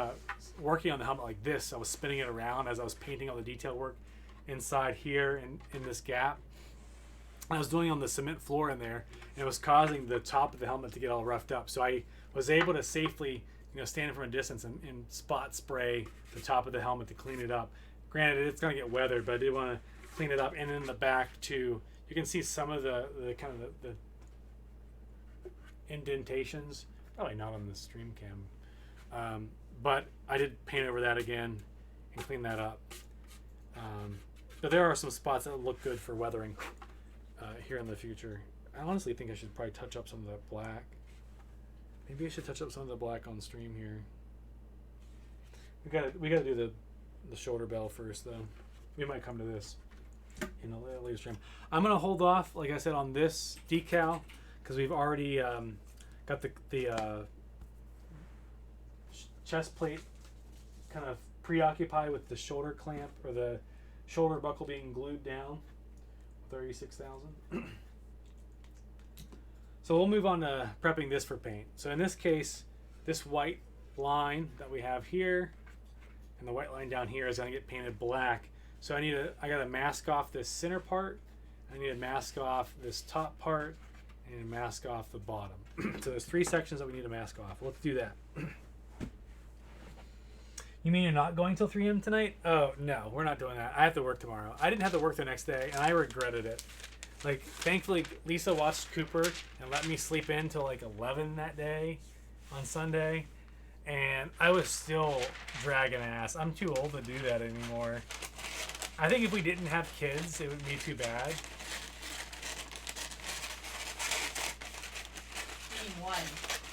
working on the helmet like this. I was spinning it around as I was painting all the detail work inside here and in this gap. I was doing on the cement floor in there, and it was causing the top of the helmet to get all roughed up. So I was able to safely, stand from a distance and spot spray the top of the helmet to clean it up. Granted, it's going to get weathered, but I did want to clean it up. And in the back too, you can see some of the kind of the indentations. Probably not on the stream cam, but I did paint over that again and clean that up. But there are some spots that look good for weathering. Here in the future. I honestly think I should probably touch up some of that black. Maybe I should touch up some of the black on stream here. We gotta do the shoulder bell first though. We might come to this in a later stream. I'm gonna hold off, like I said, on this decal because we've already got the chest plate kind of preoccupied with the shoulder clamp or the shoulder buckle being glued down. 36,000. So we'll move on to prepping this for paint. So in this case, this white line that we have here and the white line down here is going to get painted black. So I got to mask off this center part. I need to mask off this top part. I need to mask off the bottom. So there's 3 sections that we need to mask off. Let's do that. You mean you're not going till 3 a.m. tonight? Oh, no, we're not doing that. I have to work tomorrow. I didn't have to work the next day, and I regretted it. Like, thankfully, Lisa watched Cooper and let me sleep in till like 11 that day on Sunday, and I was still dragging ass. I'm too old to do that anymore. I think if we didn't have kids, it would be too bad. You mean one.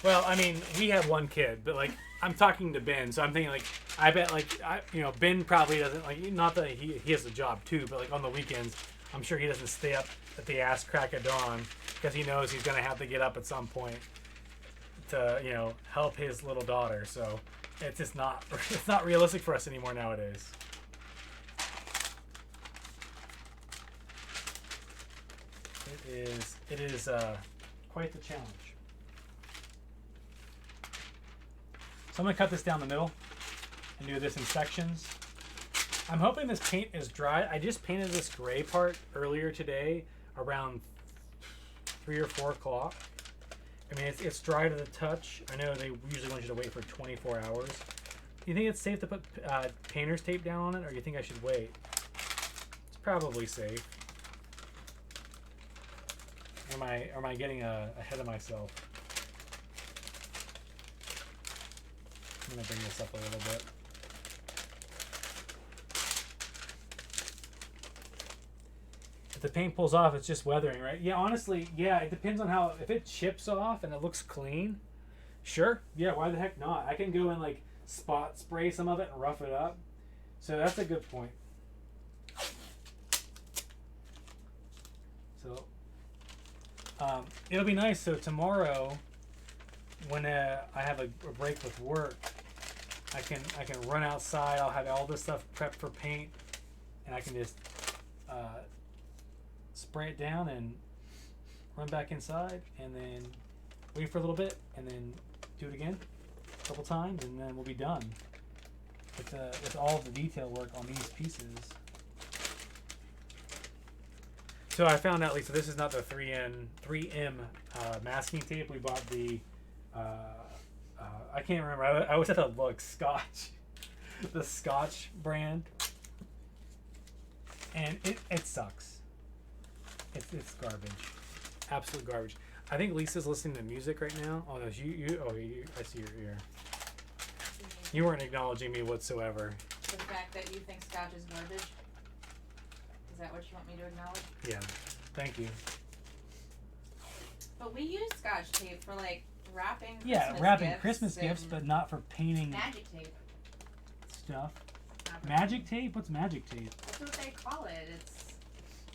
Well, I mean, we have one kid, but like, I'm talking to Ben, so I'm thinking like, I bet Ben probably doesn't not that he has a job too, but like on the weekends, I'm sure he doesn't stay up at the ass crack of dawn because he knows he's gonna have to get up at some point to help his little daughter. So it's just not it's not realistic for us anymore nowadays. It is quite the challenge. So I'm gonna cut this down the middle and do this in sections. I'm hoping this paint is dry. I just painted this gray part earlier today around 3 or 4 o'clock. I mean, it's dry to the touch. I know they usually want you to wait for 24 hours. Do you think it's safe to put painter's tape down on it, or do you think I should wait? It's probably safe. Or am I getting ahead of myself? I'm gonna bring this up a little bit. If the paint pulls off, it's just weathering, right? Yeah, honestly, yeah, it depends on how. If it chips off and it looks clean, sure, yeah, why the heck not? I can go and like spot spray some of it and rough it up. So that's a good point. So it'll be nice. So tomorrow, when I have a break with work, I can run outside. I'll have all this stuff prepped for paint, and I can just spray it down and run back inside, and then wait for a little bit, and then do it again a couple times, and then we'll be done with all the detail work on these pieces. So I found out, Lisa, this is not the 3M masking tape. We bought the I can't remember. I always have to look. Scotch, the Scotch brand, and it sucks. It's garbage, absolute garbage. I think Lisa's listening to music right now. Oh no, I see your ear. You weren't acknowledging me whatsoever. The fact that you think Scotch is garbage. Is that what you want me to acknowledge? Yeah, thank you. But we use Scotch tape for like wrapping. Christmas gifts, but not for painting. Magic tape. Stuff. Magic tape? What's magic tape? That's what they call it.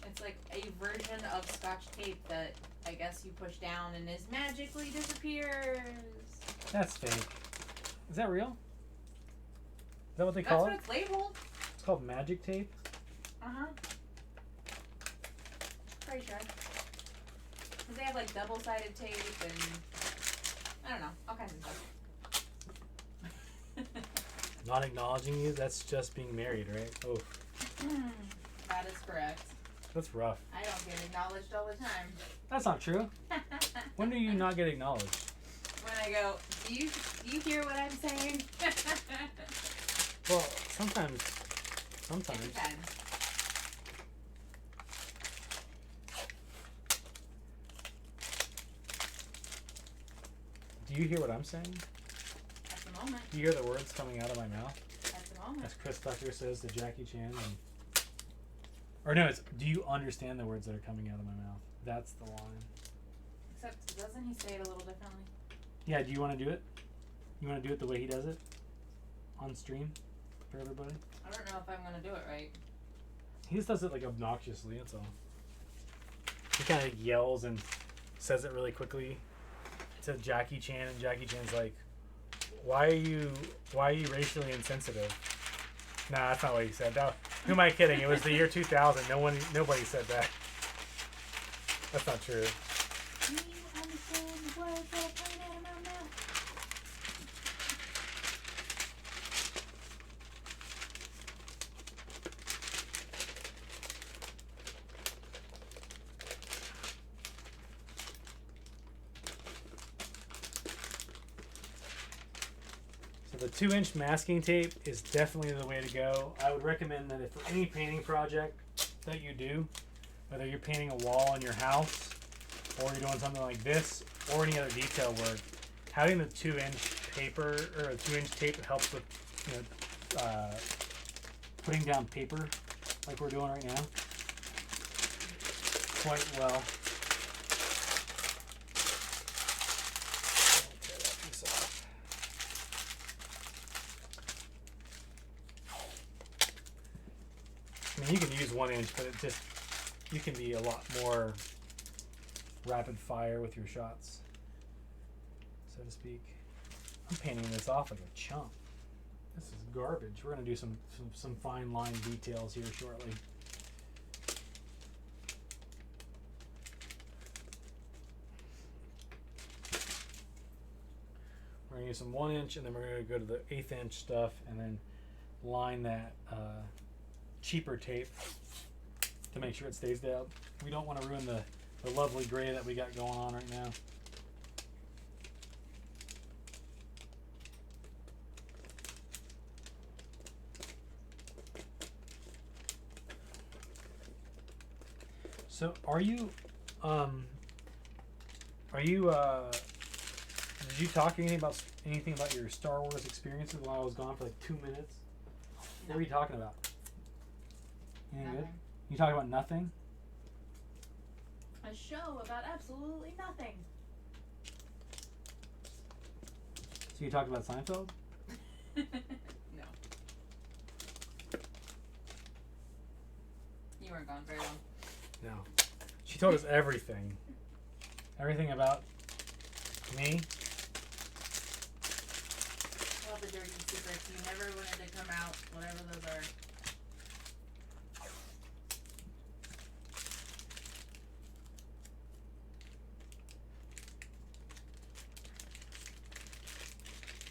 It's like a version of Scotch tape that I guess you push down and it magically disappears. That's fake. Is that real? Is that what they call it? That's what it's labeled. It's called magic tape? Uh-huh. Pretty sure. Because they have like double-sided tape and I don't know, all kinds of stuff. Not acknowledging you, that's just being married, right? Oh. That is correct. That's rough. I don't get acknowledged all the time. That's not true. When do you not get acknowledged? When I go, do you hear what I'm saying? Well, sometimes. It depends. Do you hear what I'm saying? At the moment. Do you hear the words coming out of my mouth? At the moment. As Chris Tucker says to Jackie Chan. Or no, it's, do you understand the words that are coming out of my mouth? That's the line. Except, doesn't he say it a little differently? Yeah, do you want to do it? You want to do it the way he does it? On stream? For everybody? I don't know if I'm going to do it right. He just does it like obnoxiously, that's all. He kind of yells and says it really quickly to Jackie Chan, and Jackie Chan's like, why are you racially insensitive? Nah, that's not what he said. No, who am I kidding? It was the year 2000. Nobody said that. That's not true. Do you understand the words that are coming out of my mouth? The 2-inch masking tape is definitely the way to go. I would recommend that if for any painting project that you do, whether you're painting a wall in your house or you're doing something like this or any other detail work, having the 2-inch paper or a 2-inch tape helps with putting down paper like we're doing right now quite well. I mean, you can use 1 inch, but it just you can be a lot more rapid fire with your shots, so to speak. I'm painting this off like a chump. This is garbage. We're gonna do some fine line details here shortly. We're gonna use some 1 inch, and then we're gonna go to the 1/8 inch stuff, and then line that cheaper tape to make sure it stays down. We don't want to ruin the lovely gray that we got going on right now. So did you talk anything about your Star Wars experiences while I was gone for like 2 minutes? What were you talking about? Anything good? You talking about nothing? A show about absolutely nothing. So you talked about Seinfeld? No. You weren't gone very long. No. She told us everything. Everything about me. All the dirty secrets you never wanted to come out, whatever those are.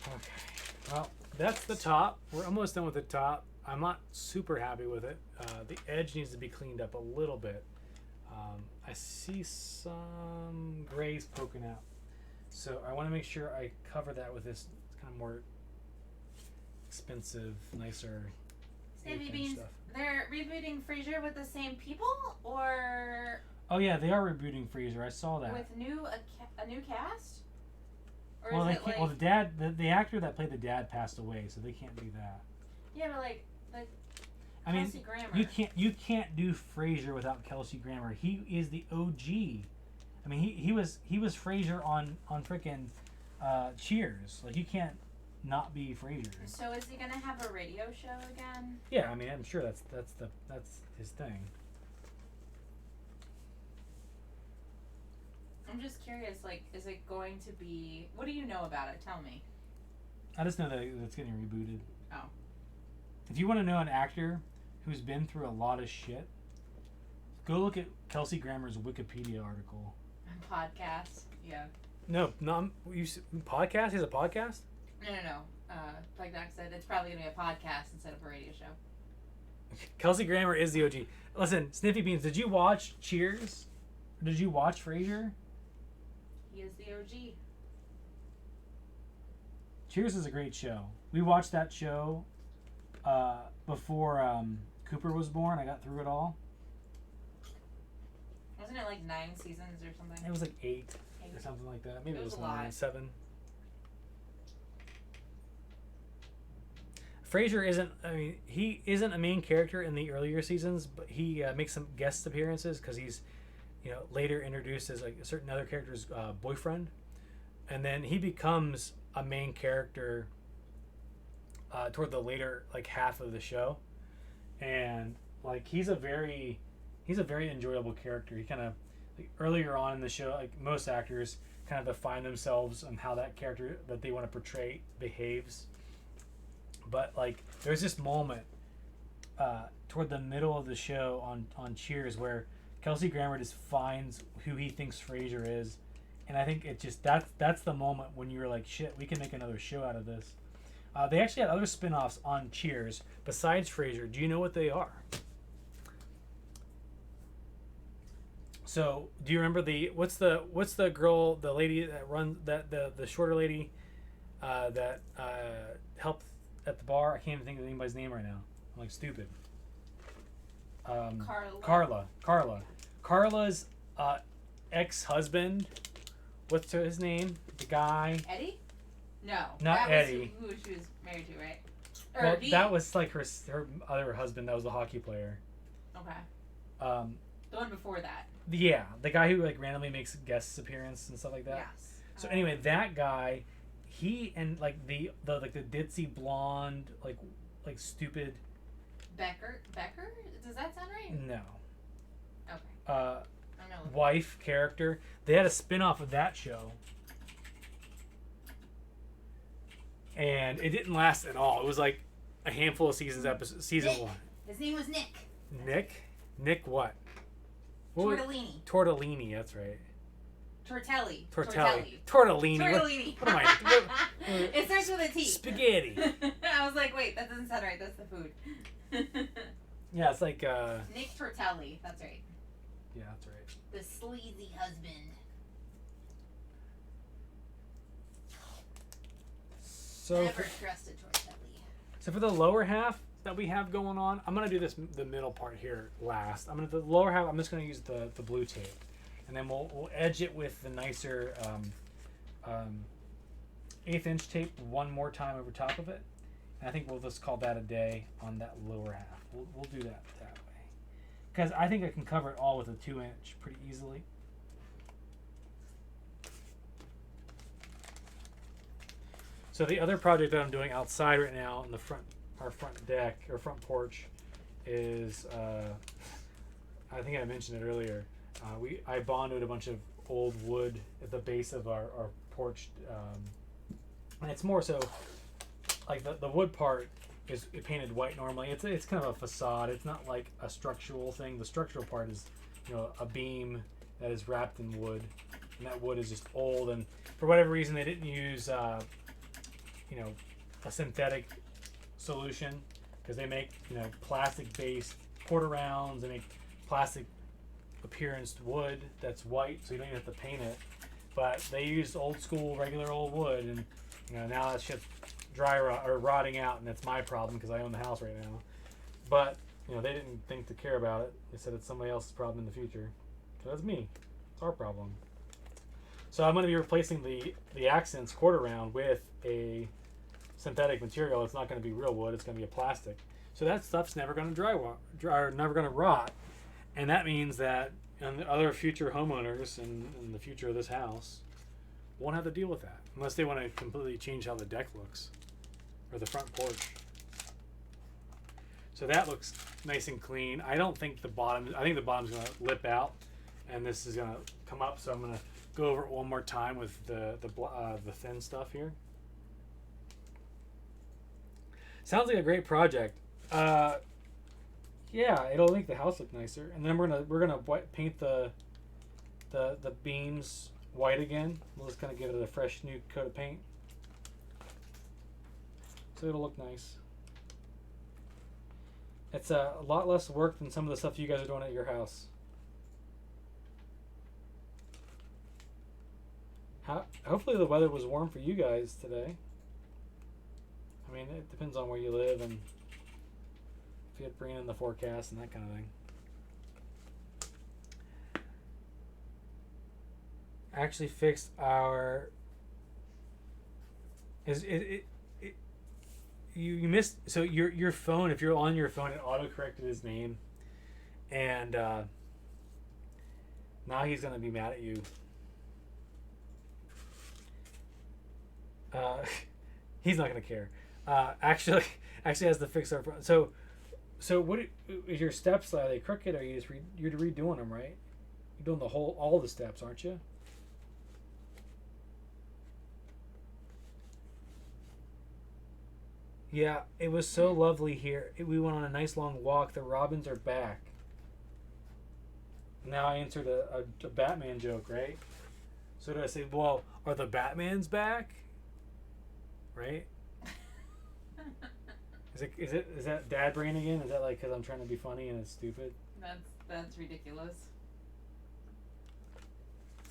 Okay. Well, that's the top. We're almost done with the top. I'm not super happy with it. The edge needs to be cleaned up a little bit. I see some grays poking out. So I want to make sure I cover that with this kind of more expensive, nicer Stevie 1/8 Beans, stuff. they're rebooting Frasier with the same people, or Oh yeah, they are rebooting Freezer. I saw that. with a new cast? Or Well, is they it can't. like, Well, the actor that played the dad passed away, so they can't do that. yeah, but like I mean, Kelsey Grammer. you can't do Frasier without Kelsey Grammer. He is the OG. I mean, he was Frasier on frickin' Cheers. Like, you can't not be Frasier. So is he gonna have a radio show again? Yeah, I mean, I'm sure that's his thing. I'm just curious, like, is it going to be... What do you know about it? Tell me. I just know that it's getting rebooted. Oh. If you want to know an actor who's been through a lot of shit, go look at Kelsey Grammer's Wikipedia article. Podcast. Yeah. No, podcast? He's a podcast? No. Like Doc said, it's probably going to be a podcast instead of a radio show. Kelsey Grammer is the OG. Listen, Sniffy Beans, did you watch Cheers? Did you watch Frasier? He is the OG. Cheers is a great show. We watched that show before Cooper was born. I got through it all. Wasn't it like 9 seasons or something? It was like 8 or something like that. Maybe it was a 9, lot. 7. Frasier isn't. I mean, he isn't a main character in the earlier seasons, but he makes some guest appearances because he's, later introduced as like a certain other character's boyfriend, and then he becomes a main character toward the later like half of the show, and like he's a very enjoyable character. He kind of like, earlier on in the show, like most actors, kind of define themselves on how that character that they want to portray behaves. But like there's this moment toward the middle of the show on Cheers where Kelsey Grammer just finds who he thinks Frasier is, and I think it just that's the moment when you're like, shit, we can make another show out of this. They actually had other spin-offs on Cheers besides Frasier. Do you know what they are? So do you remember what's the girl, the lady that runs that the shorter lady that helped at the bar? I can't even think of anybody's name right now. I'm like stupid. Carla. Carla's ex-husband. What's his name? The guy. Eddie? No. Not that Eddie. Was who she was married to, right? Well, that was like her other husband. That was the hockey player. Okay. The one before that. Yeah, the guy who like randomly makes guest appearance and stuff like that. Yes. So anyway, that guy, he and like the ditzy blonde like stupid Becker? Does that sound right? No. Okay. I'm gonna look. Wife character. They had a spin-off of that show. And it didn't last at all. It was like a handful of seasons. Season Nick. 1. His name was Nick. Nick? Nick what? Tortellini. Tortellini, that's right. Tortelli. Tortellini. Tortellini. What am I? It starts with a T. Spaghetti. I was like, wait, that doesn't sound right. That's the food. Yeah, it's like Nick Tortelli. That's right. yeah, that's right. The sleazy husband. So Never trusted Tortelli. so for the lower half that we have going on, I'm gonna do the middle part here last. The lower half. I'm just gonna use the blue tape, and then we'll edge it with the nicer 1/8 inch tape one more time over top of it. And I think we'll just call that a day on that lower half. We'll do that way, because I think I can cover it all with a 2 inch pretty easily. So the other project that I'm doing outside right now in our front deck or front porch is I think I mentioned it earlier. I bonded a bunch of old wood at the base of our porch, and it's more so like the wood part is painted white normally. It's kind of a facade. It's not like a structural thing. The structural part is a beam that is wrapped in wood, and that wood is just old, and for whatever reason they didn't use a synthetic solution, because they make plastic based quarter rounds. They make plastic appearance wood that's white, so you don't even have to paint it. But they used old school regular old wood, and now that shit's rotting out, and that's my problem because I own the house right now. But they didn't think to care about it. They said it's somebody else's problem in the future. So that's me. It's our problem. So I'm going to be replacing the accents quarter round with a synthetic material. It's not going to be real wood. It's going to be a plastic. So that stuff's never going to never going to rot. And that means that the other future homeowners in the future of this house won't have to deal with that unless they want to completely change how the deck looks or the front porch. So that looks nice and clean. I think the bottom's going to lip out, and this is going to come up. So I'm going to go over it one more time with the thin stuff here. Sounds like a great project. Yeah, it'll make the house look nicer. And then we're gonna paint the beams white again. We'll just kind of give it a fresh new coat of paint, so it'll look nice. It's a lot less work than some of the stuff you guys are doing at your house. Hopefully the weather was warm for you guys today. I mean, it depends on where you live and if you had rain in the forecast and that kind of thing. Actually fixed our... You missed... So your phone, if you're on your phone, it auto-corrected his name. And now he's going to be mad at you. He's not going to care. Actually has to fix our phone. So what is your steps? Are they crooked? Or you're redoing them, right? You're doing all the steps, aren't you? Yeah, it was so lovely here. We went on a nice long walk. The robins are back. Now I answered a Batman joke, right? So did I say, well, are the Batmans back? Right? Is that dad brain again? Is that like because I'm trying to be funny and it's stupid? That's ridiculous.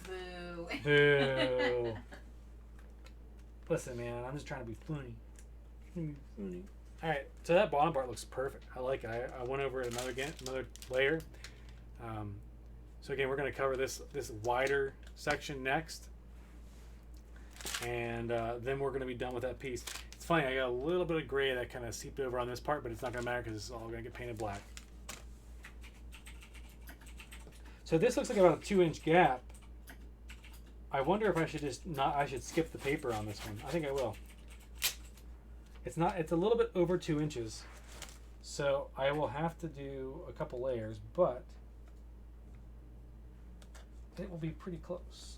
Boo. Boo. Listen, man, I'm just trying to be funny. All right, so that bottom part looks perfect. I like it. I went over it another layer. So again, we're going to cover this wider section next, and then we're going to be done with that piece. It's funny, I got a little bit of gray that kind of seeped over on this part, but it's not going to matter because it's all going to get painted black. So this looks like about a 2-inch gap. I wonder if I should skip the paper on this one. I think I will. It's a little bit over 2 inches. So I will have to do a couple layers, but it will be pretty close.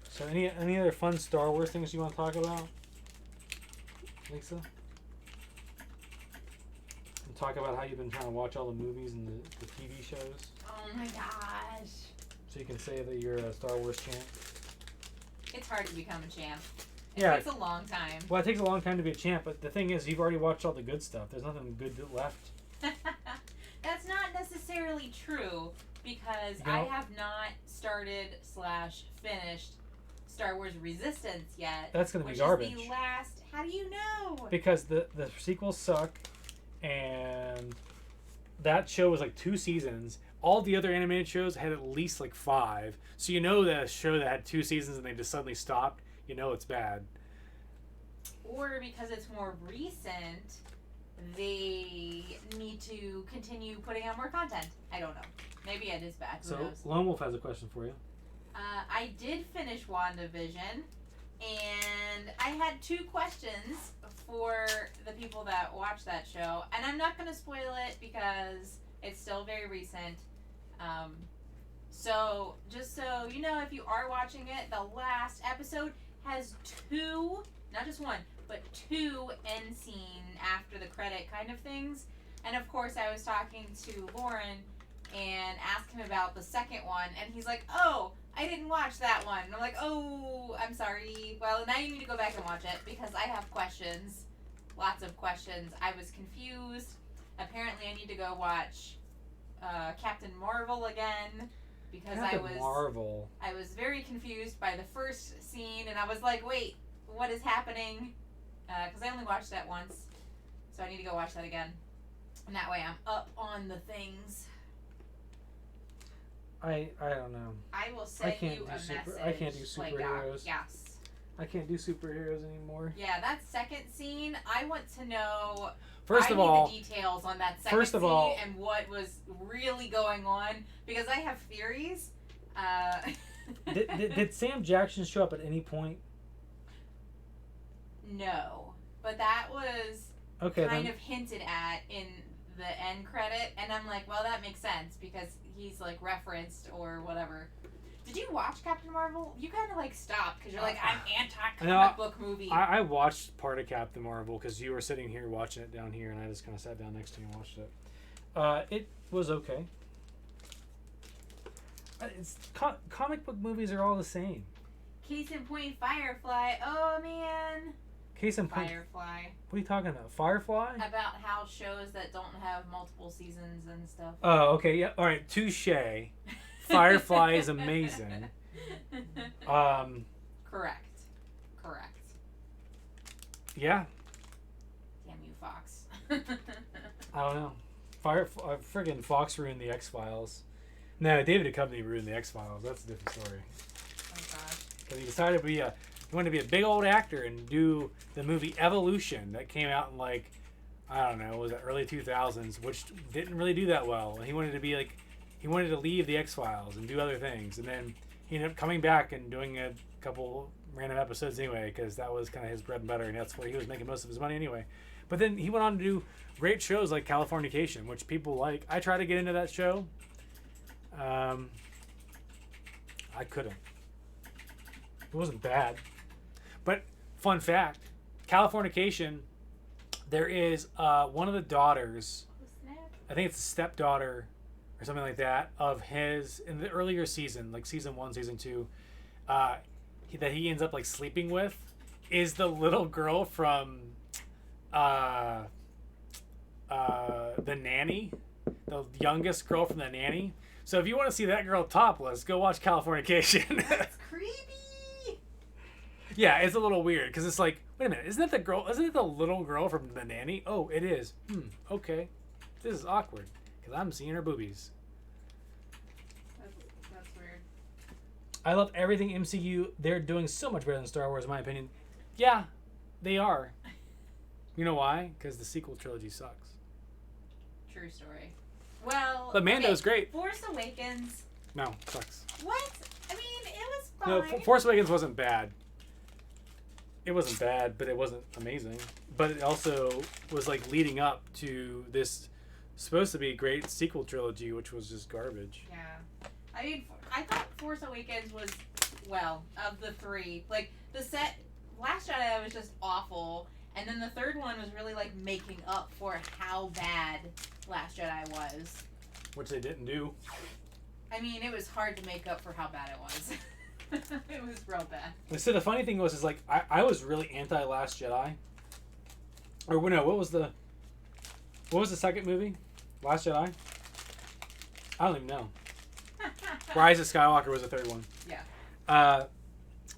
So any other fun Star Wars things you want to talk about, Lisa? And talk about how you've been trying to watch all the movies and the TV shows. Oh my gosh. So you can say that you're a Star Wars champ. It's hard to become a champ. It Yeah. takes a long time. Well, it takes a long time to be a champ, but the thing is, you've already watched all the good stuff. There's nothing good left. That's not necessarily true because No. I have not started / finished Star Wars Resistance yet. That's gonna be which garbage. Is the last. How do you know? Because the sequels suck, and that show was like 2 seasons. All the other animated shows had at least like 5. So you know that a show that had 2 seasons and they just suddenly stopped, you know it's bad. Or because it's more recent, they need to continue putting out more content. I don't know. Maybe it is bad. Who So knows? Lone Wolf has a question for you. I did finish WandaVision, and I had 2 questions for the people that watch that show, and I'm not going to spoil it because it's still very recent. So, just so you know, if you are watching it, the last episode has 2, not just 1, but 2 end scene after the credit kind of things. And of course, I was talking to Lauren and asked him about the second one, and he's like, "Oh, I didn't watch that one." And I'm like, "Oh, I'm sorry. Well, now you need to go back and watch it because I have questions. Lots of questions. I was confused. Apparently, I need to go watch Captain Marvel again because I was very confused by the first scene, and I was like, "Wait, what is happening?" Because I only watched that once, so I need to go watch that again. And that way, I'm up on the things. I don't know. I will send you a message. I can't do superheroes. Yes. I can't do superheroes anymore. Yeah, that second scene, I want to know. First I of need all, the details on that second scene and what was really going on because I have theories. did Sam Jackson show up at any point? No, but that was kind of hinted at in the end credit, and I'm like, well, that makes sense because he's like referenced or whatever. Did you watch Captain Marvel? You kind of like stopped because you're like, I'm anti-comic book movie. I watched part of Captain Marvel because you were sitting here watching it down here, and I just kind of sat down next to you and watched it. It was okay. Comic book movies are all the same. Case in point, Firefly. Oh man. Case in point. Firefly. What are you talking about? Firefly? About how shows that don't have multiple seasons and stuff. Oh, okay. Yeah. All right. Touche. Firefly is amazing. Correct. Yeah. Damn you, Fox. I don't know. Friggin' Fox ruined the X-Files. No, David Duchovny ruined the X-Files. That's a different story. Oh gosh. Because he decided he wanted to be a big old actor and do the movie Evolution that came out in like, I don't know, was it early 2000s, which didn't really do that well. And he wanted to leave the X-Files and do other things. And then he ended up coming back and doing a couple random episodes anyway, because that was kind of his bread and butter, and that's where he was making most of his money anyway. But then he went on to do great shows like Californication, which people like. I tried to get into that show. I couldn't. It wasn't bad. But fun fact, Californication, there is one of the daughters, I think it's a stepdaughter or something like that, of his, in the earlier season, like season 1, season 2, that he ends up like sleeping with, is the little girl from The Nanny, the youngest girl from The Nanny. So if you want to see that girl topless, go watch Californication. That's creepy. Yeah, it's a little weird because it's like, wait a minute, isn't it the little girl from The Nanny? Oh, it is. Okay. This is awkward because I'm seeing her boobies. That's weird. I love everything MCU. They're doing so much better than Star Wars, in my opinion. Yeah, they are. You know why? Because the sequel trilogy sucks. True story. Well, But Mando's great. Force Awakens. No, sucks. What? I mean, it was No, fine. Force Awakens wasn't bad. It wasn't bad, but it wasn't amazing. But it also was like leading up to this supposed to be great sequel trilogy, which was just garbage. Yeah. I mean, I thought Force Awakens was, well, of the three. Like, Last Jedi was just awful. And then the third one was really, like, making up for how bad Last Jedi was. Which they didn't do. I mean, it was hard to make up for how bad it was. It was real bad. So the funny thing was, is like, I was really anti Last Jedi. Or no, what was the second movie? Last Jedi? I don't even know. Rise of Skywalker was the third one. Yeah.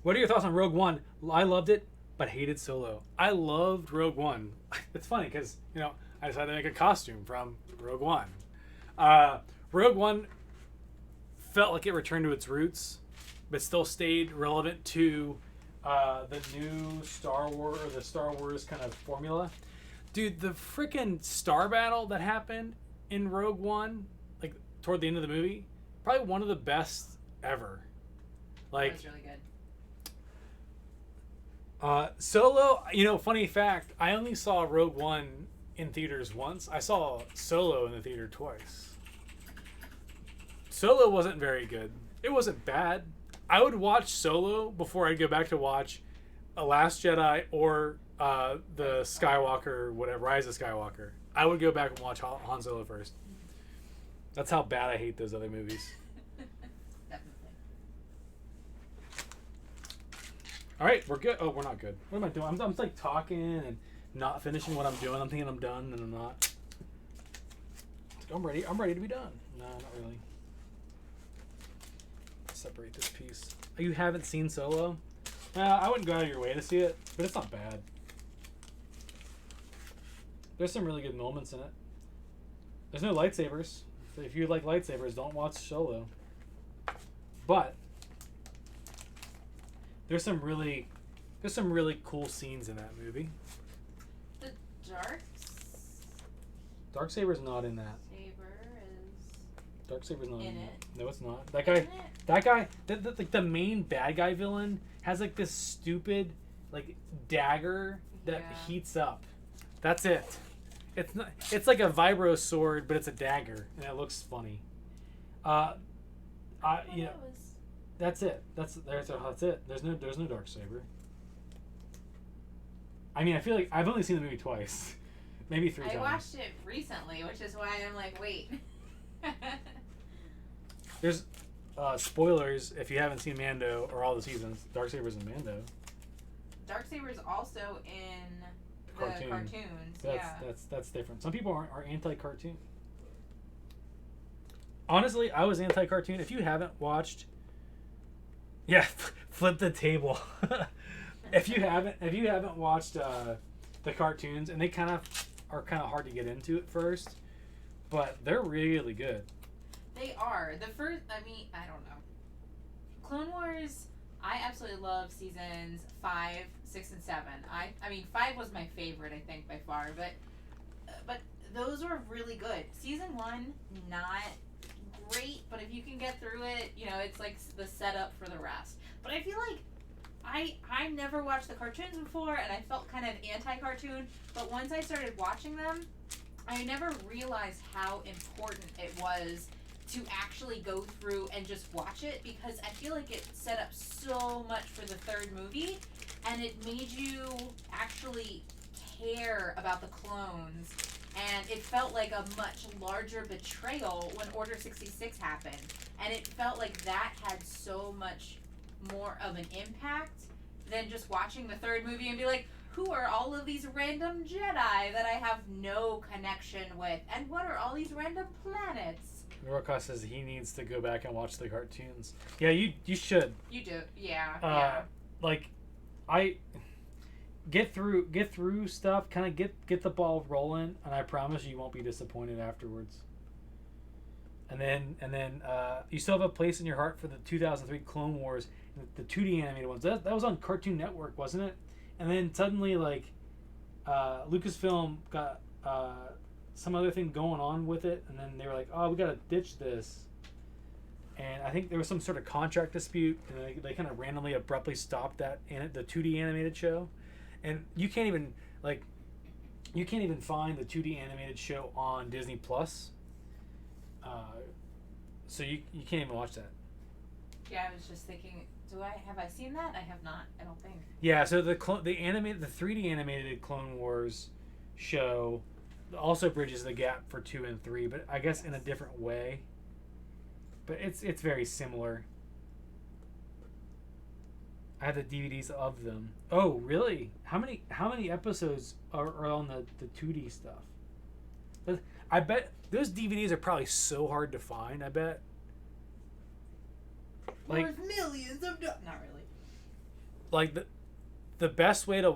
What are your thoughts on Rogue One? I loved it, but hated Solo. I loved Rogue One. It's funny because, you know, I decided to make a costume from Rogue One. Rogue One felt like it returned to its roots, but still stayed relevant to the new Star Wars kind of formula. Dude, the freaking star battle that happened in Rogue One, like toward the end of the movie, probably one of the best ever. Like, That was really good. Solo, you know, funny fact, I only saw Rogue One in theaters once. I saw Solo in the theater twice. Solo wasn't very good. It wasn't bad. I would watch Solo before I'd go back to watch A Last Jedi or the Skywalker, whatever, Rise of Skywalker. I would go back and watch Han Solo first. That's how bad I hate those other movies. Definitely. All right, we're good. Oh, we're not good. What am I doing? I'm like talking and not finishing what I'm doing. I'm thinking I'm done, and I'm not. I'm ready. I'm ready to be done. No, not really. Separate this piece. Oh, you haven't seen Solo? I wouldn't go out of your way to see it, but it's not bad. There's some really good moments in it. There's no lightsabers. So if you like lightsabers, don't watch Solo. But there's some really cool scenes in that movie. The Darksaber's not in that. Darksaber is Darksaber's not in in it. No, it's not. The main bad guy villain has like this stupid like dagger that heats up. That's it. It's not. It's like a vibro sword, but it's a dagger, and it looks funny. You know, that's it. That's it. There's no Darksaber. I mean, I feel like I've only seen the movie twice, maybe 3 times. I watched it recently, which is why I'm like, wait. There's spoilers if you haven't seen Mando or all the seasons. Darksaber's in Mando. Darksaber's also in the cartoons. That's different. Some people are anti-cartoon. Honestly, I was anti-cartoon. If you haven't watched, flip the table. if you haven't watched the cartoons, and they are kind of hard to get into at first, but they're really good. They are. The first, I mean, I don't know. Clone Wars, I absolutely love seasons 5, 6, and 7. I mean, 5 was my favorite, I think, by far, but those were really good. Season 1, not great, but if you can get through it, you know, it's like the setup for the rest. But I feel like I never watched the cartoons before, and I felt kind of anti-cartoon, but once I started watching them, I never realized how important it was to actually go through and just watch it, because I feel like it set up so much for the third movie, and it made you actually care about the clones, and it felt like a much larger betrayal when Order 66 happened, and it felt like that had so much more of an impact than just watching the third movie and be like, who are all of these random Jedi that I have no connection with, and what are all these random planets? Rokas says he needs to go back and watch the cartoons. Yeah, you should. You do, yeah. Like, I get through stuff, kind of get the ball rolling, and I promise you won't be disappointed afterwards. And then you still have a place in your heart for the 2003 Clone Wars, the 2D animated ones. That was on Cartoon Network, wasn't it? And then suddenly, like, Lucasfilm got some other thing going on with it, and then they were like, "Oh, we gotta ditch this." And I think there was some sort of contract dispute, and they kind of randomly, abruptly stopped that the 2D animated show, and you can't even find the 2D animated show on Disney Plus. So you can't even watch that. Yeah, I was just thinking, have I seen that? I have not. I don't think. Yeah, so the 3D animated Clone Wars show also bridges the gap for 2 and 3, but I guess in a different way. But it's very similar. I have the DVDs of them. Oh, really? How many episodes are on the 2D stuff? I bet those DVDs are probably so hard to find. I bet. Like, there's millions of not really. Like the best way to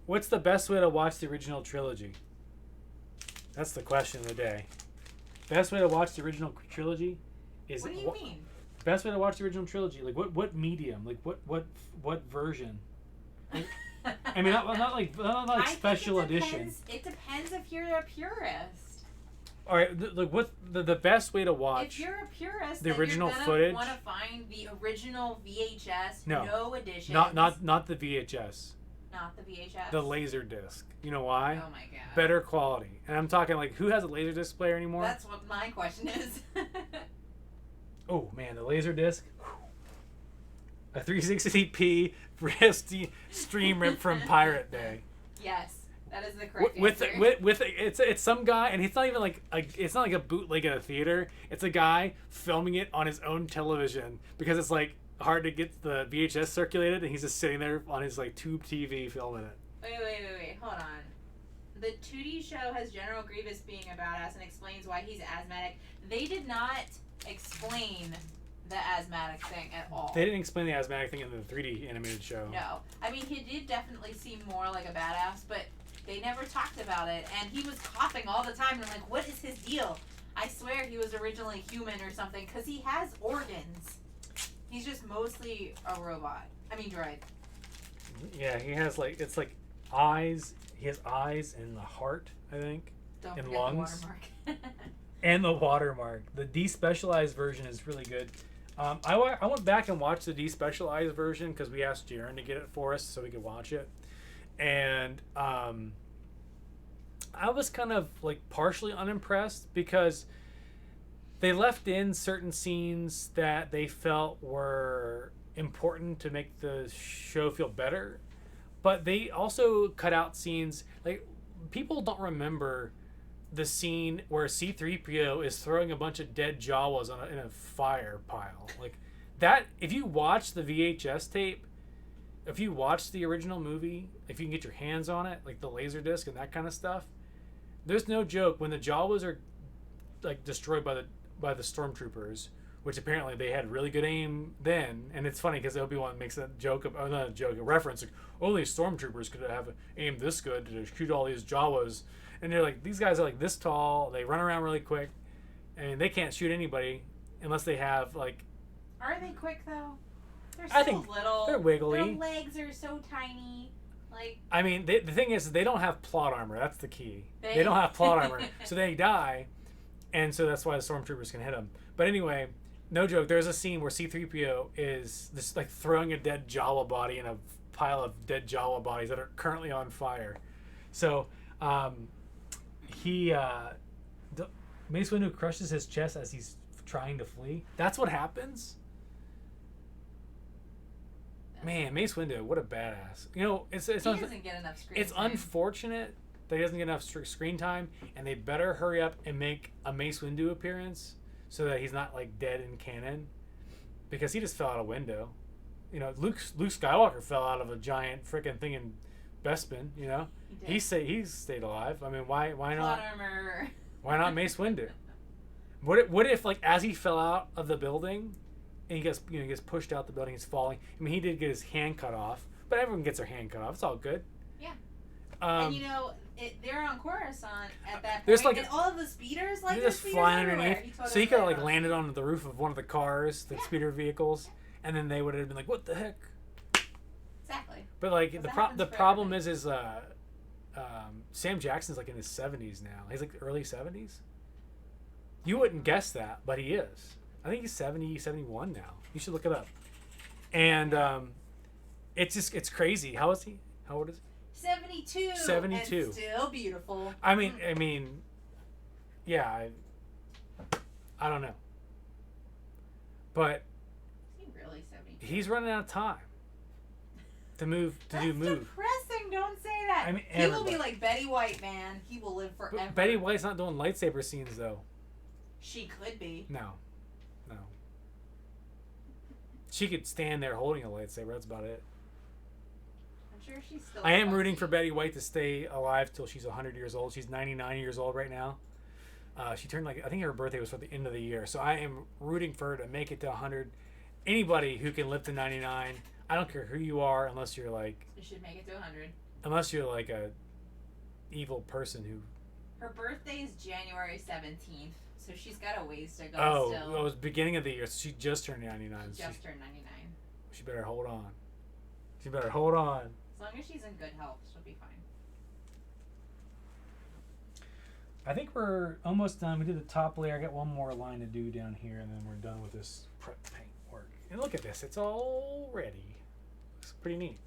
what's the best way to watch the original trilogy? That's the question of the day. Best way to watch the original trilogy is. What do you mean? Best way to watch the original trilogy, like what medium, like what version? Like, I mean, not like special edition. It depends if you're a purist. All right, look, what the best way to watch? If you're a purist, the then original you're gonna footage. Want to find the original VHS, No. no edition. Not the VHS. Not the VHS. The laser disc. You know why? Oh my god. Better quality. And I'm talking like, who has a laser disc player anymore? That's what my question is. Oh man, the laser disc. A 360p stream ripped from Pirate Day. Yes, that is the correct With answer. it's some guy, and it's not even like it's not like a bootleg at a theater. It's a guy filming it on his own television because it's like hard to get the VHS circulated, and he's just sitting there on his like tube TV filming it. Wait, hold on. The 2D show has General Grievous being a badass and explains why he's asthmatic. They did not explain the asthmatic thing at all. They didn't explain the asthmatic thing in the 3D animated show. No. I mean, he did definitely seem more like a badass, but they never talked about it. And he was coughing all the time. And I'm like, what is his deal? I swear he was originally human or something, because he has organs. He's just mostly a robot. I mean, droid. Yeah, he has it's like eyes. He has eyes and the heart, I think. Don't and forget lungs. the watermark. And the watermark. The despecialized version is really good. I went back and watched the despecialized version because we asked Jaren to get it for us so we could watch it. And I was kind of like partially unimpressed because they left in certain scenes that they felt were important to make the show feel better. But they also cut out scenes, like, people don't remember the scene where C-3PO is throwing a bunch of dead Jawas in a fire pile. Like, that, if you watch the VHS tape, if you watch the original movie, if you can get your hands on it, like the Laserdisc and that kind of stuff, there's no joke. When the Jawas are, like, destroyed by the stormtroopers, which apparently they had really good aim then, and it's funny because Obi-Wan makes a joke of, not a joke, a reference, like, only stormtroopers could have aimed this good to shoot all these Jawas, and they're like, these guys are like this tall, they run around really quick, and they can't shoot anybody unless they have, like... Are they quick, though? They're so I think little. they're wiggly. Their legs are so tiny. Like... I mean, the thing is, they don't have plot armor, that's the key. They don't have plot armor, so they die, and so that's why the stormtroopers can hit them. But anyway... No joke, there's a scene where C-3PO is just like throwing a dead Jawa body in a pile of dead Jawa bodies that are currently on fire. So, Mace Windu crushes his chest as he's trying to flee. That's what happens? Man, Mace Windu, what a badass. You know, he doesn't get enough screen It's time. unfortunate that he doesn't get enough screen time, and they better hurry up and make a Mace Windu appearance so that he's not like dead in canon, because he just fell out a window. You know, Luke Skywalker fell out of a giant freaking thing in Bespin. You know, he stayed alive. I mean, why not? Plot armor. Why not Mace Windu? What if like as he fell out of the building, and he gets pushed out the building, he's falling. I mean, he did get his hand cut off, but everyone gets their hand cut off. It's all good. Yeah. And you know, they're on Coruscant at that point. There's like and all of the speeders, like, they're just flying underneath. Totally So he could have like landed on the roof of one of the cars, the speeder vehicles, and then they would have been like, "What the heck?" Exactly. But like the problem is Sam Jackson's like in his 70s now. He's like early 70s. You wouldn't guess that, but he is. I think he's 70, 71 now. You should look it up. And it's crazy. How is he? How old is he? 72. 72. And still beautiful. I mean, yeah. I don't know. But Is he really 72? he's running out of time to move. That's depressing. Don't say that. I mean, he will be like Betty White, man. He will live forever. But Betty White's not doing lightsaber scenes though. She could be. No. She could stand there holding a lightsaber. That's about it. I'm sure she's still. I am rooting for Betty White to stay alive till she's 100 years old. She's 99 years old right now. She turned I think her birthday was for the end of the year. So I am rooting for her to make it to 100. Anybody who can live to 99, I don't care who you are, unless you're like. You should make it to 100. Unless you're like a evil person who. Her birthday is January 17th, so she's got a ways to go. Oh, still. it was beginning of the year. So she just turned 99. She just turned 99. She better hold on. She better hold on. As long as she's in good health, she'll be fine. I think we're almost done. We did the top layer. I got one more line to do down here, and then we're done with this prep paint work. And look at this. It's all ready. Looks pretty neat.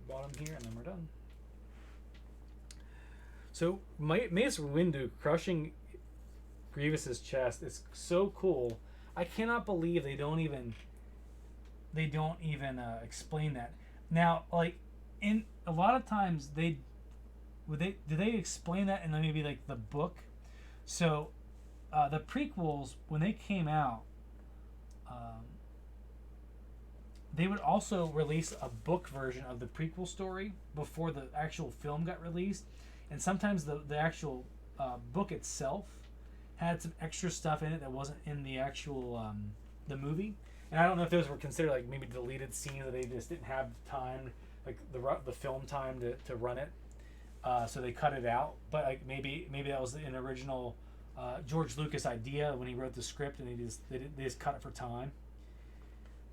Bottom here, and then we're done. So Mace Windu crushing Grievous's chest is so cool. I cannot believe they don't even explain that. Now, like in a lot of times do they explain that in maybe like the book? So the prequels, when they came out, they would also release a book version of the prequel story before the actual film got released. And sometimes the actual book itself had some extra stuff in it that wasn't in the actual the movie. And I don't know if those were considered like maybe deleted scenes that they just didn't have time, like the film time to run it. So they cut it out. But like maybe that was an original George Lucas idea when he wrote the script, and they just cut it for time.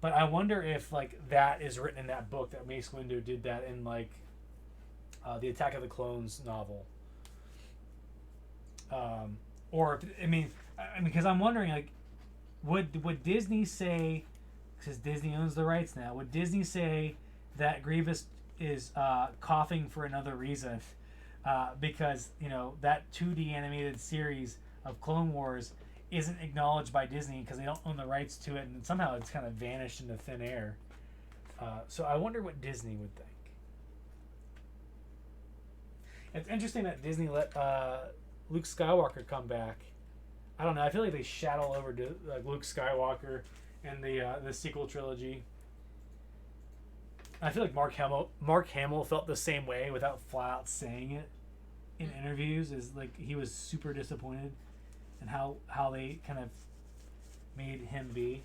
But I wonder if like that is written in that book, that Mace Windu did that in like the Attack of the Clones novel. Or I mean, because I'm wondering like, would Disney say, because Disney owns the rights now, would Disney say that Grievous is coughing for another reason? Because that 2D animated series of Clone Wars isn't acknowledged by Disney because they don't own the rights to it, and somehow it's kind of vanished into thin air. So I wonder what Disney would think. It's interesting that Disney let Luke Skywalker come back. I don't know. I feel like they shat all over Luke Skywalker and the sequel trilogy. I feel like Mark Hamill felt the same way without flat out saying it in interviews. Is like he was super disappointed in how they kind of made him be.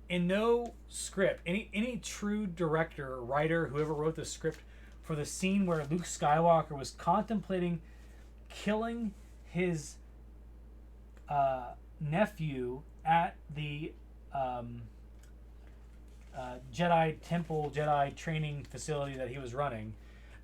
In no script, any true director or writer, whoever wrote the script for the scene where Luke Skywalker was contemplating killing his nephew at the Jedi training facility that he was running,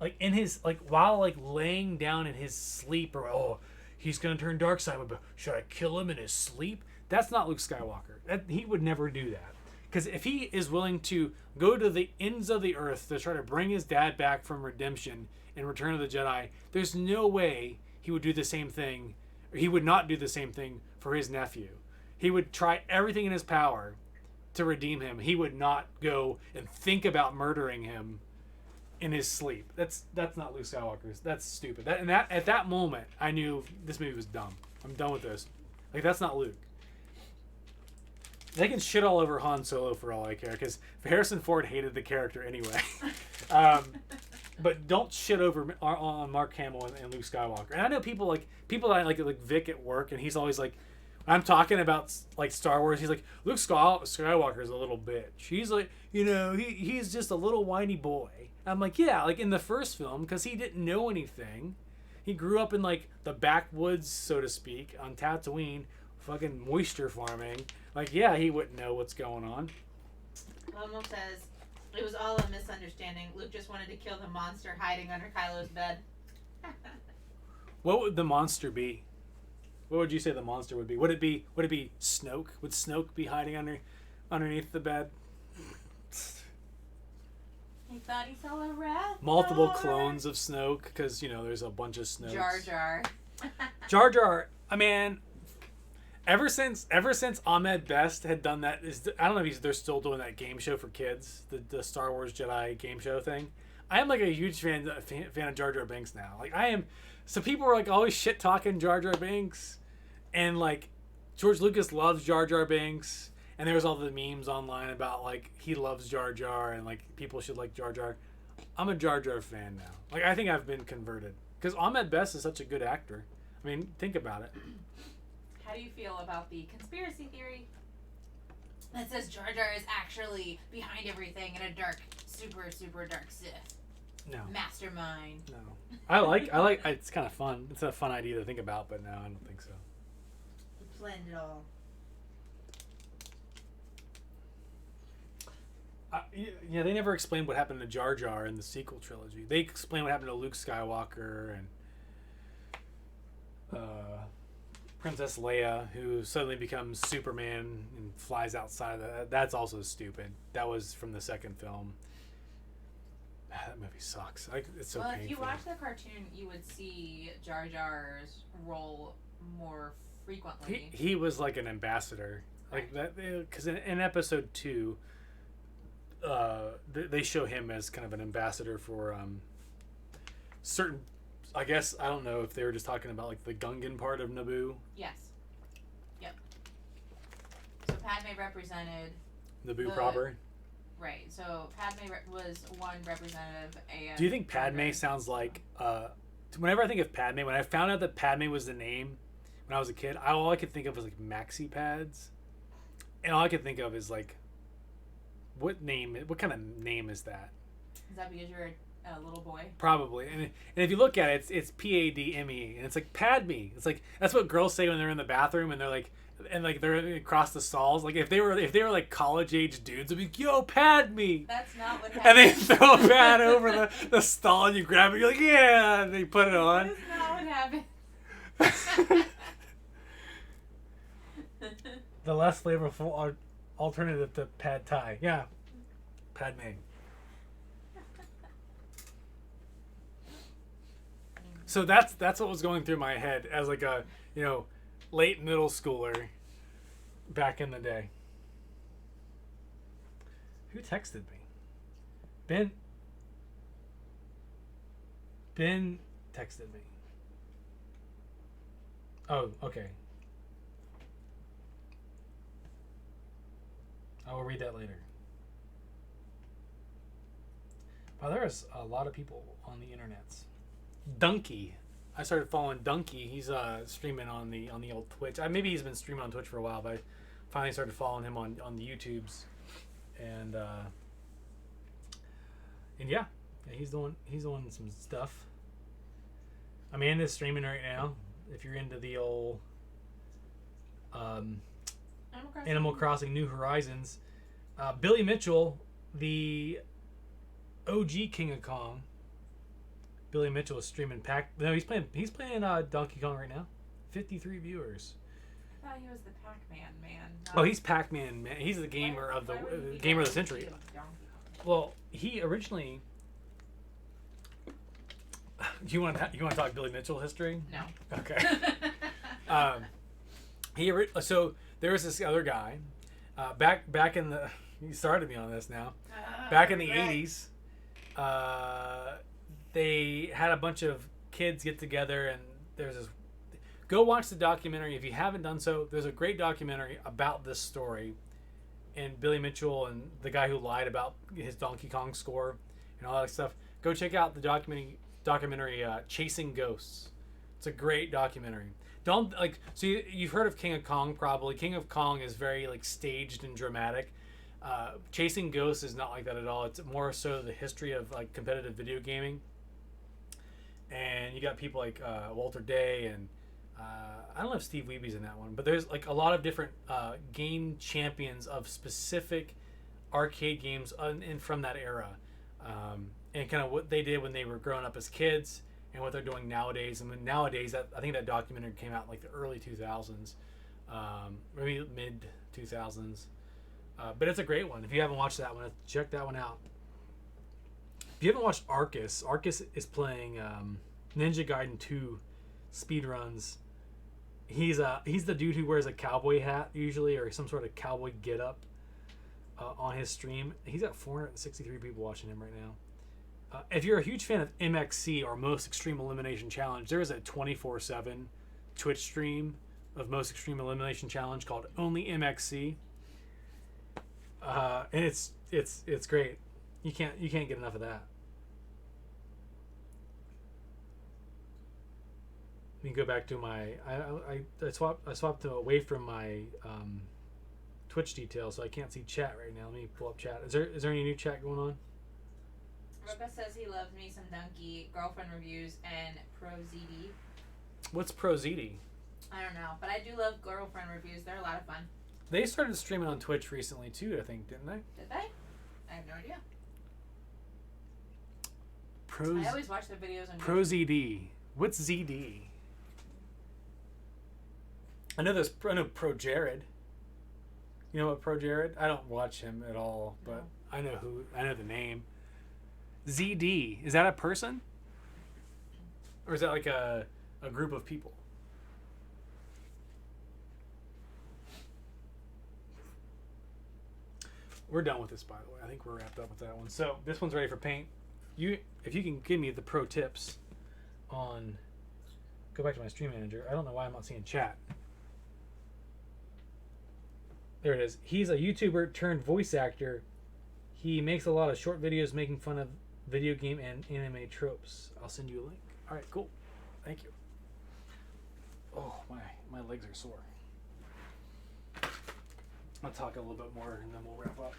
like in his while laying down in his sleep, or he's gonna turn dark side, but should I kill him in his sleep? That's not Luke Skywalker. He would never do that. Because if he is willing to go to the ends of the earth to try to bring his dad back from redemption in Return of the Jedi, there's no way he would do the same thing, or he would not do the same thing for his nephew. He would try everything in his power to redeem him. He would not go and think about murdering him in his sleep. That's not Luke Skywalker. That's stupid. At that moment, I knew this movie was dumb. I'm done with this. Like, that's not Luke. They can shit all over Han Solo for all I care, because Harrison Ford hated the character anyway. But don't shit over on Mark Hamill and Luke Skywalker. And I know people that I like Vic at work, and he's always like, I'm talking about like Star Wars. He's like, Luke Skywalker is a little bitch. He's like, he's just a little whiny boy. I'm like, yeah, like in the first film, because he didn't know anything. He grew up in like the backwoods, so to speak, on Tatooine, fucking moisture farming. Like, yeah, he wouldn't know what's going on. Momo says, It was all a misunderstanding. Luke just wanted to kill the monster hiding under Kylo's bed. What would the monster be? What would you say the monster would be? Would it be Snoke? Would Snoke be hiding underneath the bed? He thought he saw a rat. Multiple clones of Snoke, because there's a bunch of Snokes. Jar Jar. Jar Jar. I mean, ever since Ahmed Best had done that, I don't know if they're still doing that game show for kids, the Star Wars Jedi game show thing. I am like a huge fan of Jar Jar Binks now. Like I am. So people are like always shit talking Jar Jar Binks, and like George Lucas loves Jar Jar Binks, and there's all the memes online about like he loves Jar Jar and like people should like Jar Jar. I'm a Jar Jar fan now. Like I think I've been converted because Ahmed Best is such a good actor. I mean, think about it. How do you feel about the conspiracy theory that says Jar Jar is actually behind everything and a dark, super, super dark Sith? No. Mastermind. No. I like. It's kind of fun. It's a fun idea to think about, but no, I don't think so. He planned it all. Yeah, they never explained what happened to Jar Jar in the sequel trilogy. They explained what happened to Luke Skywalker and Princess Leia, who suddenly becomes Superman and flies outside of that's also stupid. That was from the second film. That movie sucks. It's so painful. If you watch the cartoon, you would see Jar Jar's role more frequently. He was like an ambassador, like that, because in episode 2, they show him as kind of an ambassador for certain. I guess I don't know if they were just talking about like the Gungan part of Naboo. Yes. Yep. So Padme represented Naboo proper. Right. So Padme was one representative. And do you think Padme sounds like? Whenever I think of Padme, when I found out that Padme was the name when I was a kid, all I could think of was like maxi pads, and all I could think of is like, what kind of name is that? Is that because you're a little boy? Probably. And if you look at it, it's Padme, and it's like Padme. It's like that's what girls say when they're in the bathroom and they're like. And like they're across the stalls, like if they were like college age dudes, they'd be like, "Yo, pad me." That's not what happened. And they throw a pad over the stall, and you grab it. You're like, "Yeah!" And they put it on. That's not what happened. The less flavorful alternative to pad thai, yeah, Padme. So that's what was going through my head as like a late middle schooler back in the day. Who texted me? Ben texted me. Oh, okay. I will read that later. Wow, there's a lot of people on the internets. Donkey. I started following Donkey. He's streaming on the old Twitch. Maybe he's been streaming on Twitch for a while, but I finally started following him on the YouTubes, and yeah, he's doing some stuff. Amanda's streaming right now. If you're into the old Animal Crossing New Horizons, Billy Mitchell, the OG King of Kong. Billy Mitchell is streaming he's playing Donkey Kong right now. 53 viewers. I thought he was the Pac-Man man. Oh, he's Pac-Man man. He's the gamer of the gamer of the century. Well, he originally. You want to talk Billy Mitchell history? No. Okay. So there was this other guy, back in the. You started me on this now. Back in the 80s. They had a bunch of kids get together, and there's this. Go watch the documentary if you haven't done so. There's a great documentary about this story, and Billy Mitchell and the guy who lied about his Donkey Kong score and all that stuff. Go check out the documentary Chasing Ghosts. It's a great documentary. Don't like. So you've heard of King of Kong probably. King of Kong is very like staged and dramatic. Chasing Ghosts is not like that at all. It's more so the history of like competitive video gaming. And you got people like Walter Day and I don't know if Steve Weeby's in that one, but there's like a lot of different game champions of specific arcade games from that era, and kind of what they did when they were growing up as kids and what they're doing nowadays. I mean, nowadays, I think that documentary came out in like the early 2000s, maybe mid 2000s. But it's a great one. If you haven't watched that one, check that one out. If you haven't watched Arcus is playing Ninja Gaiden 2 speedruns. He's the dude who wears a cowboy hat usually, or some sort of cowboy getup on his stream. He's got 463 people watching him right now. If you're a huge fan of MXC or Most Extreme Elimination Challenge, there is a 24/7 Twitch stream of Most Extreme Elimination Challenge called Only MXC, and it's great. You can't get enough of that. Let me go back to my I swapped away from my Twitch details, so I can't see chat right now. Let me pull up chat. Is there any new chat going on? Roka says he loves me some Donkey, girlfriend reviews, and Pro ZD. What's Pro ZD? I don't know, but I do love girlfriend reviews. They're a lot of fun. They started streaming on Twitch recently too, I think, didn't they? Did they? I have no idea. I always watch their videos on Pro ZD. What's ZD? I know Pro Jared. You know what Pro Jared? I don't watch him at all, but no. I know the name. ZD. Is that a person? Or is that like a group of people? We're done with this, by the way. I think we're wrapped up with that one. So this one's ready for paint. If you can give me the pro tips on, go back to my stream manager. I don't know why I'm not seeing chat. There it is. He's a YouTuber turned voice actor. He makes a lot of short videos making fun of video game and anime tropes. I'll send you a link. All right, cool. Thank you. Oh, my legs are sore. I'll talk a little bit more and then we'll wrap up.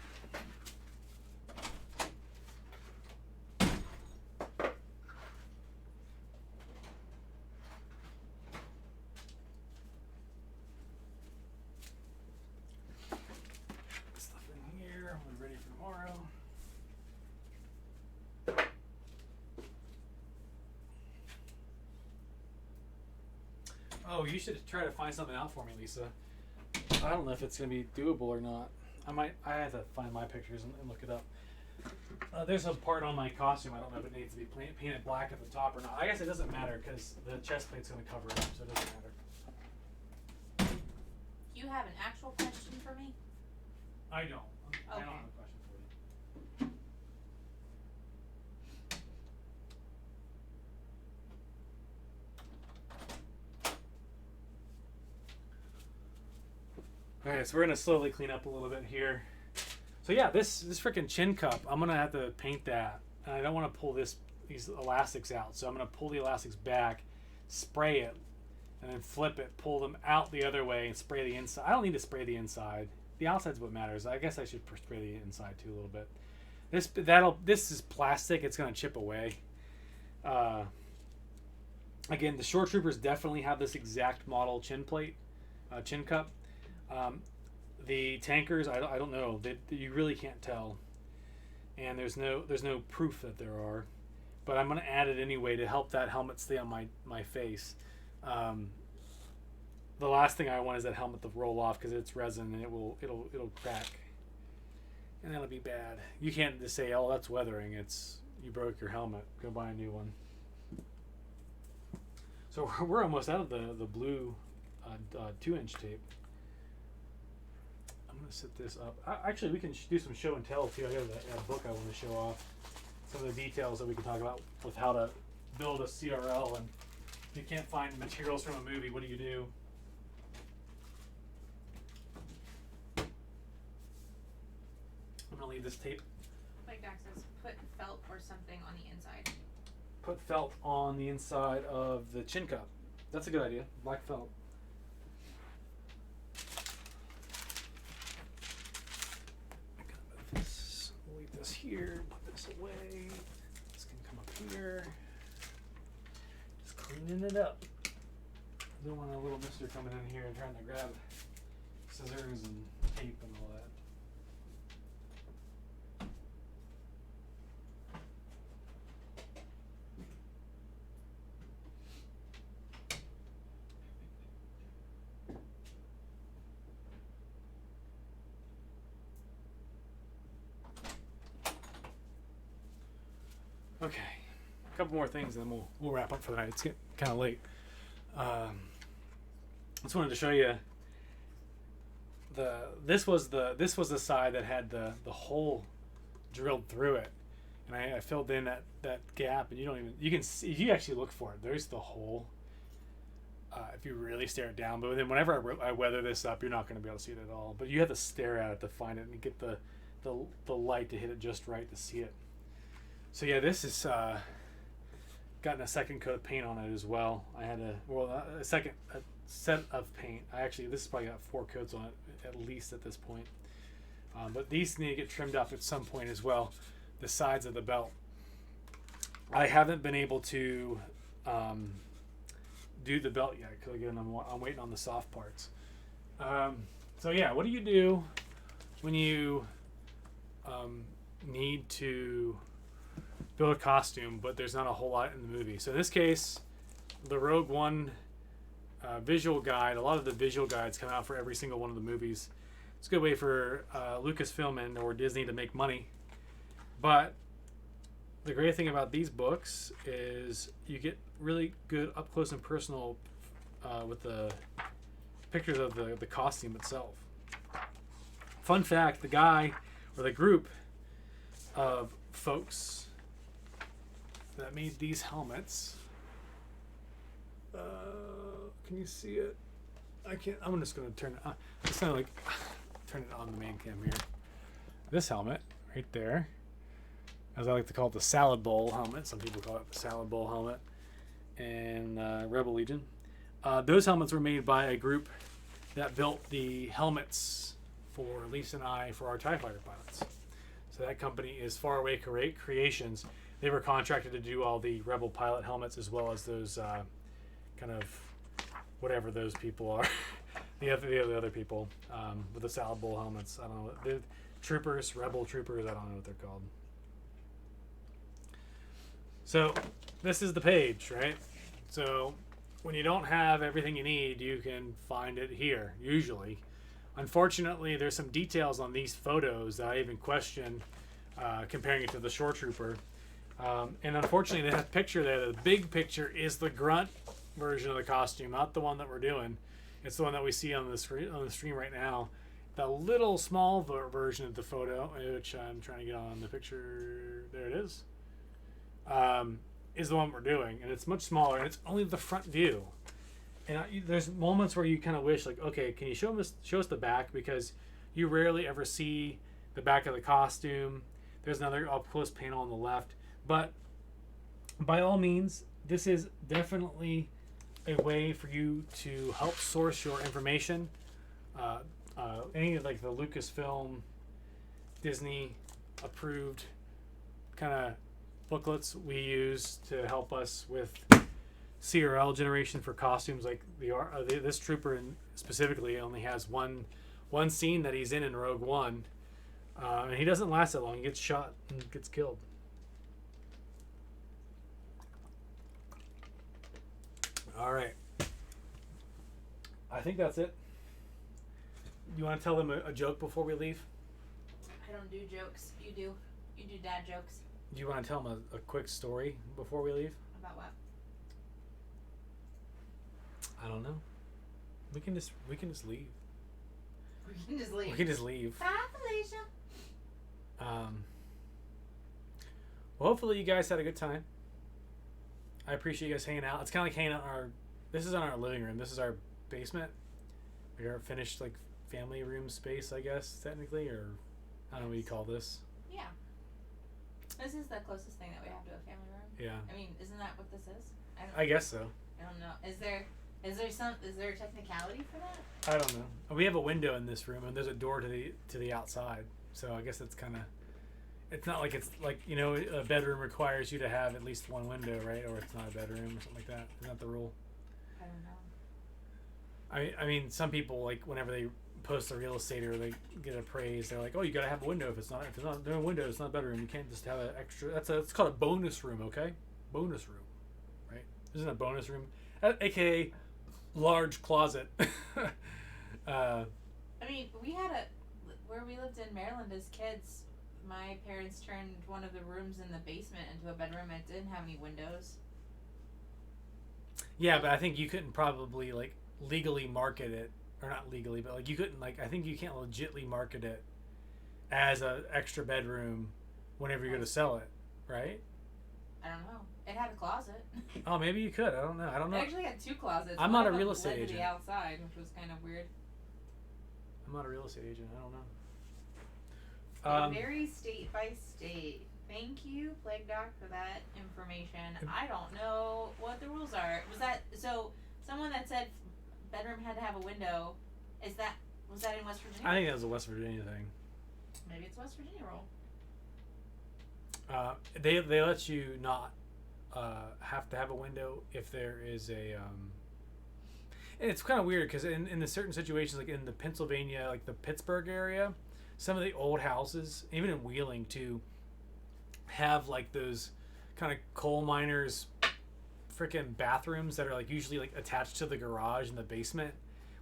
Stuff in here. We're ready for tomorrow. Oh, you should try to find something out for me, Lisa. I don't know if it's going to be doable or not. I have to find my pictures and look it up. There's a part on my costume. I don't know if it needs to be painted black at the top or not. I guess it doesn't matter because the chest plate's going to cover it up, so it doesn't matter. You have an actual question for me? I don't. Okay. I don't have a question for you. Alright, so we're going to slowly clean up a little bit here. So yeah, this freaking chin cup, I'm going to have to paint that. And I don't want to pull these elastics out. So I'm going to pull the elastics back, spray it, and then flip it, pull them out the other way, and spray the inside. I don't need to spray the inside. The outside's what matters. I guess I should spray the inside too a little bit. This is plastic. It's going to chip away. Again, the Shore Troopers definitely have this exact model chin cup. The tankers, I don't know. You really can't tell, and there's no proof that there are. But I'm gonna add it anyway to help that helmet stay on my face. The last thing I want is that helmet to roll off because it's resin and it'll crack, and that'll be bad. You can't just say, "Oh, that's weathering." It's you broke your helmet. Go buy a new one. So we're almost out of the blue 2-inch tape. I'm gonna set this up. Actually, we can do some show and tell too. I got a book I want to show off. Some of the details that we can talk about with how to build a CRL. And if you can't find materials from a movie, what do you do? I'm gonna leave this tape. Like Doc says, put felt or something on the inside. Put felt on the inside of the chin cup. That's a good idea. Black felt. Leave this here. Put this away. This can come up here. Just cleaning it up. Don't want a little mister coming in here and trying to grab scissors and tape and all that. Okay, a couple more things, and then we'll wrap up for the night. It's getting kind of late. Just wanted to show you this was the side that had the hole drilled through it, and I filled in that gap, and you can see, if you actually look for it, there's the hole. If you really stare it down, but then whenever I weather this up, you're not going to be able to see it at all. But you have to stare at it to find it and get the light to hit it just right to see it. So yeah, this is gotten a second coat of paint on it as well. I had a second set of paint. This has probably got 4 coats on it at least at this point. But these need to get trimmed up at some point as well. The sides of the belt. I haven't been able to do the belt yet because again I'm waiting on the soft parts. So yeah, what do you do when you need to build a costume but there's not a whole lot in the movie? So in this case, the Rogue One visual guide, a lot of the visual guides come out for every single one of the movies. It's a good way for Lucasfilm or Disney to make money. But the great thing about these books is you get really good up close and personal with the pictures of the costume itself. Fun fact, the guy or the group of folks that made these helmets, can you see it? I can't. I'm just going to turn it on. It's kind of like turn it on the main cam here. This helmet right there, as I like to call it, the salad bowl helmet. Some people call it the salad bowl helmet. And Rebel Legion. Those helmets were made by a group that built the helmets for Lisa and I for our TIE Fighter pilots. So that company is Faraway Creations. They were contracted to do all the Rebel pilot helmets as well as those kind of whatever those people are. the other people with the salad bowl helmets. I don't know. They're troopers, Rebel troopers. I don't know what they're called. So this is the page, right? So when you don't have everything you need, you can find it here, usually. Unfortunately, there's some details on these photos that I even question comparing it to the Shore Trooper. And unfortunately, that picture there, the big picture, is the grunt version of the costume, not the one that we're doing. It's the one that we see on the screen right now. The little small version of the photo, which I'm trying to get on the picture, there it is the one we're doing, and it's much smaller, and it's only the front view. And there's moments where you kind of wish, like, okay, can you show us the back, because you rarely ever see the back of the costume. There's another up close panel on the left, but by all means, this is definitely a way for you to help source your information. Any of like the Lucasfilm, Disney approved kind of booklets we use to help us with CRL generation for costumes, like this trooper specifically only has one scene that he's in Rogue One, and he doesn't last that long. He gets shot and gets killed. All right, I think that's it. You want to tell them a joke before we leave? I don't do jokes. You do. You do dad jokes. Do you want to tell them a quick story before we leave? About what? I don't know. We can just leave. We can just leave. We can just leave. Bye, Felicia. Well, hopefully you guys had a good time. I appreciate you guys hanging out. It's kind of like hanging out this is on our living room. This is our basement. We are finished like family room space, I guess, technically, or I don't know what you call this. Yeah. This is the closest thing that we have to a family room. Yeah. I mean, isn't that what this is? I guess so. I don't know. Is there a technicality for that? I don't know. We have a window in this room, and there's a door to the outside. So I guess it's kind of. It's not like it's like, you know, a bedroom requires you to have at least one window, right? Or it's not a bedroom or something like that. Isn't that the rule? I don't know. I mean, some people, like, whenever they post a real estate or they get appraised, they're like, oh, you gotta have a window. If it's not no window, it's not a bedroom. You can't just have an extra. It's called a bonus room, okay? Bonus room, right? Isn't a bonus room, aka large closet. I mean, we had where we lived in Maryland as kids. my parents turned one of the rooms in the basement into a bedroom. It didn't have any windows. Yeah, but I think you couldn't probably like legally market it, or not legally, but like you couldn't like I think you can't legitly market it as a extra bedroom whenever you're going to sell it, right? I don't know. It had a closet. Oh, maybe you could. I don't know. It actually had 2 closets. I'm One not of a real them estate led to agent. the outside, which was kind of weird. I'm not a real estate agent. I don't know. It varies state by state. Thank you, Plague Doc, for that information. I don't know what the rules are. Was that so? Someone that said bedroom had to have a window. Was that in West Virginia? I think that was a West Virginia thing. Maybe it's West Virginia rule. They let you not have to have a window if there is a. And it's kind of weird because in the certain situations, like in the Pennsylvania, like the Pittsburgh area, some of the old houses, even in Wheeling too, have like those kind of coal miners freaking bathrooms that are like usually like attached to the garage in the basement,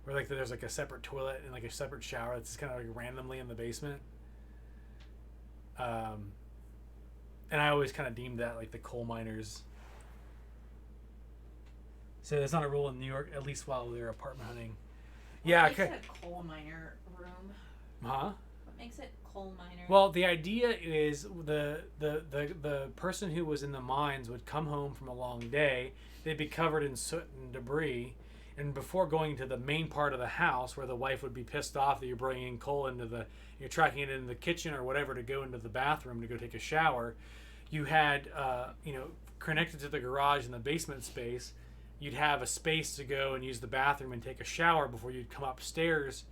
where like there's like a separate toilet and like a separate shower that's just kind of like randomly in the basement. And I always kind of deemed that like the coal miners. So it's not a rule in New York, at least while we were apartment hunting. Yeah, What makes it a coal miner room? Huh? What makes it coal miner? Well, the idea is the person who was in the mines would come home from a long day. They'd be covered in soot and debris, and before going to the main part of the house, where the wife would be pissed off that you're bringing coal you're tracking it into the kitchen or whatever to go into the bathroom to go take a shower, you had connected to the garage in the basement space. You'd have a space to go and use the bathroom and take a shower before you'd come upstairs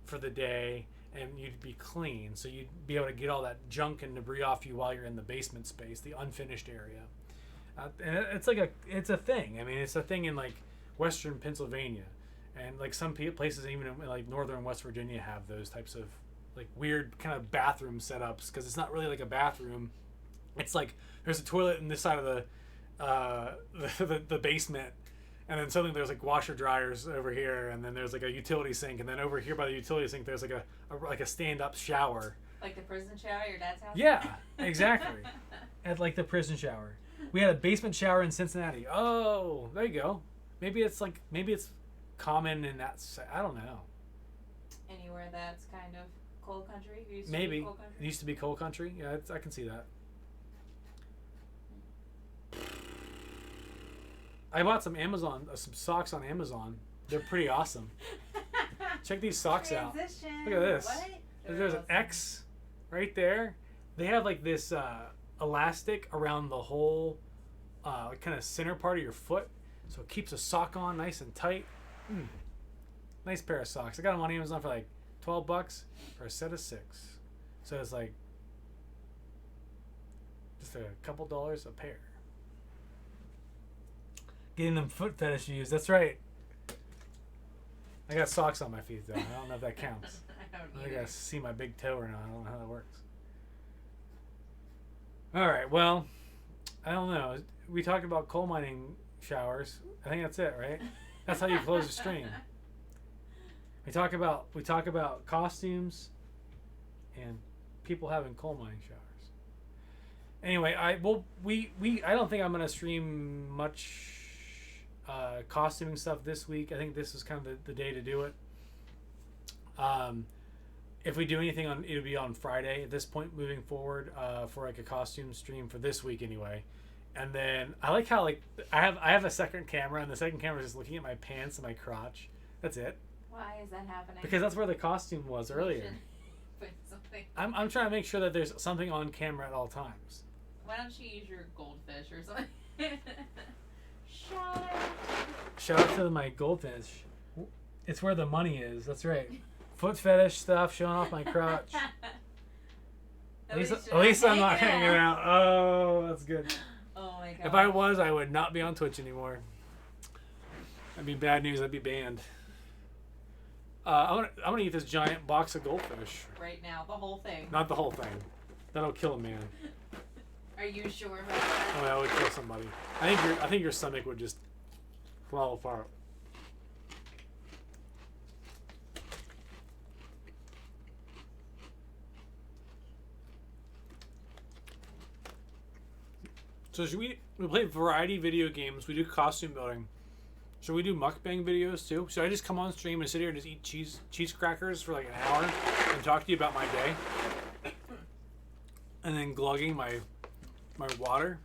for the day, and you'd be clean. So you'd be able to get all that junk and debris off you while you're in the basement space, the unfinished area. And it's a thing. I mean, it's a thing in like Western Pennsylvania, and like some places even in like Northern West Virginia have those types of like weird kind of bathroom setups, because it's not really like a bathroom. It's like there's a toilet in this side of the basement. And then suddenly there's like washer dryers over here, and then there's like a utility sink, and then over here by the utility sink there's like a stand-up shower. Like the prison shower at your dad's house? Yeah, exactly. At like the prison shower. We had a basement shower in Cincinnati. Oh, there you go. Maybe it's common in that. I don't know. Anywhere that's kind of coal country. Maybe coal country? It used to be coal country. Yeah, I can see that. I bought some socks on Amazon. They're pretty awesome. Check these socks out. Look at this. What? There's an X right there. They have like this elastic around the whole kind of center part of your foot, so it keeps a sock on nice and tight. Nice pair of socks. I got them on Amazon for like $12 for a set of 6. So it's like just a couple dollars a pair. Getting them foot fetish views. That's right. I got socks on my feet though. I don't know if that counts. I gotta see my big toe or not. I don't know how that works. All right. Well, I don't know. We talked about coal mining showers. I think that's it, right? That's how you close the stream. We talk about costumes and people having coal mining showers. Anyway, I don't think I'm gonna stream much costuming stuff this week. I think this is kind of the day to do it. If we do anything it'll be on Friday at this point moving forward for like a costume stream for this week anyway. And then I like how like I have a second camera, and the second camera is just looking at my pants and my crotch. That's it. Why is that happening? Because that's where the costume was earlier. I'm trying to make sure that there's something on camera at all times. Why don't you use your goldfish or something? Shout out to my goldfish. It's where the money is. That's right. Foot fetish stuff, showing off my crotch. At least I'm not hanging out. Oh, that's good. Oh my god. If I was, I would not be on Twitch anymore. That'd be bad news. I'd be banned. I'm gonna eat this giant box of goldfish. Right now, the whole thing. Not the whole thing. That'll kill a man. Are you sure about that? Oh, that would kill somebody. I think your stomach would just fall apart. So should we play variety video games. We do costume building. Should we do mukbang videos too? Should I just come on stream and sit here and just eat cheese crackers for like an hour and talk to you about my day? And then glugging my water.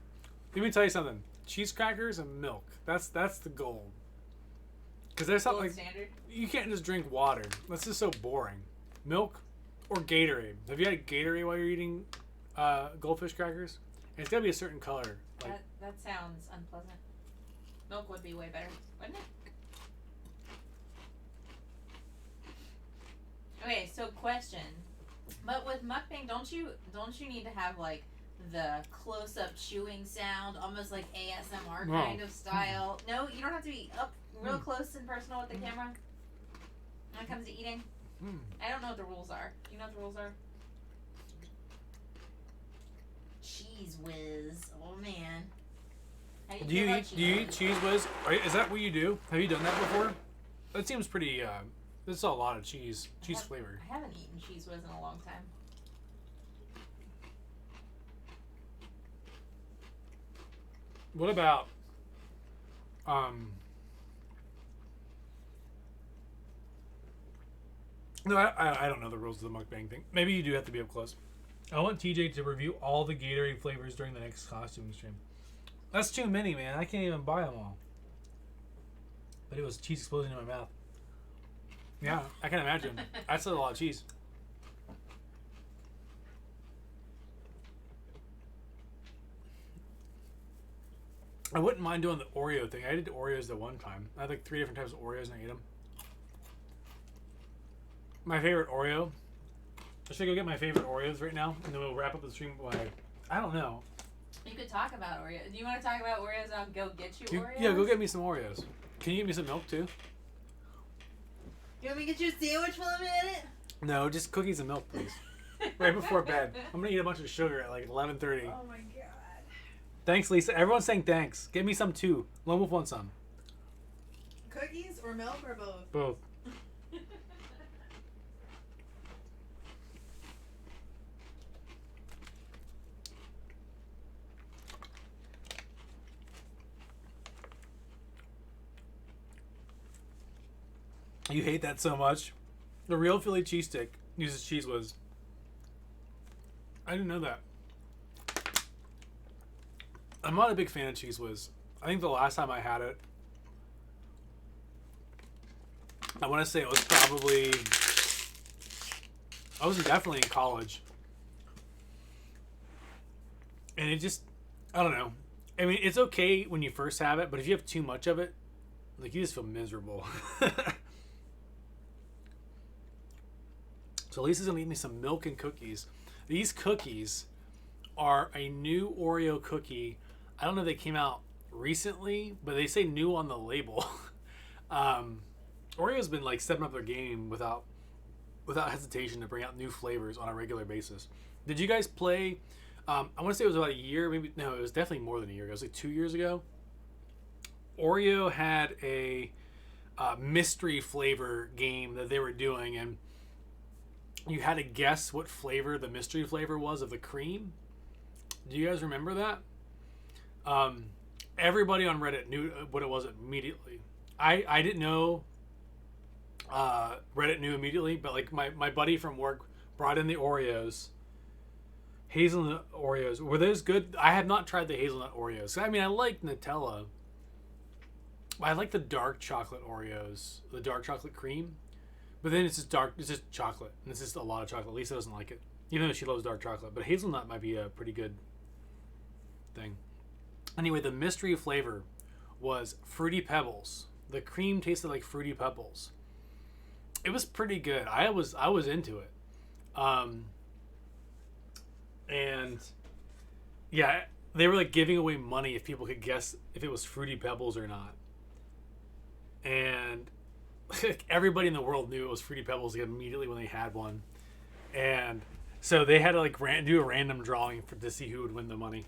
Let me tell you something. Cheese crackers and milk. That's the goal. Because there's something like standard. You can't just drink water. That's just so boring. Milk or Gatorade. Have you had a Gatorade while you're eating goldfish crackers? And it's gotta be a certain color. Like, That sounds unpleasant. Milk would be way better, wouldn't it? Okay, so question. But with mukbang, don't you need to have like the close-up chewing sound, almost like ASMR kind of style? No, you don't have to be up real close and personal with the camera when it comes to eating. I don't know what the rules are. Do you know what the rules are? Cheese whiz. Oh man. Do you eat cheese whiz? Is that what you do? Have you done that before? That seems pretty. That's a lot of cheese flavor. I haven't eaten cheese whiz in a long time. What about No, I don't know the rules of the mukbang thing. Maybe you do have to be up close. I want TJ to review all the Gatorade flavors during the next costume stream. That's too many, man. I can't even buy them all. But it was cheese exploding in my mouth. Yeah, I can imagine. That's a lot of cheese. I wouldn't mind doing the Oreo thing. I did Oreos the one time. I had like 3 different types of Oreos and I ate them. My favorite Oreo. I should go get my favorite Oreos right now, and then we'll wrap up the stream by, I don't know. You could talk about Oreos. Do you want to talk about Oreos? I'll go get you Oreos. Yeah, go get me some Oreos. Can you get me some milk too? You want me to get you a sandwich while I'm at it? No, just cookies and milk, please. Right before bed. I'm gonna eat a bunch of sugar at like 11:30. Oh my god. Thanks, Lisa. Everyone's saying thanks. Get me some too. Lone Wolf wants some. Cookies or milk or both? Both. You hate that so much. The real Philly cheesesteak uses cheese whiz. I didn't know that. I'm not a big fan of cheese whiz. I think the last time I had it, I want to say it was probably, I was definitely in college. And it just, I don't know. I mean, it's okay when you first have it, but if you have too much of it, like, you just feel miserable. So Lisa's gonna eat me some milk and cookies. These cookies are a new Oreo cookie. I don't know if they came out recently, but they say new on the label. Oreo's been like stepping up their game without hesitation to bring out new flavors on a regular basis. Did you guys play? I want to say it was about a year, maybe no, it was definitely more than a year. It was like 2 years ago. Oreo had a mystery flavor game that they were doing, and you had to guess what flavor the mystery flavor was of the cream. Do you guys remember that? Everybody on Reddit knew what it was immediately. I didn't know Reddit knew immediately, but like my buddy from work brought in the Oreos. Hazelnut Oreos. Were those good? I have not tried the hazelnut Oreos. I mean, I like Nutella. I like the dark chocolate Oreos. The dark chocolate cream. But then it's just chocolate. And it's just a lot of chocolate. Lisa doesn't like it. Even though she loves dark chocolate. But hazelnut might be a pretty good thing. Anyway, the mystery flavor was Fruity Pebbles. The cream tasted like Fruity Pebbles. It was pretty good. I was into it. And yeah, they were like giving away money if people could guess if it was Fruity Pebbles or not. And everybody in the world knew it was Fruity Pebbles immediately when they had one. And so they had to like do a random drawing to see who would win the money.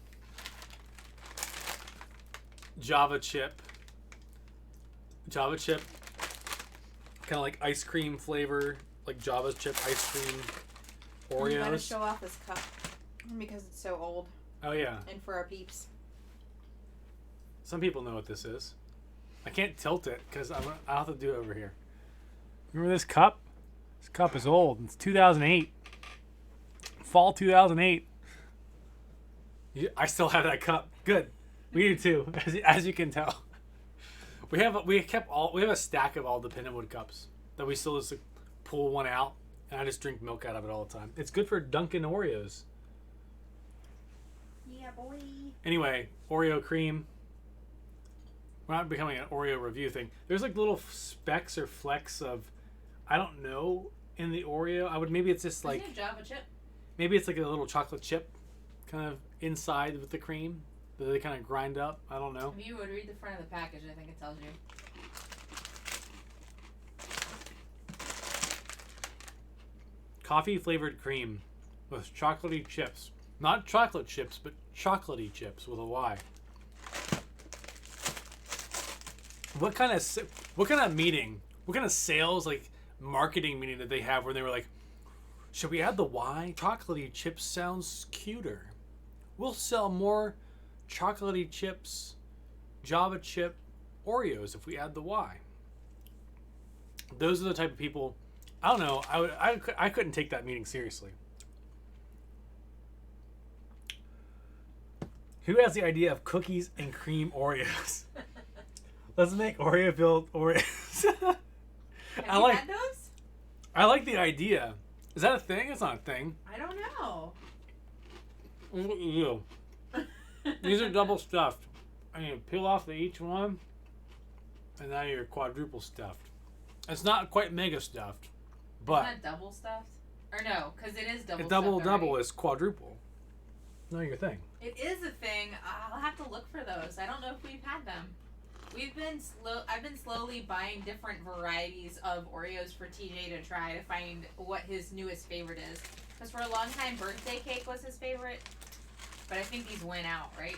Java chip, kind of like ice cream flavor, like Java chip ice cream Oreos. You gotta show off this cup because it's so old. Oh yeah. And for our peeps. Some people know what this is. I can't tilt it because I'll have to do it over here. Remember this cup? This cup is old. It's 2008. Fall 2008. I still have that cup. Good. We do too, as you can tell. We have a stack of all the Pinnawood cups that we still just pull one out, and I just drink milk out of it all the time. It's good for Dunkin' Oreos. Yeah, boy. Anyway, Oreo cream. We're not becoming an Oreo review thing. There's like little specks or flecks of, I don't know, in the Oreo. Maybe it's just like, Isn't it Java chip? maybe it's like a little chocolate chip kind of inside with the cream that they kind of grind up. I don't know. If you would read the front of the package, I think it tells you. Coffee flavored cream with chocolatey chips. Not chocolate chips, but chocolatey chips with a Y. What kind of meeting? What kind of sales, like marketing meeting did they have where they were like, should we add the Y? Chocolatey chips sounds cuter. We'll sell more chocolatey chips, Java chip Oreos if we add the Y. Those are the type of people. I don't know. I couldn't take that meeting seriously. Who has the idea of cookies and cream Oreos? Let's make Oreo filled Oreos. Have you had those? I like the idea. Is that a thing? It's not a thing. I don't know. Ew. These are double stuffed. I mean, peel off each one, and now you're quadruple stuffed. It's not quite mega stuffed, but It's not double stuffed? Or no, because it is double a stuffed. double already. is quadruple. Not your thing. It is a thing. I'll have to look for those. I don't know if we've had them. I've been slowly buying different varieties of Oreos for TJ to try to find what his newest favorite is. Because for a long time, birthday cake was his favorite. But I think these went out, right?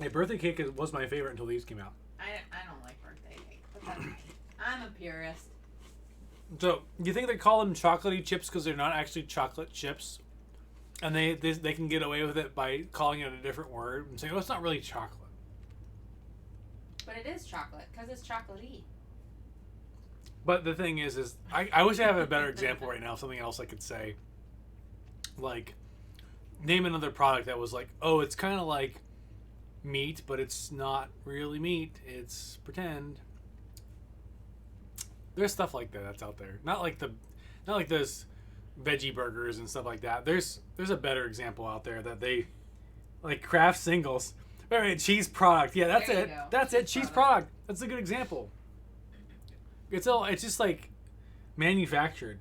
My birthday cake was my favorite until these came out. I don't like birthday cake. But that's me. I'm a purist. So, you think they call them chocolatey chips because they're not actually chocolate chips? And they can get away with it by calling it a different word and saying, oh, it's not really chocolate. But it is chocolate, because it's chocolatey. But the thing is I wish I had a better example right now, something else I could say. Like, name another product that was like, oh, it's kind of like meat, but it's not really meat. It's pretend. There's stuff like that that's out there. Not like those veggie burgers and stuff like that. There's a better example out there that they like Kraft Singles. Wait, wait, cheese product. Yeah, that's There you it. go. That's it. Cheese product. That's a good example. It's just like manufactured.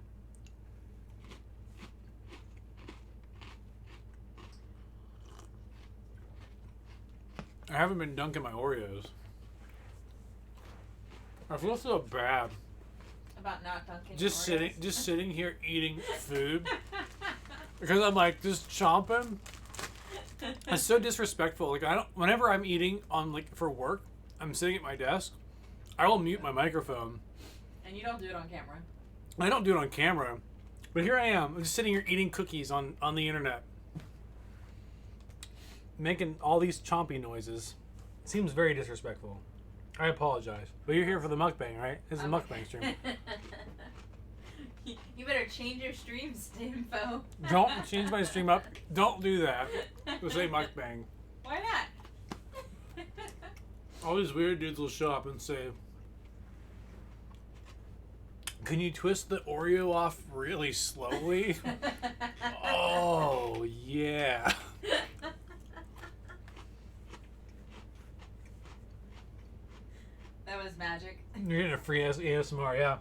I haven't been dunking my Oreos. I feel so bad. About not dunking Just Oreos. sitting here eating food because I'm like just chomping. It's so disrespectful. Like whenever I'm eating on like for work, I'm sitting at my desk. I will mute my microphone. And you don't do it on camera. I don't do it on camera, but here I am. I'm just sitting here eating cookies on the internet, making all these chompy noises. It seems very disrespectful. I apologize, but you're here for the mukbang, right? This is a mukbang stream. You better change your streams to info. Don't change my stream up. Don't do that. We'll say mukbang. Why not? All these weird dudes will show up and say, can you twist the Oreo off really slowly? Oh, yeah. That was magic. You're getting a free ASMR, yeah.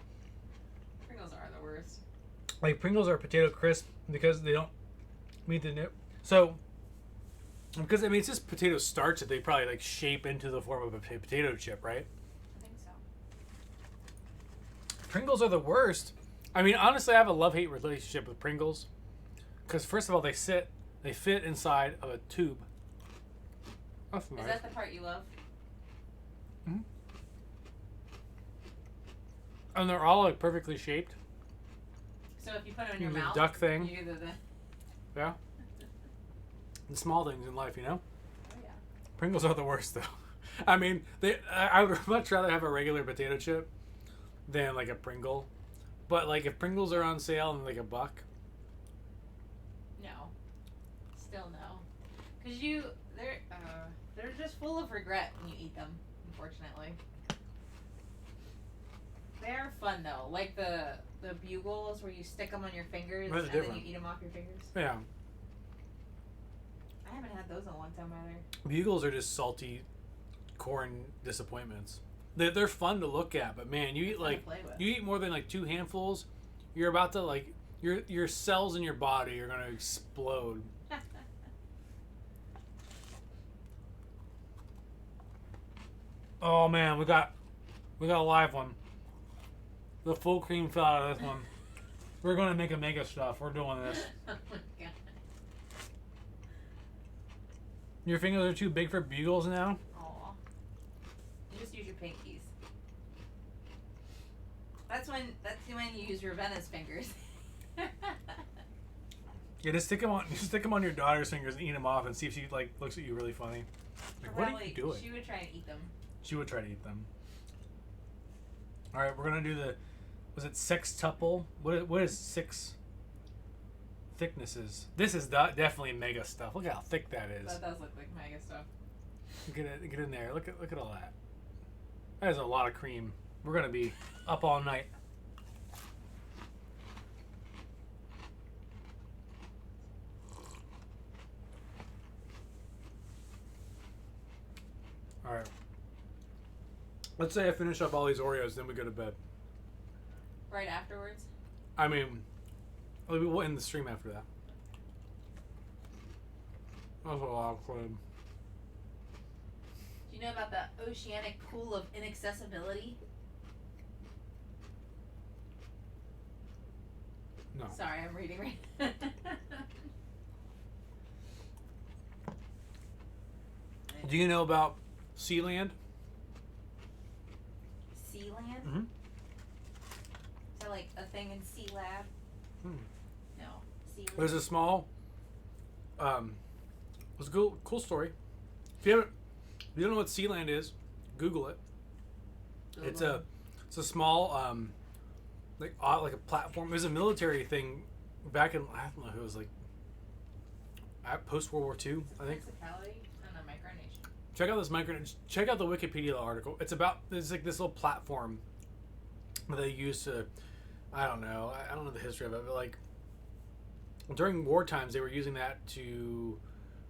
Pringles are the worst. Like, Pringles are potato crisp because they don't meet the nip. So, because, I mean, it's just potato starch that they probably, like, shape into the form of a potato chip, right? I think so. Pringles are the worst. I mean, honestly, I have a love-hate relationship with Pringles. Because, first of all, they fit inside of a tube. That's nice. Is that the part you love? Mm-hmm. And they're all, like, perfectly shaped. So if you put it in your The mouth, duck thing. you do the... Yeah. The small things in life, you know? Oh, yeah. Pringles are the worst though. I mean, I would much rather have a regular potato chip than like a Pringle. But like if Pringles are on sale and like $1. No. Still no. Cause they're just full of regret when you eat them. Unfortunately. They are fun though, like the bugles where you stick them on your fingers and then you eat them off your fingers. Yeah. I haven't had those in a long time either. Bugles are just salty corn disappointments. They're fun to look at, but man, you eat more than like 2 handfuls, you're about to like your cells in your body are gonna explode. Oh man, we got a live one. The full cream fell out of this one. We're gonna make a mega stuff. We're doing this. Oh my god. Your fingers are too big for bugles now? Aw. You just use your pinkies. That's when you use Ravenna's fingers. Yeah, just stick them on your daughter's fingers and eat them off and see if she like looks at you really funny. Like, what are you doing? She would try and eat them. She would try to eat them. All right, we're gonna do the. Was it sextuple? What is 6 thicknesses? This is definitely mega stuff. Look at how thick that is. That does look like mega stuff. Get in there. Look at all that. That is a lot of cream. We're gonna be up all night. All right. Let's say I finish up all these Oreos, then we go to bed. Right afterwards? I mean, we'll end the stream after that. That was a lot of cream. Do you know about the oceanic pool of inaccessibility? No. Sorry, I'm reading right. Do you know about Sealand? Sealand? Mm-hmm. Is that like a thing in Sea Lab? No. Sealand. There's a small, it's a cool story. If you don't know what Sealand is, Google it. It's a small, like a platform. It was a military thing back in, I don't know who it was, like post World War II, I think. Principality? I don't know, micronation. Check out the Wikipedia article. It's like this little platform that they use to, I don't know the history of it, but like during war times they were using that to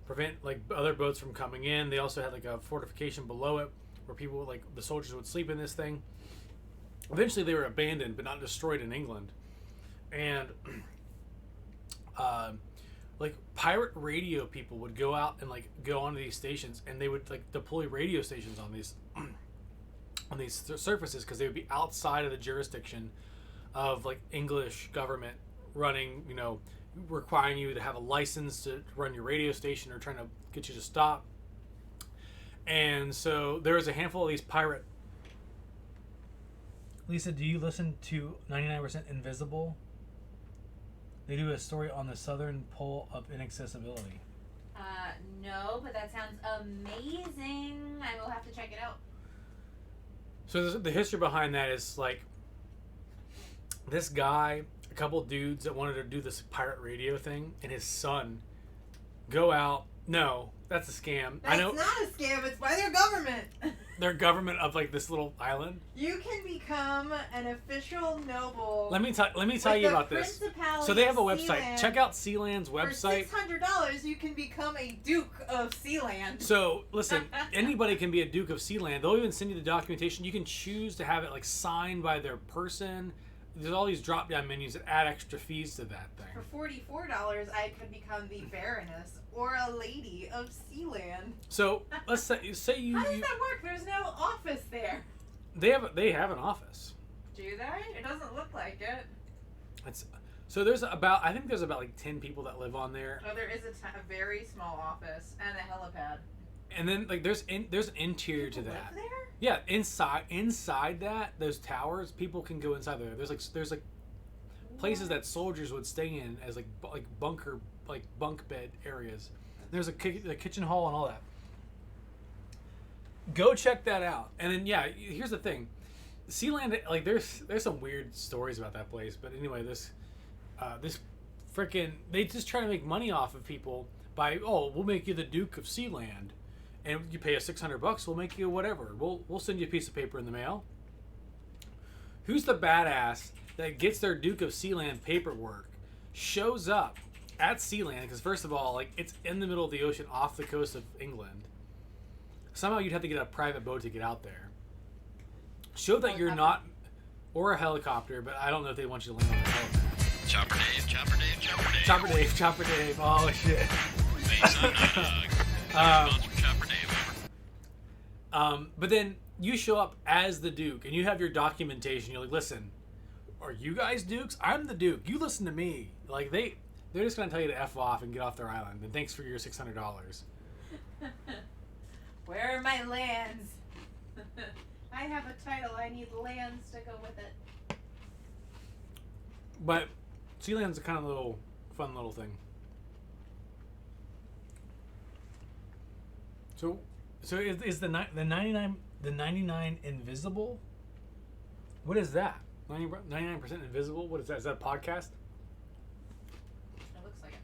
prevent like other boats from coming in. They also had like a fortification below it where people, like the soldiers, would sleep in this thing. Eventually they were abandoned but not destroyed in England. And like pirate radio people would go out and like go onto these stations, and they would like deploy radio stations on these surfaces because they would be outside of the jurisdiction of like English government running, requiring you to have a license to run your radio station or trying to get you to stop. And so there was a handful of these pirate. Lisa, do you listen to 99% Invisible? They do a story on the southern pole of inaccessibility. No, but that sounds amazing. I will have to check it out. So the history behind that is like this guy, a couple dudes that wanted to do this pirate radio thing, and his son go out. No, that's a scam. That's not a scam. It's by their government. Their government of like this little island. You can become an official noble. Let me tell you about this. So they have a website. Sealand. Check out Sealand's website. For $600, you can become a Duke of Sealand. So listen, anybody can be a Duke of Sealand. They'll even send you the documentation. You can choose to have it like signed by their person. There's all these drop-down menus that add extra fees to that thing. For $44, I could become the Baroness or a Lady of Sealand. So let's say you. How does that work? There's no office there. They have an office. Do they? It doesn't look like it. So there's about like 10 people that live on there. Oh, there is a very small office and a helipad. And then like there's an interior to that. Live there? Yeah, inside that those towers, people can go inside there. There's like places that soldiers would stay in as like bunk bed areas. There's a kitchen hall and all that. Go check that out. And then yeah, here's the thing. Sealand, like there's some weird stories about that place, but anyway, this freaking they just try to make money off of people by we'll make you the Duke of Sealand, and you pay us $600, we'll make you whatever. We'll send you a piece of paper in the mail. Who's the badass that gets their Duke of Sealand paperwork, shows up at Sealand, because first of all, like it's in the middle of the ocean off the coast of England. Somehow you'd have to get a private boat to get out there. Show that you're not, or a helicopter, but I don't know if they want you to land on a helicopter. Chopper Dave, Chopper Dave, Chopper Dave. Chopper Dave, Chopper Dave. Oh shit. Thanks, I'm not from Chopper Dave. But then you show up as the Duke, and you have your documentation. You're like, listen, are you guys Dukes? I'm the Duke. You listen to me. Like they're just gonna tell you to F off and get off their island. And thanks for your $600. Where are my lands? I have a title. I need lands to go with it. But Sealand's a kind of fun little thing. So is the 99 invisible? What is that? 99% invisible? What is that? Is that a podcast? It looks like it.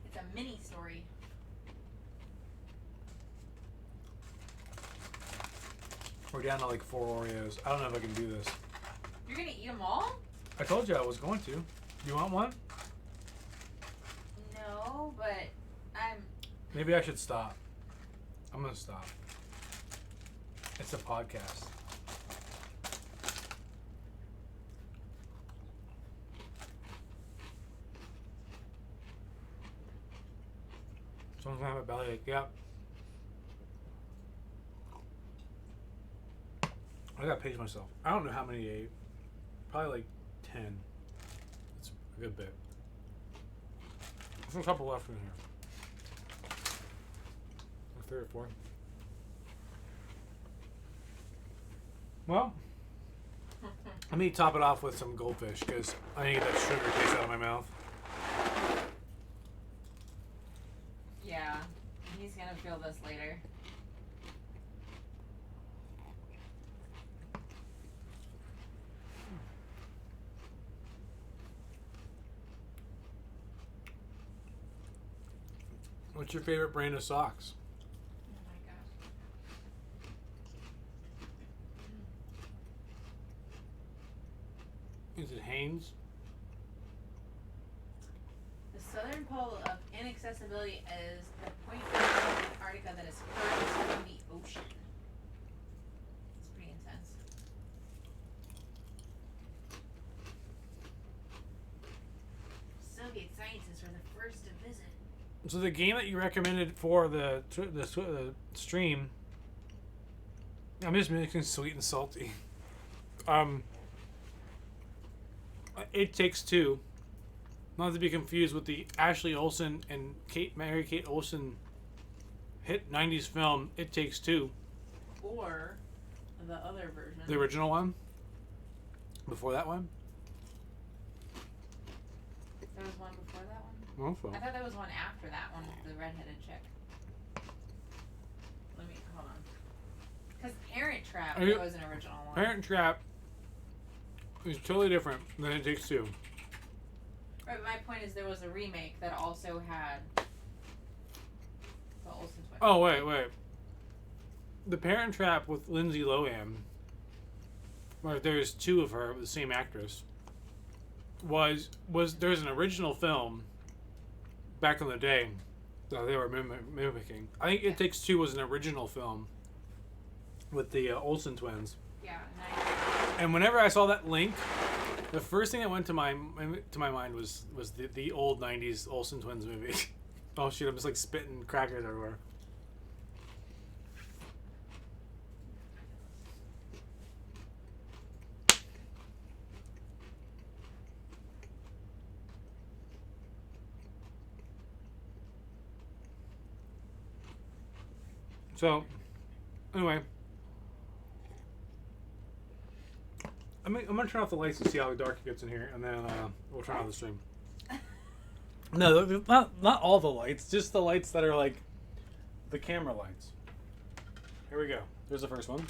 It's a mini story. We're down to like 4 Oreos. I don't know if I can do this. You're gonna eat them all? I told you I was going to. You want one? No, but I'm. Maybe I should stop. I'm gonna stop. It's a podcast. Someone's gonna have a bellyache. Yep. I gotta pace myself. I don't know how many I ate. Probably like 10. It's a good bit. There's a couple left in here. Like 3 or 4. Well, let me top it off with some goldfish because I need to get that sugar taste out of my mouth. Yeah, he's gonna feel this later. What's your favorite brand of socks? Oh my gosh. Is it Hanes? The southern pole of inaccessibility is the point of Antarctica that is furthest from the ocean. It's pretty intense. Soviet scientists were the first to visit. So the game that you recommended for the stream, I'm just mixing sweet and salty. It Takes Two, not to be confused with the Ashley Olsen and Mary Kate Olsen hit 90s film It Takes Two. Or the other version. The original one? Before that one? There was one before that one? Also. I thought there was one after that one with the redheaded chick. Let me, hold on. Because Parent Trap was an original one. Parent Trap is totally different than It Takes Two. Right, but my point is there was a remake that also had the Olsen twins. Oh, wait. The Parent Trap with Lindsay Lohan, where there's 2 of her with the same actress, was there's an original film back in the day that they were mimicking. I think It Takes Two was an original film with the Olsen twins. Yeah, nice. And whenever I saw that link, the first thing that went to my mind was the old 90s Olsen twins movie. Oh shit, I'm just like spitting crackers everywhere. So, anyway, I'm gonna turn off the lights and see how dark it gets in here, and then we'll turn off the stream. No, not all the lights, just the lights that are like the camera lights. Here we go. There's the first one.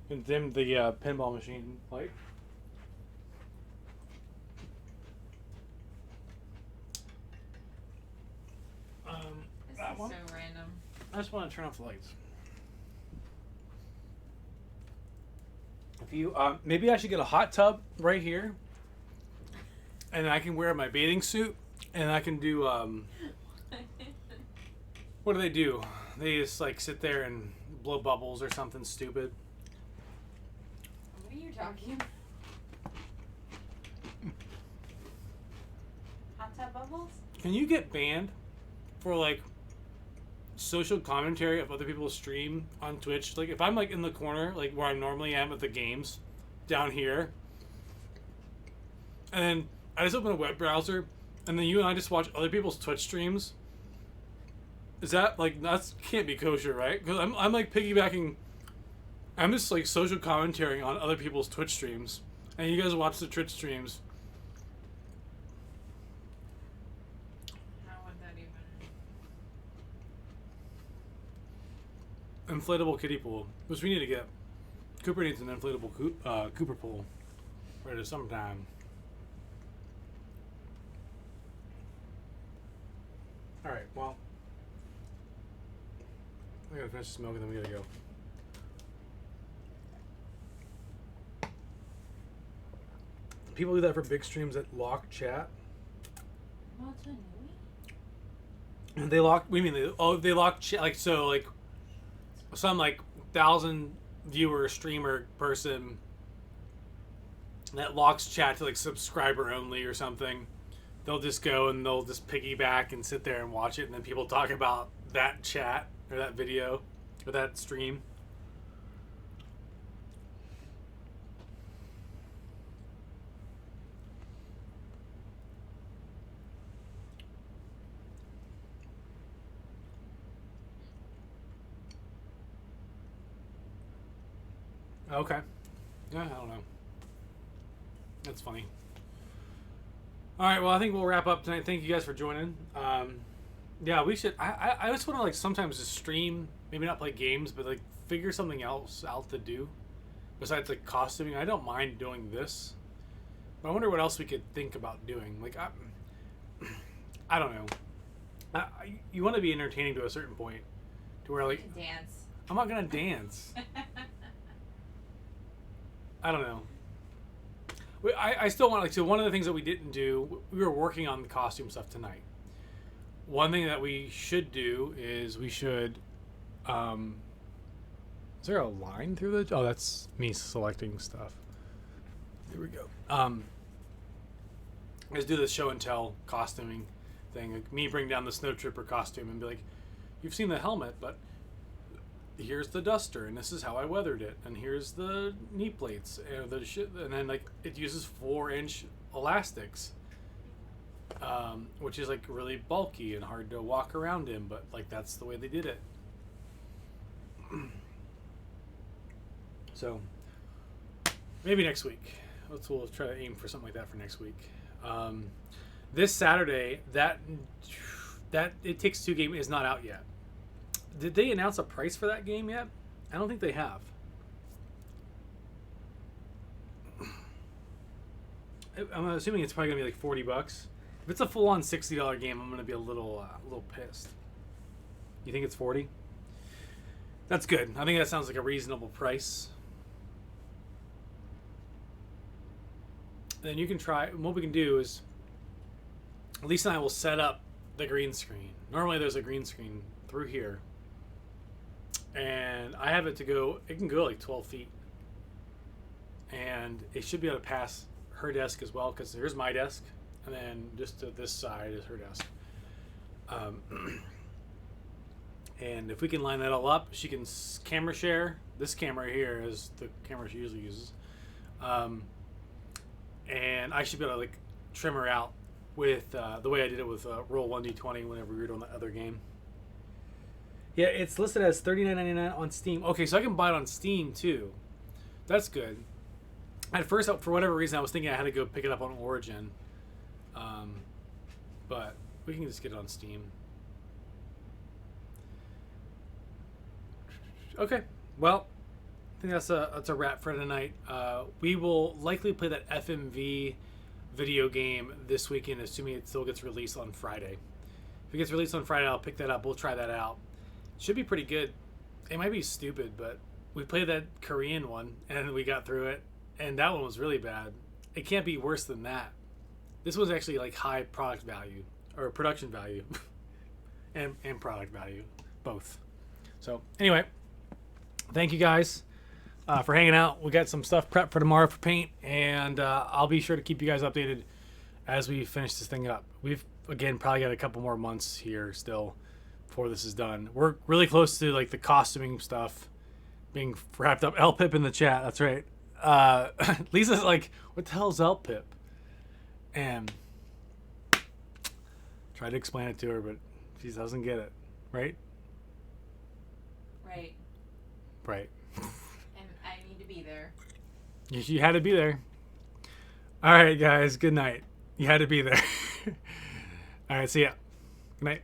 And dim the pinball machine light. This That is one. so random. I just want to turn off the lights. If you maybe I should get a hot tub right here, and I can wear my bathing suit, and I can do what do they do? They just like sit there and blow bubbles or something stupid. What are you talking about? Hot tub bubbles? Can you get banned for like social commentary of other people's stream on Twitch? Like if I'm like in the corner, like where I normally am at the games, down here, and then I just open a web browser, and then you and I just watch other people's Twitch streams. Is that like that's can't be kosher, right? Because I'm like piggybacking. I'm just like social commentating on other people's Twitch streams, and you guys watch the Twitch streams. How would that even? Inflatable kiddie pool, which we need to get. Cooper needs an inflatable Cooper pool for the summertime. All right, well, I gotta finish smoking, then we gotta go. People do that for big streams that lock chat. What's a new? And they lock. We mean they lock chat like so like some like 1,000 viewer streamer person that locks chat to like subscriber only or something. They'll just go and they'll just piggyback and sit there and watch it, and then people talk about that chat or that video or that stream. Okay. Yeah, I don't know. That's funny. All right, well, I think we'll wrap up tonight. Thank you guys for joining. Yeah, we should. I just want to like sometimes just stream, maybe not play games, but like figure something else out to do besides like costuming. I don't mind doing this, but I wonder what else we could think about doing. Like I don't know. You want to be entertaining to a certain point, to where like Dance. I'm not gonna dance. I don't know. I still want, like, so one of the things that we didn't do, we were working on the costume stuff tonight. One thing that we should do is we should, is there a line through the, oh, that's me selecting stuff. There we go. Let's do the show and tell costuming thing. Like me bring down the Snow Trooper costume and be like, you've seen the helmet, but here's the duster, and this is how I weathered it, and here's the knee plates, and and then like it uses 4-inch elastics, which is like really bulky and hard to walk around in, but like that's the way they did it. So maybe next week. We'll try to aim for something like that for next week. This Saturday, that It Takes Two game is not out yet. Did they announce a price for that game yet? I don't think they have. I'm assuming it's probably gonna be like $40. If it's a full-on $60 game, I'm gonna be a little pissed. You think it's 40? That's good. I think that sounds like a reasonable price. And then you can try. What we can do is, Lisa and I will set up the green screen. Normally, there's a green screen through here. And I have it to go, it can go like 12 feet. And it should be able to pass her desk as well, because here's my desk. And then just to this side is her desk. And if we can line that all up, she can camera share. This camera here is the camera she usually uses. And I should be able to like trim her out with the way I did it with Roll 1d20 whenever we were doing the other game. Yeah, it's listed as $39.99 on Steam. Okay, so I can buy it on Steam too. That's good. At first, for whatever reason, I was thinking I had to go pick it up on Origin. But we can just get it on Steam. Okay. Well, I think that's a wrap for tonight. We will likely play that FMV video game this weekend, assuming it still gets released on Friday. If it gets released on Friday, I'll pick that up. We'll try that out. Should be pretty good. It might be stupid, but we played that Korean one, and we got through it, and that one was really bad. It can't be worse than that. This was actually like high product value, or production value, and product value, both. So anyway, thank you guys for hanging out. We got some stuff prepped for tomorrow for paint, and I'll be sure to keep you guys updated as we finish this thing up. We've, again, probably got a couple more months here still before this is done. We're really close to like the costuming stuff being wrapped up. LPIP in the chat, that's right. Lisa's like, what the hell is LPIP? And tried to explain it to her, but she doesn't get it. Right? Right. Right. And I need to be there. You had to be there. All right, guys. Good night. You had to be there. All right. See ya. Good night.